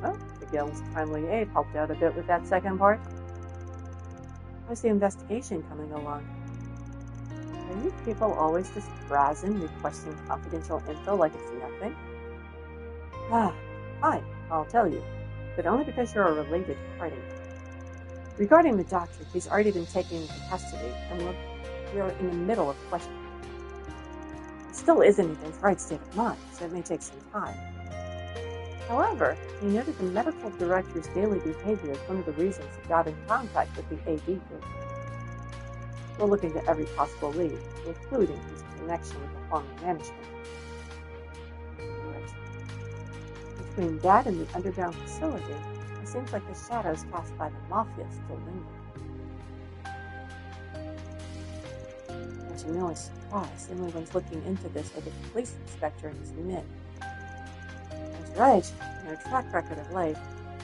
Well, the guild's timely aid helped out a bit with that second part. How's the investigation coming along? Are you people always just brazen, requesting confidential info like it's nothing? Fine, I'll tell you, but only because you're a related party. Regarding the doctor, he's already been taken into custody, and we're in the middle of questioning. He still isn't in his right state of mind, so it may take some time. However, he noted the medical director's daily behavior as one of the reasons he got in contact with the AD group. We're looking to every possible lead, including his connection with the former management. Right. Between that and the underground facility, it seems like the shadows cast by the Mafia still linger. To no one's surprise, everyone's looking into this with a police inspector and his men. That's right, in our track record of late,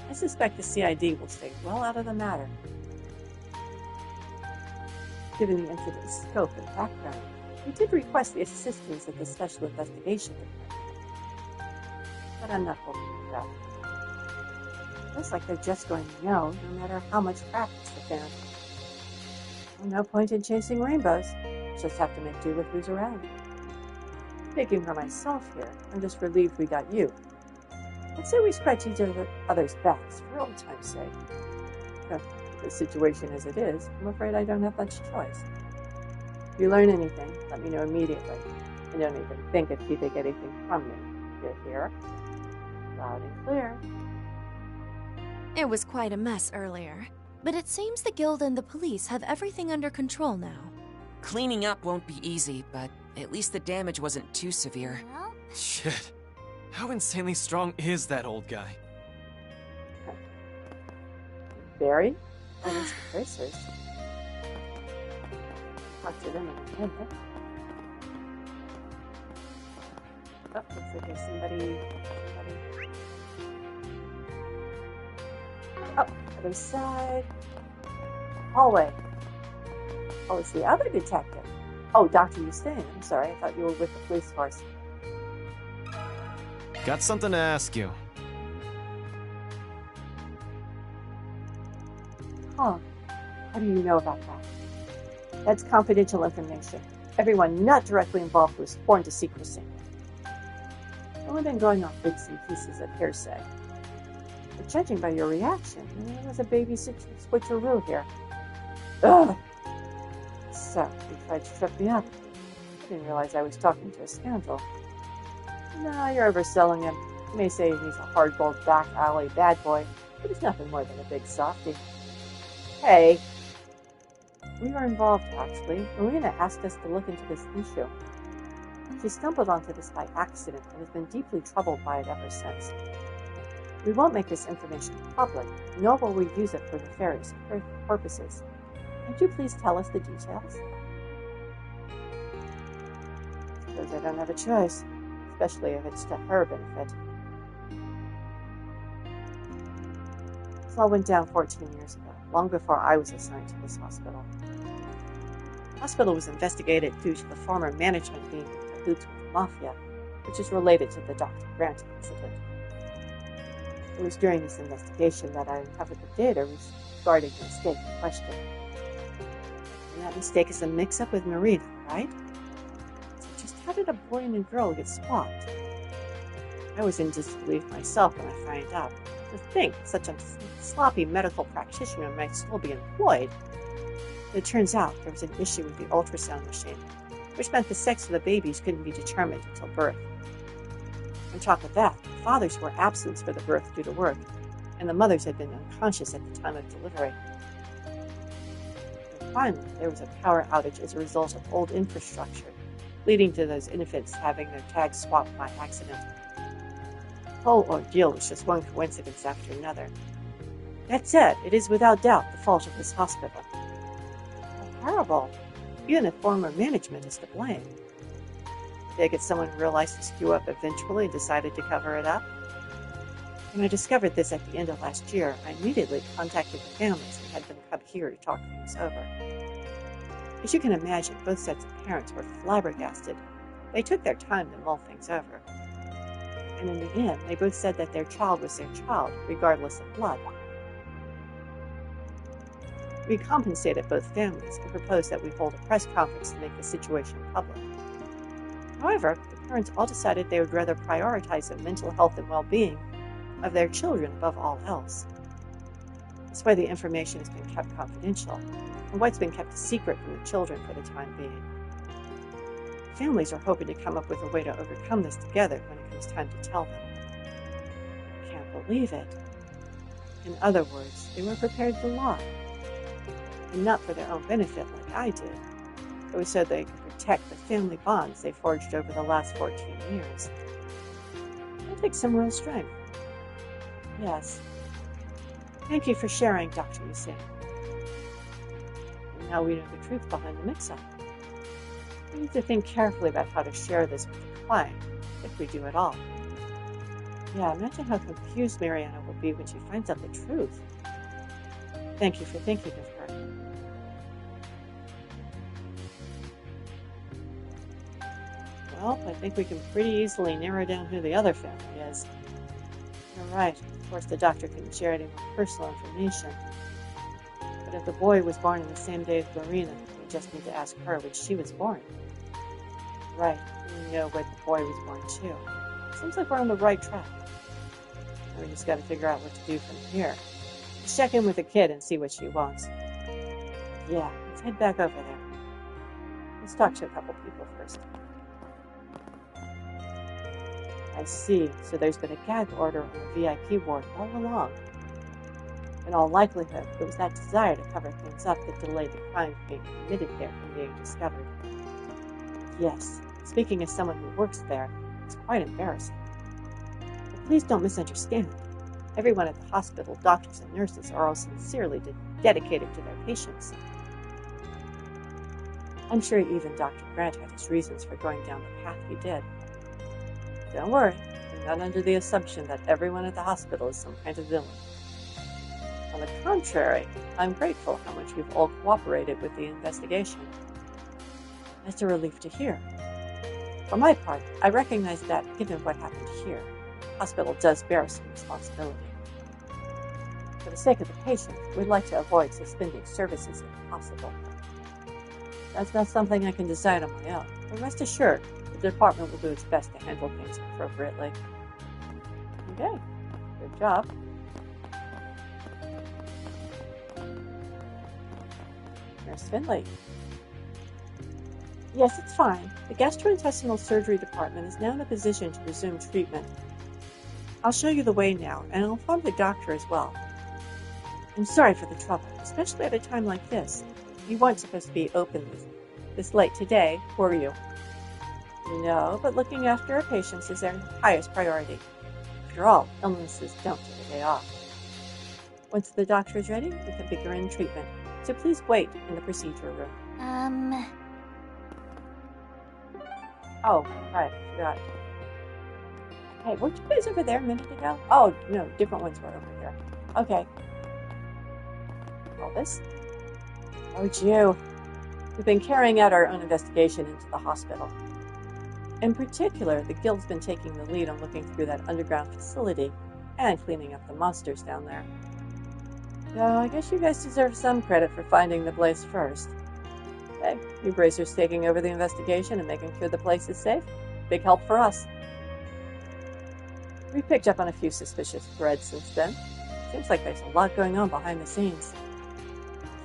I suspect the CID will stay well out of the matter. Given the incident's scope and background, we did request the assistance of the Special Investigation Department. But I'm not holding it up. Looks like they're just going to know, no matter how much crap it's the fan. Well, no point in chasing rainbows. Just have to make do with who's around. Speaking for myself here, I'm just relieved we got you. Let's say we scratch each other's backs for old time's sake. The situation as it is, I'm afraid I don't have much choice. If you learn anything, let me know immediately. And don't even think of keeping anything from me. You hear? Loud and clear. It was quite a mess earlier, but it seems the guild and the police have everything under control now. Cleaning up won't be easy, but at least the damage wasn't too severe. Shit. How insanely strong is that old guy? Very? And it's tracers. Talk to them in a minute. Oh, looks like there's somebody. Oh, other side. Hallway. Oh, it's the other detective. Oh, Dr. Eustain. I'm sorry, I thought you were with the police force. Got something to ask you. Huh. How do you know about that? That's confidential information. Everyone not directly involved was sworn to secrecy. I've only been going off bits and pieces of hearsay. But judging by your reaction, there was a baby switcheroo here. Ugh! So, you tried to trip me up. I didn't realize I was talking to a scoundrel. Nah, you're overselling him. You may say he's a hard-boiled back alley bad boy, but he's nothing more than a big softie. Hey, we were involved, actually. Marina asked us to look into this issue. She stumbled onto this by accident and has been deeply troubled by it ever since. We won't make this information public, nor will we use it for nefarious purposes. Could you please tell us the details? Suppose I don't have a choice, especially if it's to her benefit. This all went down 14 years ago, long before I was assigned to this hospital. The hospital was investigated due to the former management being in cahoots with the mafia, which is related to the Dr. Grant incident. It was during this investigation that I uncovered the data regarding the mistake in question. And that mistake is a mix-up with Marina, right? So just how did a boy and a girl get swapped? I was in disbelief myself when I found out. To think such a sloppy medical practitioner might still be employed. But it turns out there was an issue with the ultrasound machine, which meant the sex of the babies couldn't be determined until birth. On top of that, the fathers were absent for the birth due to work, and the mothers had been unconscious at the time of delivery. And finally, there was a power outage as a result of old infrastructure, leading to those infants having their tags swapped by accident. The whole ordeal was just one coincidence after another. That said, it is without doubt the fault of this hospital. How horrible! Even if former management is to blame. Did I get someone who realized the screw up eventually and decided to cover it up? When I discovered this at the end of last year, I immediately contacted the families and had them come here to talk things over. As you can imagine, both sets of parents were flabbergasted. They took their time to mull things over. And in the end, they both said that their child was their child, regardless of blood. We compensated both families and proposed that we hold a press conference to make the situation public. However, the parents all decided they would rather prioritize the mental health and well-being of their children above all else. That's why the information has been kept confidential, and what's been kept a secret from the children for the time being. Families are hoping to come up with a way to overcome this together when it comes time to tell them. I can't believe it. In other words, they were prepared to lie. And not for their own benefit like I did. It was so they could protect the family bonds they forged over the last 14 years. That takes some real strength. Yes. Thank you for sharing, Dr. Hussein. And now we know the truth behind the mix-up. We need to think carefully about how to share this with the client, if we do at all. Yeah, imagine how confused Mariana will be when she finds out the truth. Thank you for thinking of her. Well, I think we can pretty easily narrow down who the other family is. You're right. Of course, the doctor couldn't share any more personal information. But if the boy was born on the same day as Marina, we just need to ask her when she was born. Right. We know when the boy was born, too. Seems like we're on the right track. Now we just got to figure out what to do from here. Let's check in with the kid and see what she wants. Yeah, let's head back over there. Let's talk to a couple people first. I see. So there's been a gag order on the VIP ward all along. In all likelihood, it was that desire to cover things up that delayed the crimes being committed there from being discovered. Yes, speaking as someone who works there, it's quite embarrassing. But please don't misunderstand. Everyone at the hospital, doctors and nurses, are all sincerely dedicated to their patients. I'm sure even Dr. Grant had his reasons for going down the path he did. Don't worry, I'm not under the assumption that everyone at the hospital is some kind of villain. On the contrary, I'm grateful how much we've all cooperated with the investigation. That's a relief to hear. For my part, I recognize that, given what happened here, the hospital does bear some responsibility. For the sake of the patient, we'd like to avoid suspending services if possible. That's not something I can decide on my own, but rest assured, the department will do its best to handle things appropriately. Okay, good job. Nurse Finley. Yes, it's fine. The gastrointestinal surgery department is now in a position to resume treatment. I'll show you the way now, and I'll inform the doctor as well. I'm sorry for the trouble, especially at a time like this. You weren't supposed to be open this late today, were you? No, but looking after our patients is their highest priority. After all, illnesses don't get a day off. Once the doctor is ready, we can begin treatment. So please wait in the procedure room. Oh, right, forgot. Hey, weren't you guys over there a minute ago? Oh, no, different ones were over here. Okay. All this? Oh, Jew. We've been carrying out our own investigation into the hospital. In particular, the Guild's been taking the lead on looking through that underground facility and cleaning up the monsters down there. So I guess you guys deserve some credit for finding the place first. Hey, you bracers taking over the investigation and making sure the place is safe? Big help for us. We picked up on a few suspicious threads since then. Seems like there's a lot going on behind the scenes.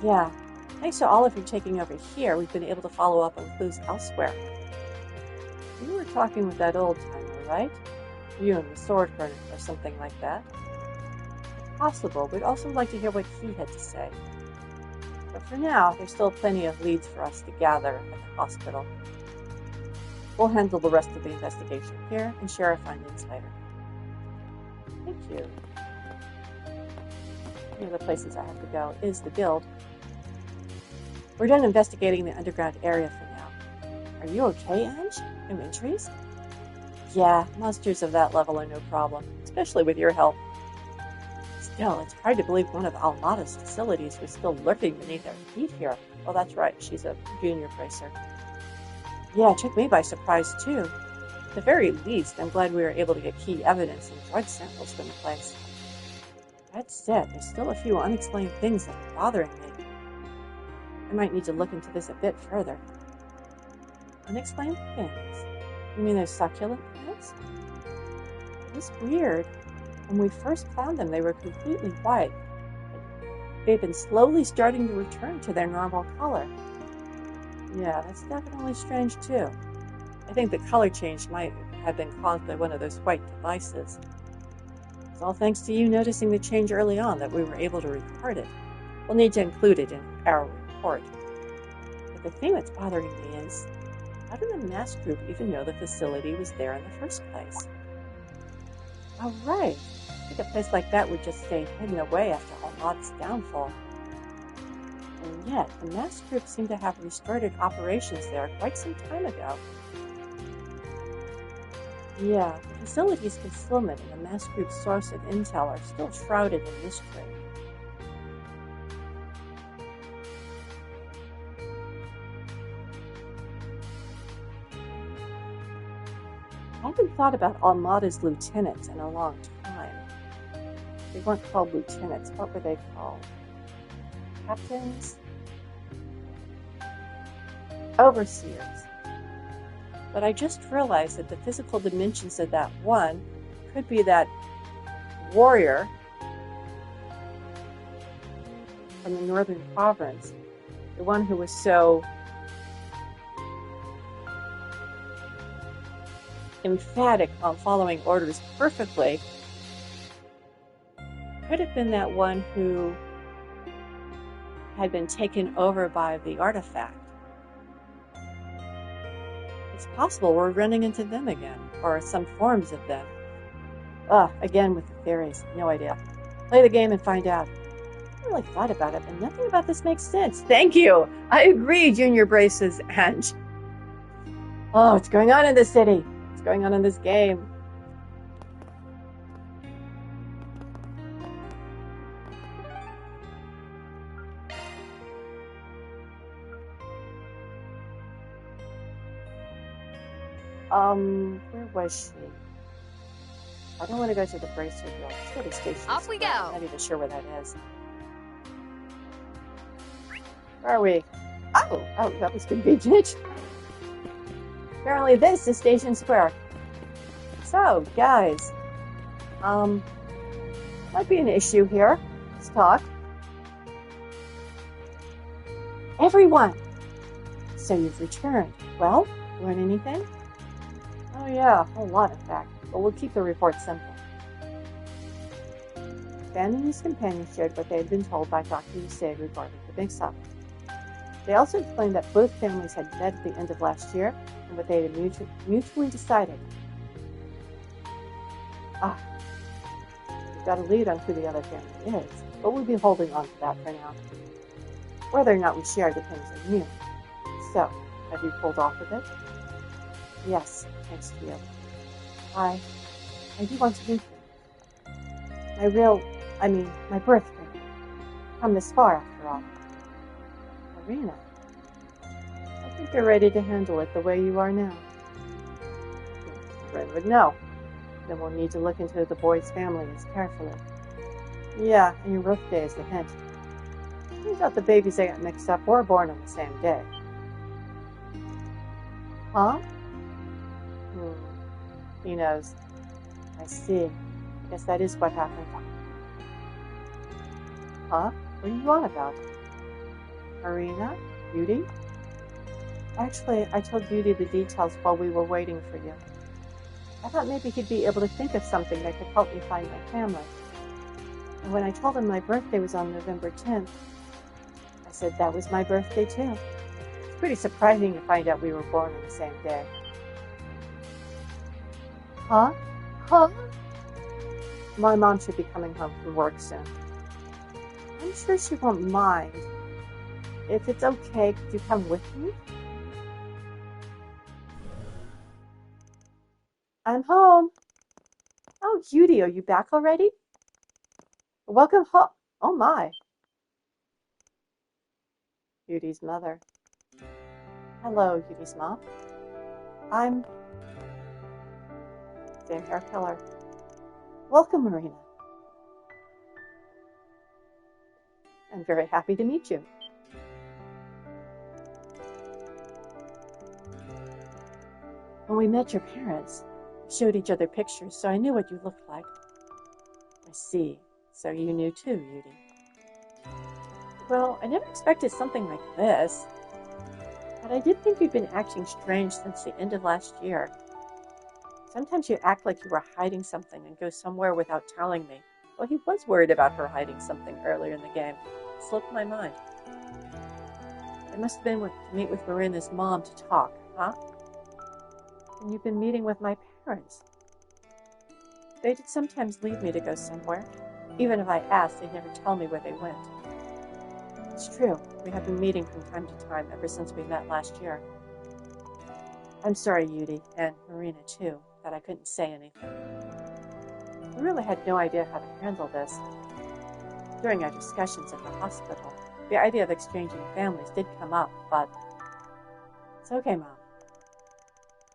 Yeah, thanks to all of you taking over here, we've been able to follow up on clues elsewhere. You were talking with that old-timer, right? You and the sword burner or something like that. Possible, we'd also like to hear what he had to say. But for now, there's still plenty of leads for us to gather at the hospital. We'll handle the rest of the investigation here and share our findings later. Thank you. One of the places I have to go is the Guild. We're done investigating the underground area for now. Are you okay, Ange? No injuries? Yeah, monsters of that level are no problem, especially with your help. Still, it's hard to believe one of Almada's facilities was still lurking beneath our feet here. Oh, that's right, she's a junior bracer. Yeah, it took me by surprise, too. At the very least, I'm glad we were able to get key evidence and drug samples from the place. That said, there's still a few unexplained things that are bothering me. I might need to look into this a bit further. Unexplained things? You mean those succulent plants? It is weird. When we first found them, they were completely white. They've been slowly starting to return to their normal color. Yeah, that's definitely strange too. I think the color change might have been caused by one of those white devices. It's all thanks to you noticing the change early on that we were able to record it. We'll need to include it in our report. But the thing that's bothering me is, how did the mask group even know the facility was there in the first place? Oh, right. I think a place like that would just stay hidden away after Almada's downfall. And yet, the mask group seemed to have restarted operations there quite some time ago. Yeah, the facility's concealment and the mask group's source of intel are still shrouded in mystery. I haven't thought about Almada's lieutenants in a long time. They weren't called lieutenants. What were they called? Captains? Overseers. But I just realized that the physical dimensions of that one could be that warrior from the northern province, the one who was so emphatic on following orders perfectly. Could have been that one who had been taken over by the artifact. It's possible we're running into them again, or some forms of them. Again with the theories, no idea. Play the game and find out. I really thought about it, and nothing about this makes sense. Thank you! I agree, Junior Braces, Ange. Oh, what's going on in this city? What's going on in this game? Where was she? I don't want to go to the Bracer Guild. Let's go to Station Off we Square. go. I'm not even sure where that is. Where are we? Oh, that was convenient. Apparently this is Station Square. So, guys, might be an issue here. Let's talk. Everyone! So you've returned. Well, learn anything? Oh yeah, a whole lot in fact, but we'll keep the report simple. Ben and his companions shared what they had been told by Dr. Usade regarding the mix-up. They also explained that both families had met at the end of last year and what they had mutually decided. We've got a lead on who the other family is, but we'll be holding on to that for now. Whether or not we share depends on you. So, have you pulled off with it? Yes, thanks to you. I do want to do things. My birthday. Come this far, after all. Marina, I think you're ready to handle it the way you are now. Ren would know. Then we'll need to look into the boy's family as carefully. Yeah, and your birthday is the hint. Turns out the babies they got mixed up were born on the same day. Huh? He knows. I see. I guess that is what happened. Huh? What are you on about? Marina? Beauty? Actually, I told Beauty the details while we were waiting for you. I thought maybe he'd be able to think of something that could help me find my family. And when I told him my birthday was on November 10th, I said that was my birthday too. It's pretty surprising to find out we were born on the same day. Huh? Huh? My mom should be coming home from work soon. I'm sure she won't mind. If it's okay, could you come with me? I'm home. Oh, Judy, are you back already? Welcome home. Oh my. Judy's mother. Hello, Judy's mom. I'm same hair color. Welcome, Marina. I'm very happy to meet you. When we met your parents, we showed each other pictures, so I knew what you looked like. I see. So you knew too, Judy. Well, I never expected something like this. But I did think you'd been acting strange since the end of last year. Sometimes you act like you were hiding something and go somewhere without telling me. Well, he was worried about her hiding something earlier in the game. It slipped my mind. It must have been to meet with Marina's mom to talk, huh? And you've been meeting with my parents. They did sometimes leave me to go somewhere. Even if I asked, they'd never tell me where they went. It's true, we have been meeting from time to time ever since we met last year. I'm sorry, Judy, and Marina too, that I couldn't say anything. We really had no idea how to handle this. During our discussions at the hospital, the idea of exchanging families did come up, but it's okay, Mom.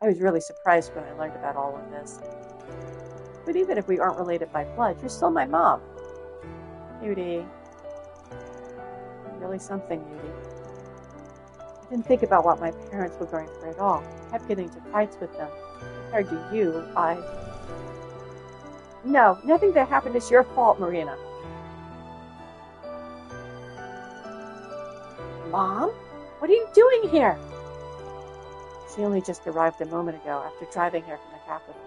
I was really surprised when I learned about all of this. But even if we aren't related by blood, you're still my mom. Judy. You're really something, Judy. I didn't think about what my parents were going through at all. I kept getting into fights with them. Compared to you, No, nothing that happened is your fault, Marina. Mom? What are you doing here? She only just arrived a moment ago after driving here from the capital.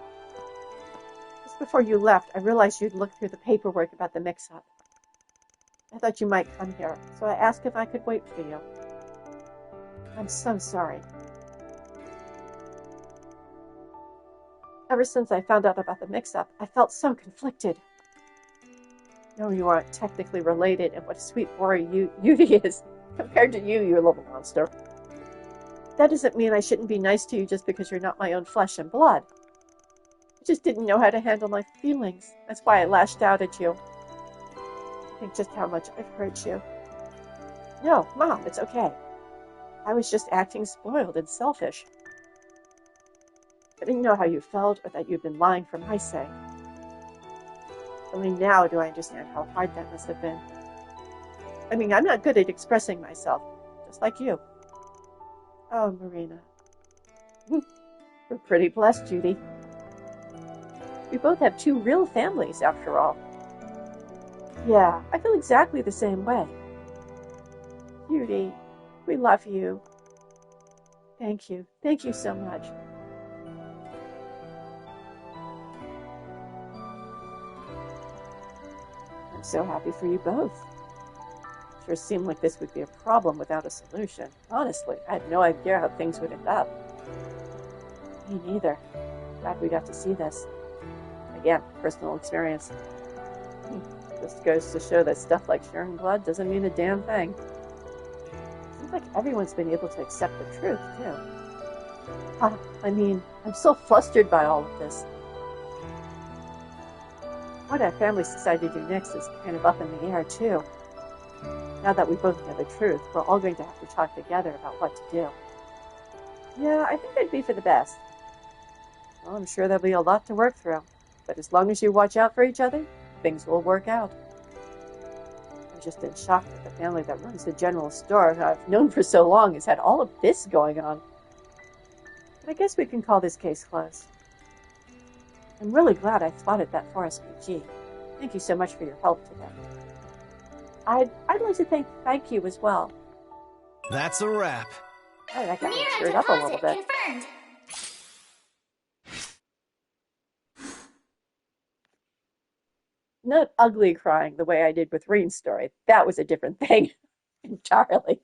Just before you left, I realized you'd looked through the paperwork about the mix-up. I thought you might come here, so I asked if I could wait for you. I'm so sorry. Ever since I found out about the mix-up, I felt so conflicted. No, you aren't technically related, and what a sweet boy Judy is, compared to you, you little monster. That doesn't mean I shouldn't be nice to you just because you're not my own flesh and blood. I just didn't know how to handle my feelings. That's why I lashed out at you. Think just how much I've hurt you. No, Mom, it's okay. I was just acting spoiled and selfish. I didn't know how you felt or that you'd been lying for my sake. Only now do I understand how hard that must have been. I mean, I'm not good at expressing myself, just like you. Oh, Marina. We're pretty blessed, Judy. We both have two real families, after all. Yeah, I feel exactly the same way. Judy, we love you. Thank you. Thank you so much. I'm so happy for you both. Sure seemed like this would be a problem without a solution. Honestly, I had no idea how things would end up. Me neither. Glad we got to see this. Again, personal experience. Just goes to show that stuff like sharing blood doesn't mean a damn thing. Seems like everyone's been able to accept the truth, too. I'm so flustered by all of this. What our families decide to do next is kind of up in the air, too. Now that we both know the truth, we're all going to have to talk together about what to do. Yeah, I think it'd be for the best. Well, I'm sure there'll be a lot to work through. But as long as you watch out for each other, things will work out. I'm just in shock that the family that runs the general store I've known for so long has had all of this going on. But I guess we can call this case closed. I'm really glad I spotted that forest PG. Thank you so much for your help today. I'd like to thank you as well. That's a wrap. Oh, that got me stirred up a little bit. Confirmed. Not ugly crying the way I did with Reen's story. That was a different thing entirely.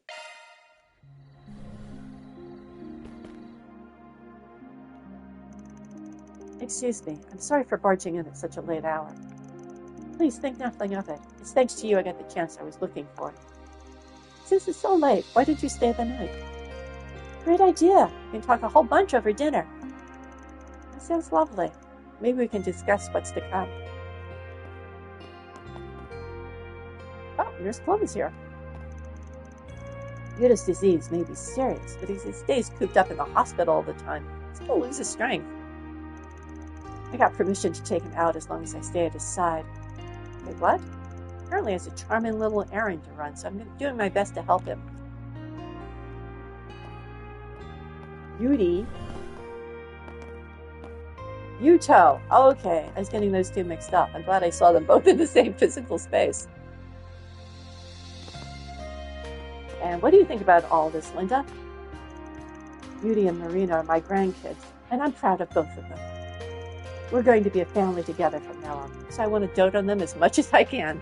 Excuse me. I'm sorry for barging in at such a late hour. Please think nothing of it. It's thanks to you I got the chance I was looking for. Since it's so late, why did you stay the night? Great idea. We can talk a whole bunch over dinner. That sounds lovely. Maybe we can discuss what's to come. Oh, Nurse Plum is here. Yuda's disease may be serious, but he stays cooped up in the hospital all the time. He's going to lose his strength. I got permission to take him out as long as I stay at his side. Wait, what? Apparently has a charming little errand to run, so I'm doing my best to help him. Yudi. Yuto. Oh, okay. I was getting those two mixed up. I'm glad I saw them both in the same physical space. And what do you think about all this, Linda? Yudi and Marina are my grandkids, and I'm proud of both of them. We're going to be a family together from now on, so I want to dote on them as much as I can.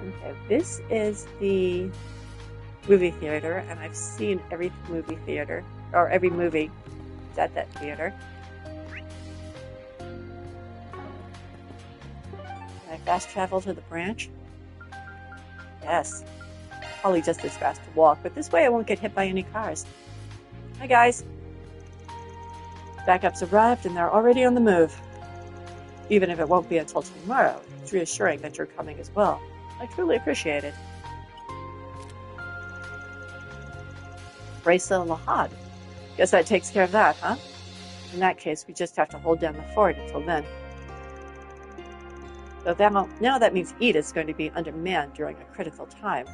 Okay, this is the movie theater, and I've seen every movie theater, or every movie at that theater. Can I fast travel to the branch? Yes. Probably just as fast to walk, but this way I won't get hit by any cars. Hi, guys. Backup's arrived, and they're already on the move. Even if it won't be until tomorrow, it's reassuring that you're coming as well. I truly appreciate it. Raisa Lahad. Guess that takes care of that, huh? In that case, we just have to hold down the fort until then. So now that means Edith's going to be undermanned during a critical time.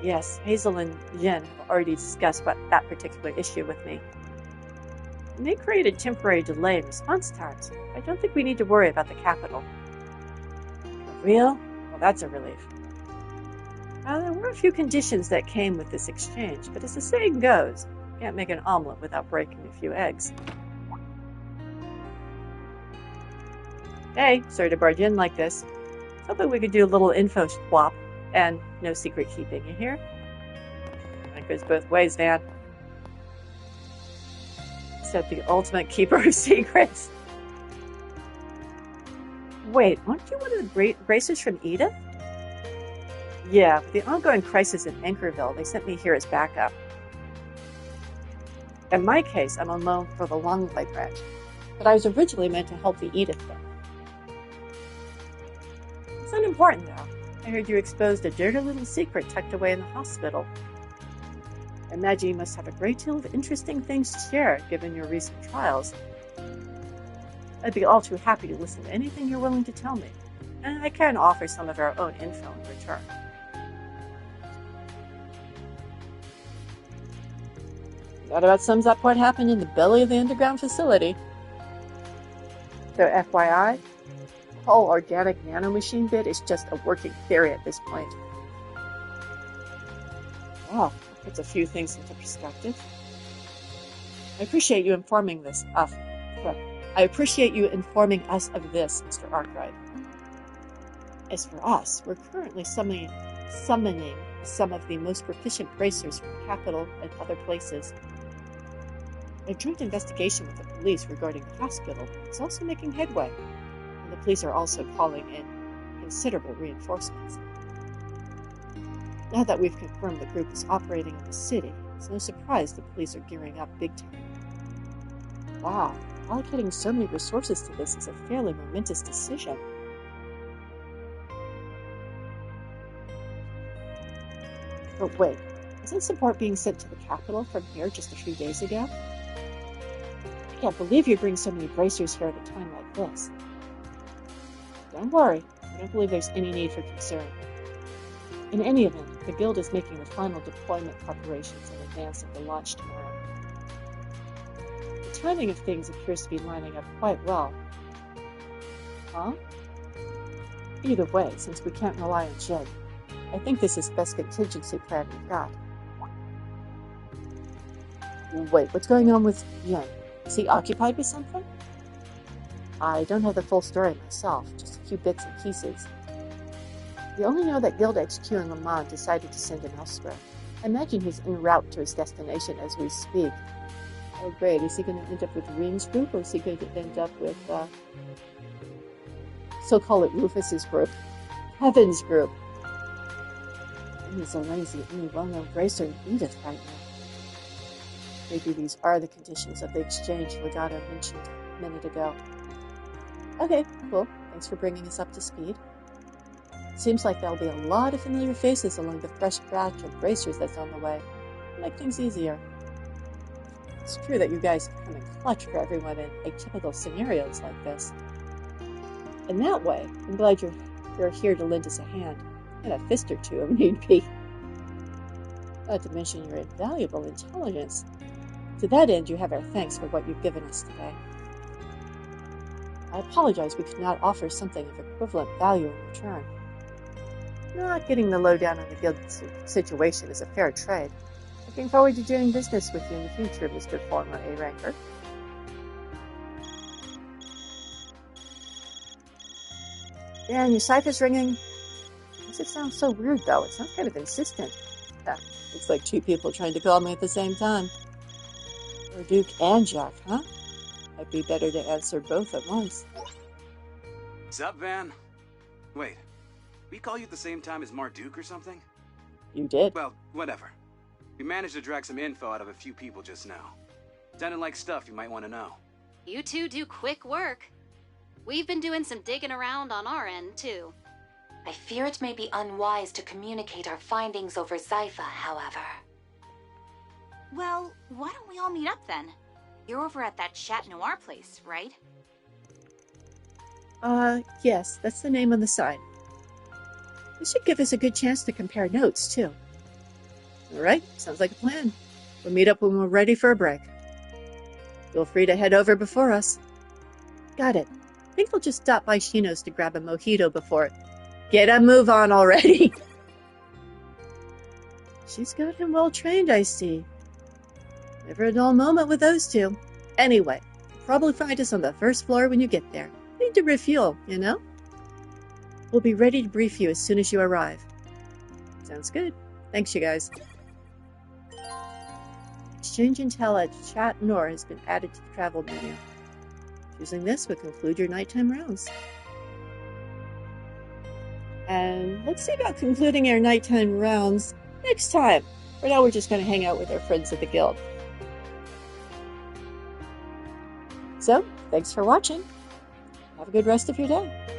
Yes, Hazel and Jen have already discussed that particular issue with me. It may create a temporary delay in response times. I don't think we need to worry about the capital. For real? Well, that's a relief. There were a few conditions that came with this exchange, but as the saying goes, you can't make an omelet without breaking a few eggs. Hey, sorry to barge in like this. Hoping we could do a little info swap. And no secret keeping, you hear? That goes both ways, man. Except the ultimate keeper of secrets. Wait, aren't you one of the bracers from Edith? Yeah, with the ongoing crisis in Anchorville, they sent me here as backup. In my case, I'm on loan for the Longley branch, but I was originally meant to help the Edith thing. It's unimportant, though. I heard you exposed a dirty little secret tucked away in the hospital. I imagine you must have a great deal of interesting things to share, given your recent trials. I'd be all too happy to listen to anything you're willing to tell me, and I can offer some of our own info in return. That about sums up what happened in the belly of the underground facility. So FYI, the whole organic nanomachine bit is just a working theory at this point. Wow, that puts a few things into perspective. I appreciate you informing us of this, Mr. Arkwright. As for us, we're currently summoning some of the most proficient bracers from the capital and other places. A joint investigation with the police regarding the hospital is also making headway, and the police are also calling in considerable reinforcements. Now that we've confirmed the group is operating in the city, it's no surprise the police are gearing up big time. Wow, allocating so many resources to this is a fairly momentous decision. But wait, isn't support being sent to the capital from here just a few days ago? I can't believe you bring so many bracers here at a time like this. Don't worry, I don't believe there's any need for concern. In any event, the Guild is making the final deployment preparations in advance of the launch tomorrow. The timing of things appears to be lining up quite well. Huh? Either way, since we can't rely on Jed, I think this is the best contingency plan we've got. Wait, what's going on with Yen? Is he occupied with something? I don't have the full story myself, just a few bits and pieces. We only know that Guild HQ and Lamont decided to send him elsewhere. I imagine he's en route to his destination as we speak. Oh great, is he going to end up with Ring's group, or is he going to end up with, so call it Rufus's group? Heaven's group. And he's a lazy, only well-known bracer in Edith right now. Maybe these are the conditions of the exchange Legato mentioned a minute ago. Okay, cool. Thanks for bringing us up to speed. Seems like there'll be a lot of familiar faces along the fresh batch of bracers that's on the way. Make things easier. It's true that you guys come in clutch for everyone in atypical scenarios like this. In that way, I'm glad you're here to lend us a hand, and a fist or two if need be. Not to mention your invaluable intelligence. To that end, you have our thanks for what you've given us today. I apologize we could not offer something of equivalent value in return. Not getting the lowdown on the guild situation is a fair trade. Looking forward to doing business with you in the future, Mr. Former A-Ranker. Yeah, and your cipher's ringing. Why does it sound so weird, though? It sounds kind of insistent. It's like two people trying to call me at the same time. Or Duke and Jack, huh? Might be better to answer both at once. Sup, Van? Wait, we call you at the same time as Marduk or something? You did? Well, whatever. We managed to drag some info out of a few people just now. Sounded like stuff you might want to know. You two do quick work. We've been doing some digging around on our end, too. I fear it may be unwise to communicate our findings over Zypha, however. Well, why don't we all meet up then? You're over at that Chat Noir place, right? Yes, that's the name on the sign. This should give us a good chance to compare notes, too. Alright, sounds like a plan. We'll meet up when we're ready for a break. Feel free to head over before us. Got it. I think we'll just stop by Shino's to grab a mojito before it. Get a move on already! She's got him well trained, I see. Never a dull moment with those two. Anyway, you'll probably find us on the first floor when you get there. Need to refuel, you know? We'll be ready to brief you as soon as you arrive. Sounds good. Thanks, you guys. Exchange intel at Chat Noir has been added to the travel menu. Choosing this would conclude your nighttime rounds. And let's see about concluding our nighttime rounds next time. For now, we're just going to hang out with our friends at the guild. So, thanks for watching. Have a good rest of your day.